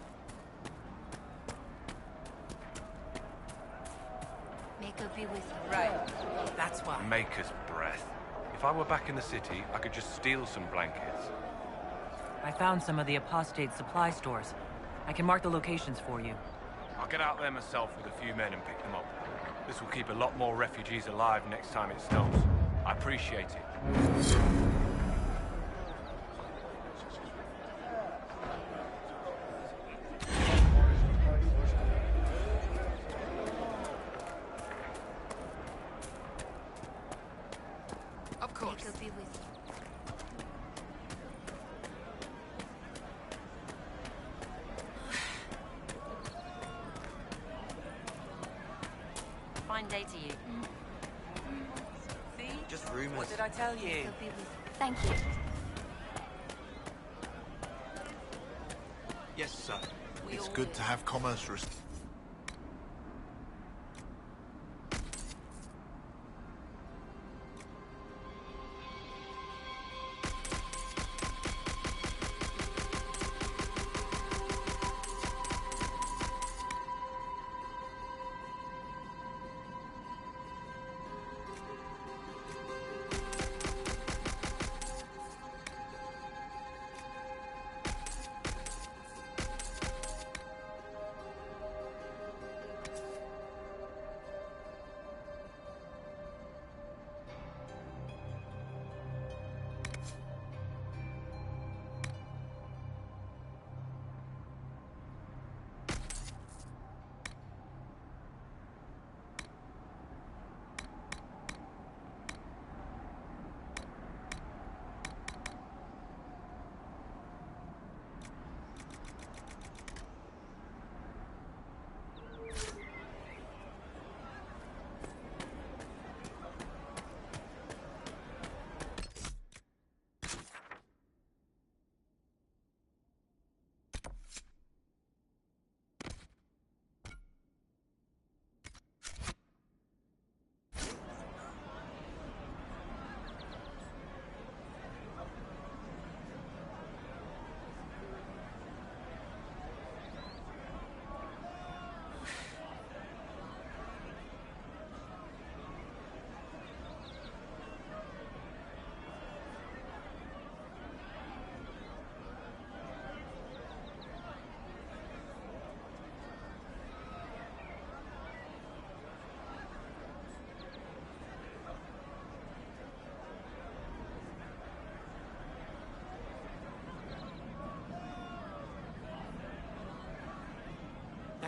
Maker be with you. Right. That's why. Maker's breath. If I were back in the city, I could just steal some blankets. I found some of the apostate supply stores. I can mark the locations for you. I'll get out there myself with a few men and pick them up. This will keep a lot more refugees alive next time it snows. I appreciate it. Of course. Maker be with you. Fine day to you. See? Just rumors. What did I tell you? Maker be with you. Thank you. Yes, sir. We It's all good do. to have commerce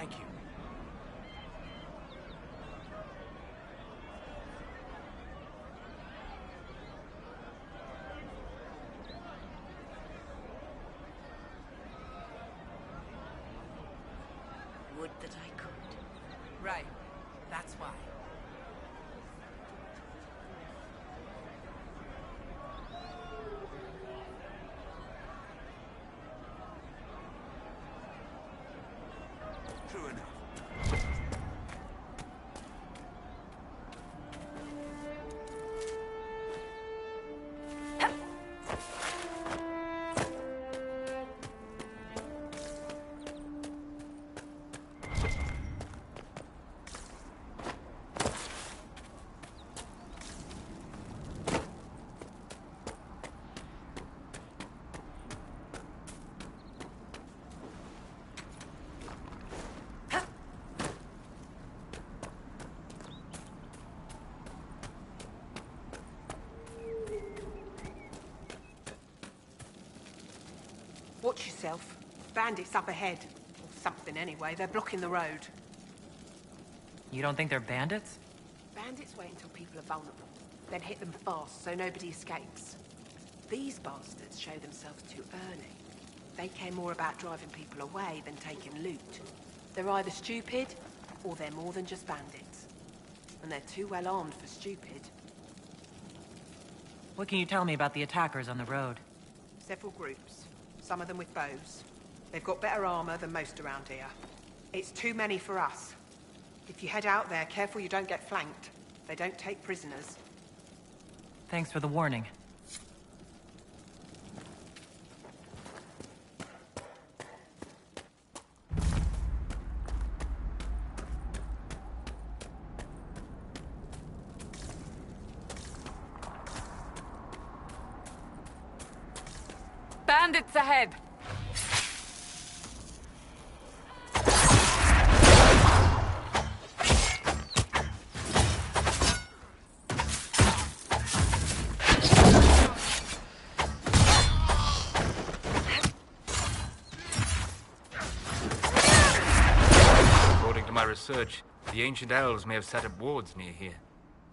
Thank you. Would that I could. Right. That's why. True enough. Watch yourself. Bandits up ahead. Or something anyway. They're blocking the road. You don't think they're bandits? Bandits wait until people are vulnerable. Then hit them fast so nobody escapes. These bastards show themselves too early. They care more about driving people away than taking loot. They're either stupid, or they're more than just bandits. And they're too well armed for stupid. What can you tell me about the attackers on the road? Several groups. Some of them with bows. They've got better armor than most around here. It's too many for us. If you head out there, careful you don't get flanked. They don't take prisoners. Thanks for the warning. Bandits ahead! According to my research, the ancient elves may have set up wards near here.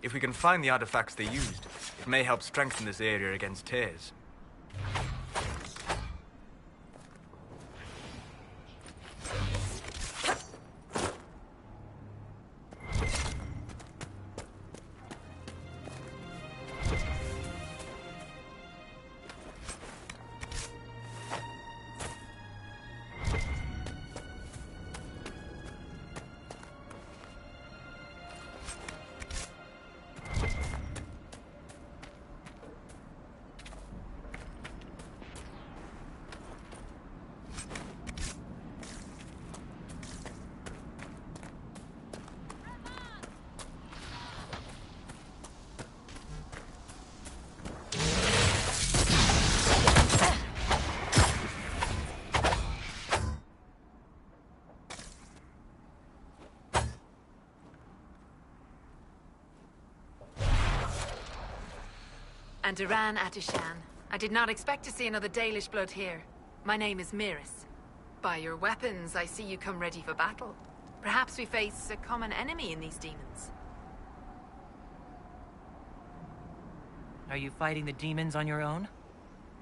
If we can find the artifacts they used, it may help strengthen this area against tears. And Duran Atishan. I did not expect to see another Dalish blood here. My name is Miris. By your weapons, I see you come ready for battle. Perhaps we face a common enemy in these demons. Are you fighting the demons on your own?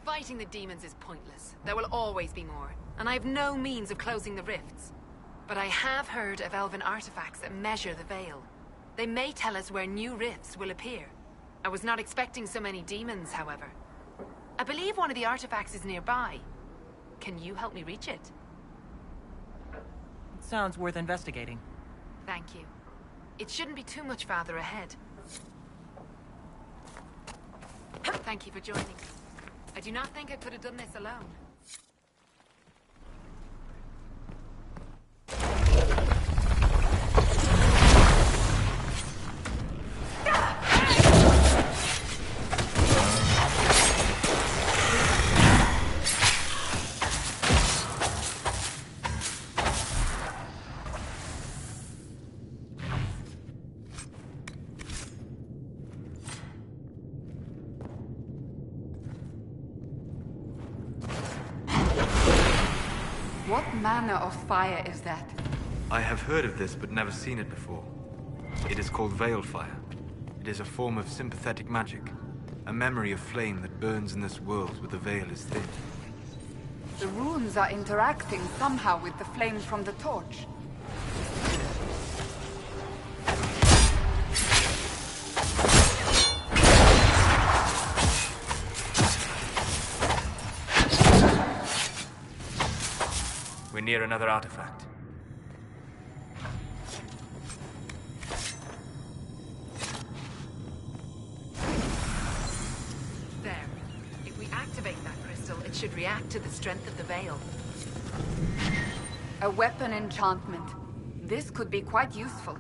Fighting the demons is pointless. There will always be more, and I have no means of closing the rifts. But I have heard of elven artifacts that measure the veil. They may tell us where new rifts will appear. I was not expecting so many demons, however. I believe one of the artifacts is nearby. Can you help me reach it? It sounds worth investigating. Thank you. It shouldn't be too much farther ahead. Thank you for joining me. I do not think I could have done this alone. What manner of fire is that? I have heard of this, but never seen it before. It is called Veil Fire. It is a form of sympathetic magic. A memory of flame that burns in this world where the veil is thin. The runes are interacting somehow with the flame from the torch. We're near another artifact. There. If we activate that crystal, it should react to the strength of the veil. A weapon enchantment. This could be quite useful.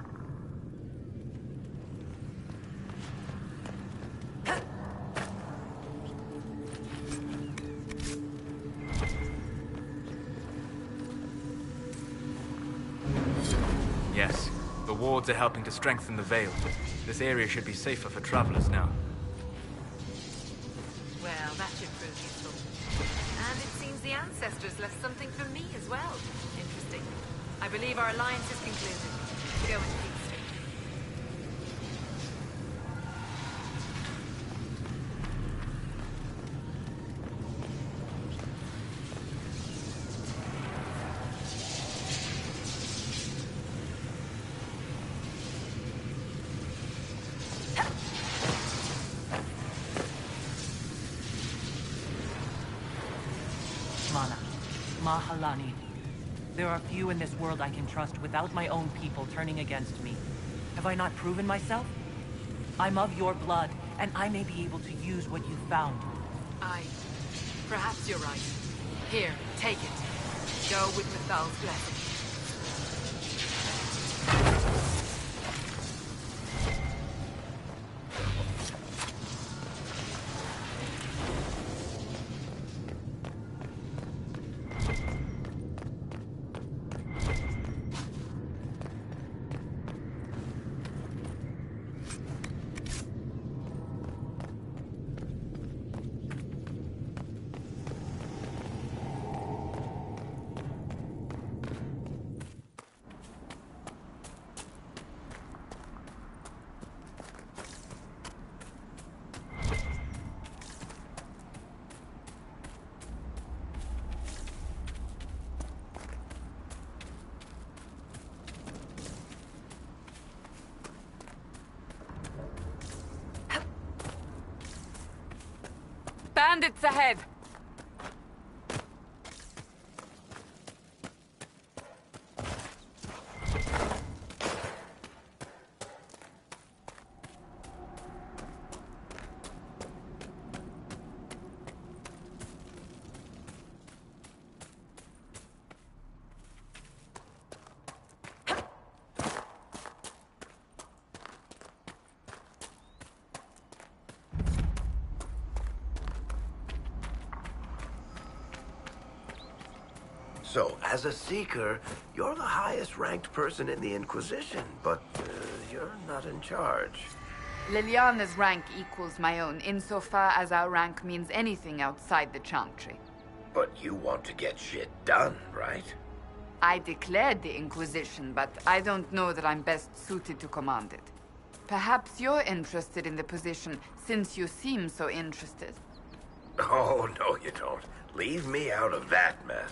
Yes, the wards are helping to strengthen the veil. This area should be safer for travelers now. Well, that should prove useful. And it seems the ancestors left something for me as well. Interesting. I believe our alliance is concluded. Go in peace. Mana, Mahalani. There are few in this world I can trust without my own people turning against me. Have I not proven myself? I'm of your blood, and I may be able to use what you found. Perhaps you're right. Here, take it. Go with Mithal's blessing. Bandits ahead! So, as a Seeker, you're the highest ranked person in the Inquisition, but you're not in charge. Liliana's rank equals my own, insofar as our rank means anything outside the Chantry. But you want to get shit done, right? I declared the Inquisition, but I don't know that I'm best suited to command it. Perhaps you're interested in the position, since you seem so interested. Oh, no you don't. Leave me out of that mess.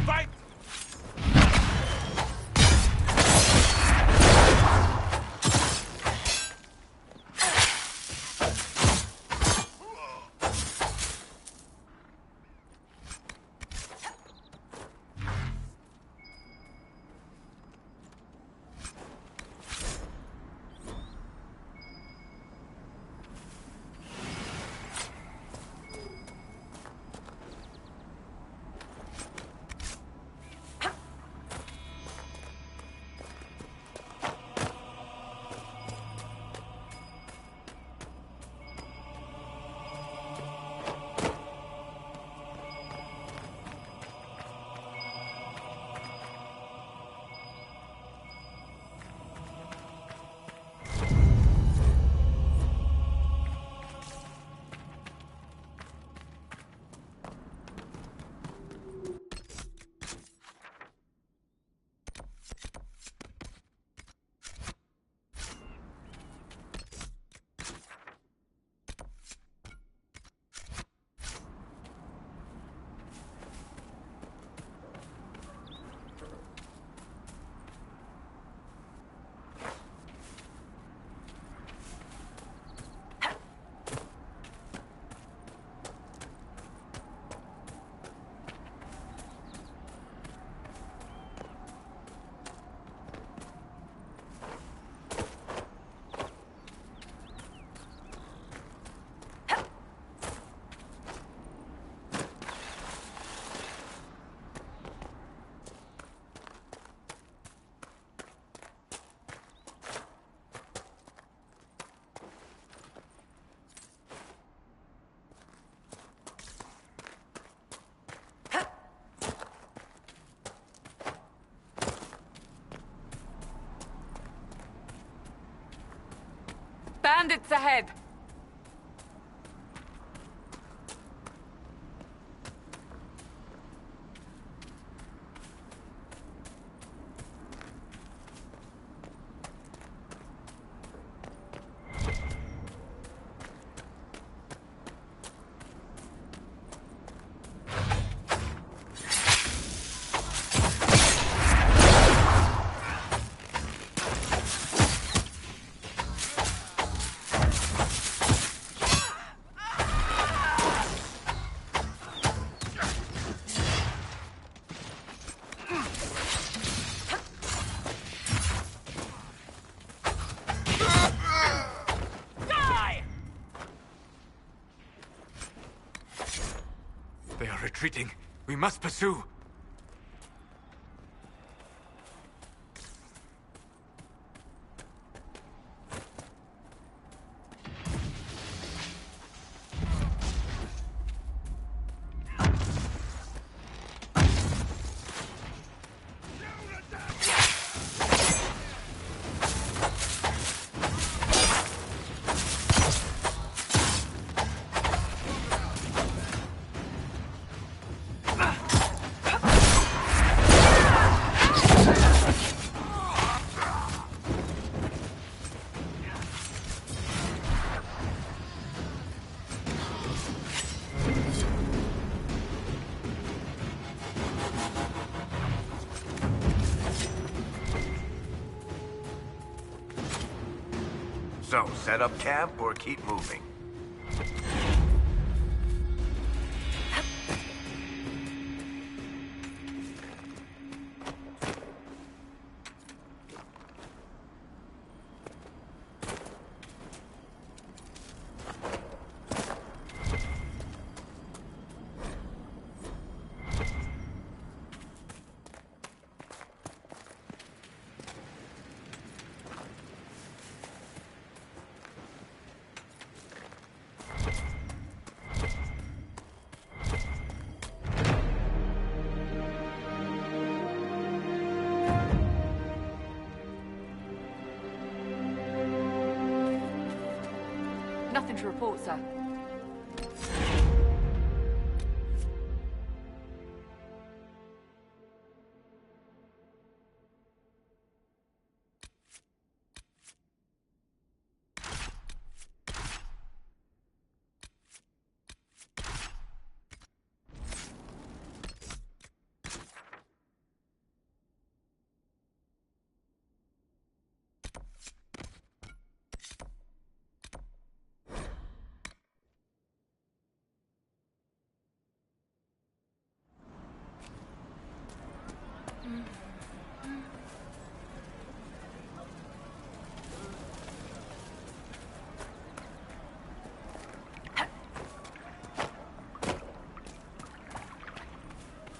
Fight! Bandits ahead! They are retreating. We must pursue. So, set up camp or keep moving? Nothing to report, sir.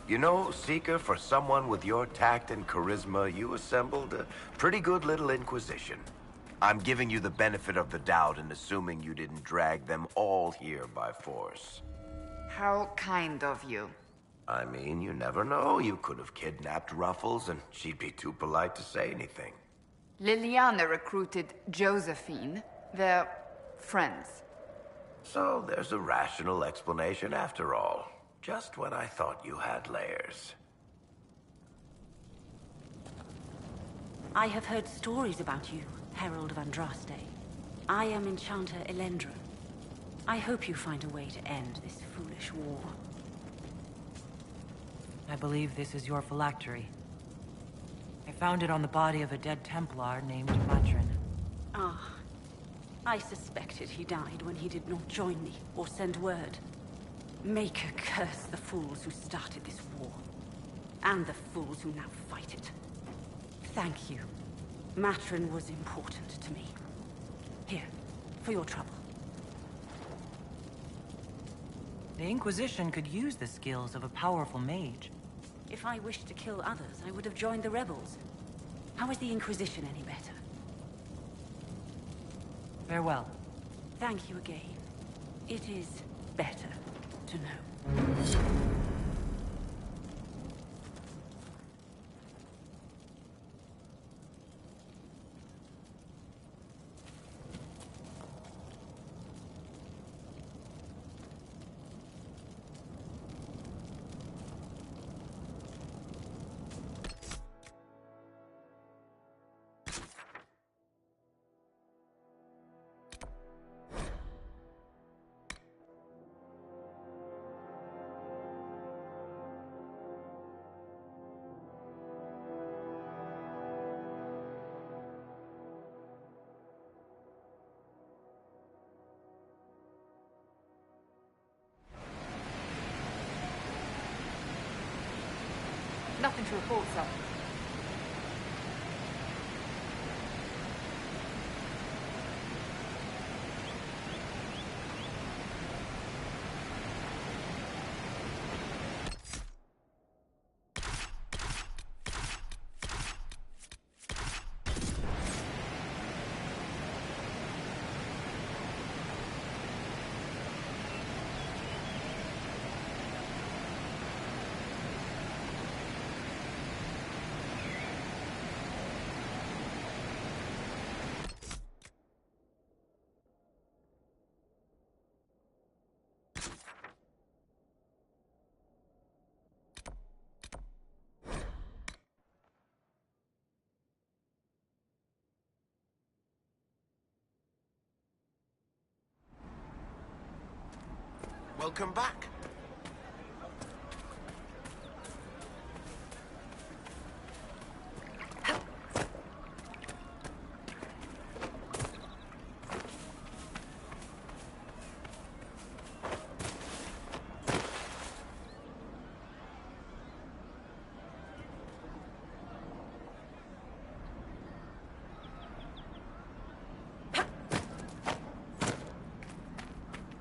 You know, Seeker, for someone with your tact and charisma, you assembled a pretty good little Inquisition. I'm giving you the benefit of the doubt and assuming you didn't drag them all here by force. How kind of you. I mean, you never know. You could have kidnapped Ruffles and she'd be too polite to say anything. Liliana recruited Josephine. They're friends. So there's a rational explanation after all. Just when I thought you had layers. I have heard stories about you, Herald of Andraste. I am Enchanter Elendra. I hope you find a way to end this foolish war. I believe this is your phylactery. I found it on the body of a dead Templar named Matrin. Ah, I suspected he died when he did not join me or send word. Maker curse the fools who started this war, and the fools who now fight it. Thank you. Matrin was important to me. Here, for your trouble. The Inquisition could use the skills of a powerful mage. If I wished to kill others, I would have joined the rebels. How is the Inquisition any better? Farewell. Thank you again. It is better to know. Nothing to report, sir. Welcome back.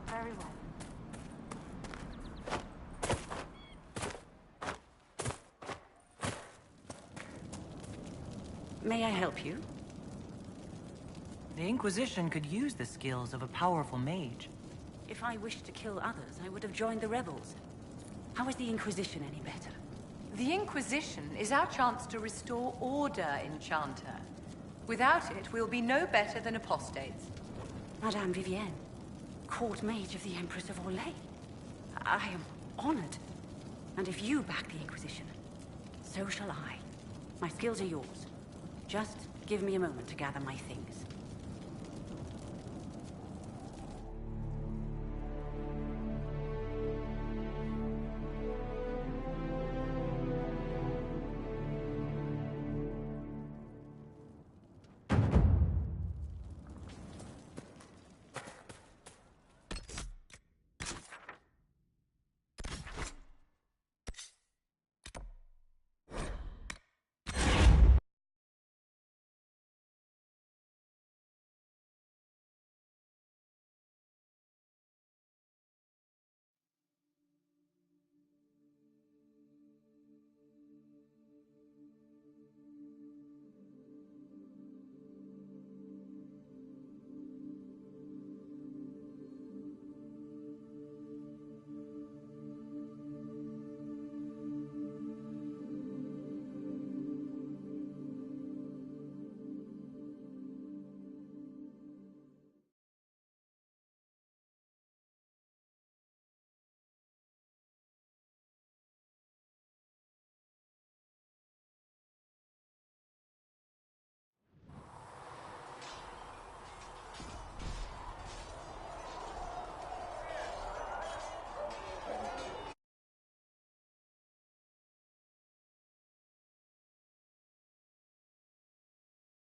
Very well. May I help you? The Inquisition could use the skills of a powerful mage. If I wished to kill others, I would have joined the rebels. How is the Inquisition any better? The Inquisition is our chance to restore order, Enchanter. Without it, we'll be no better than apostates. Madame Vivienne, court mage of the Empress of Orlais. I am honored. And if you back the Inquisition, so shall I. My skills are yours. Just give me a moment to gather my things.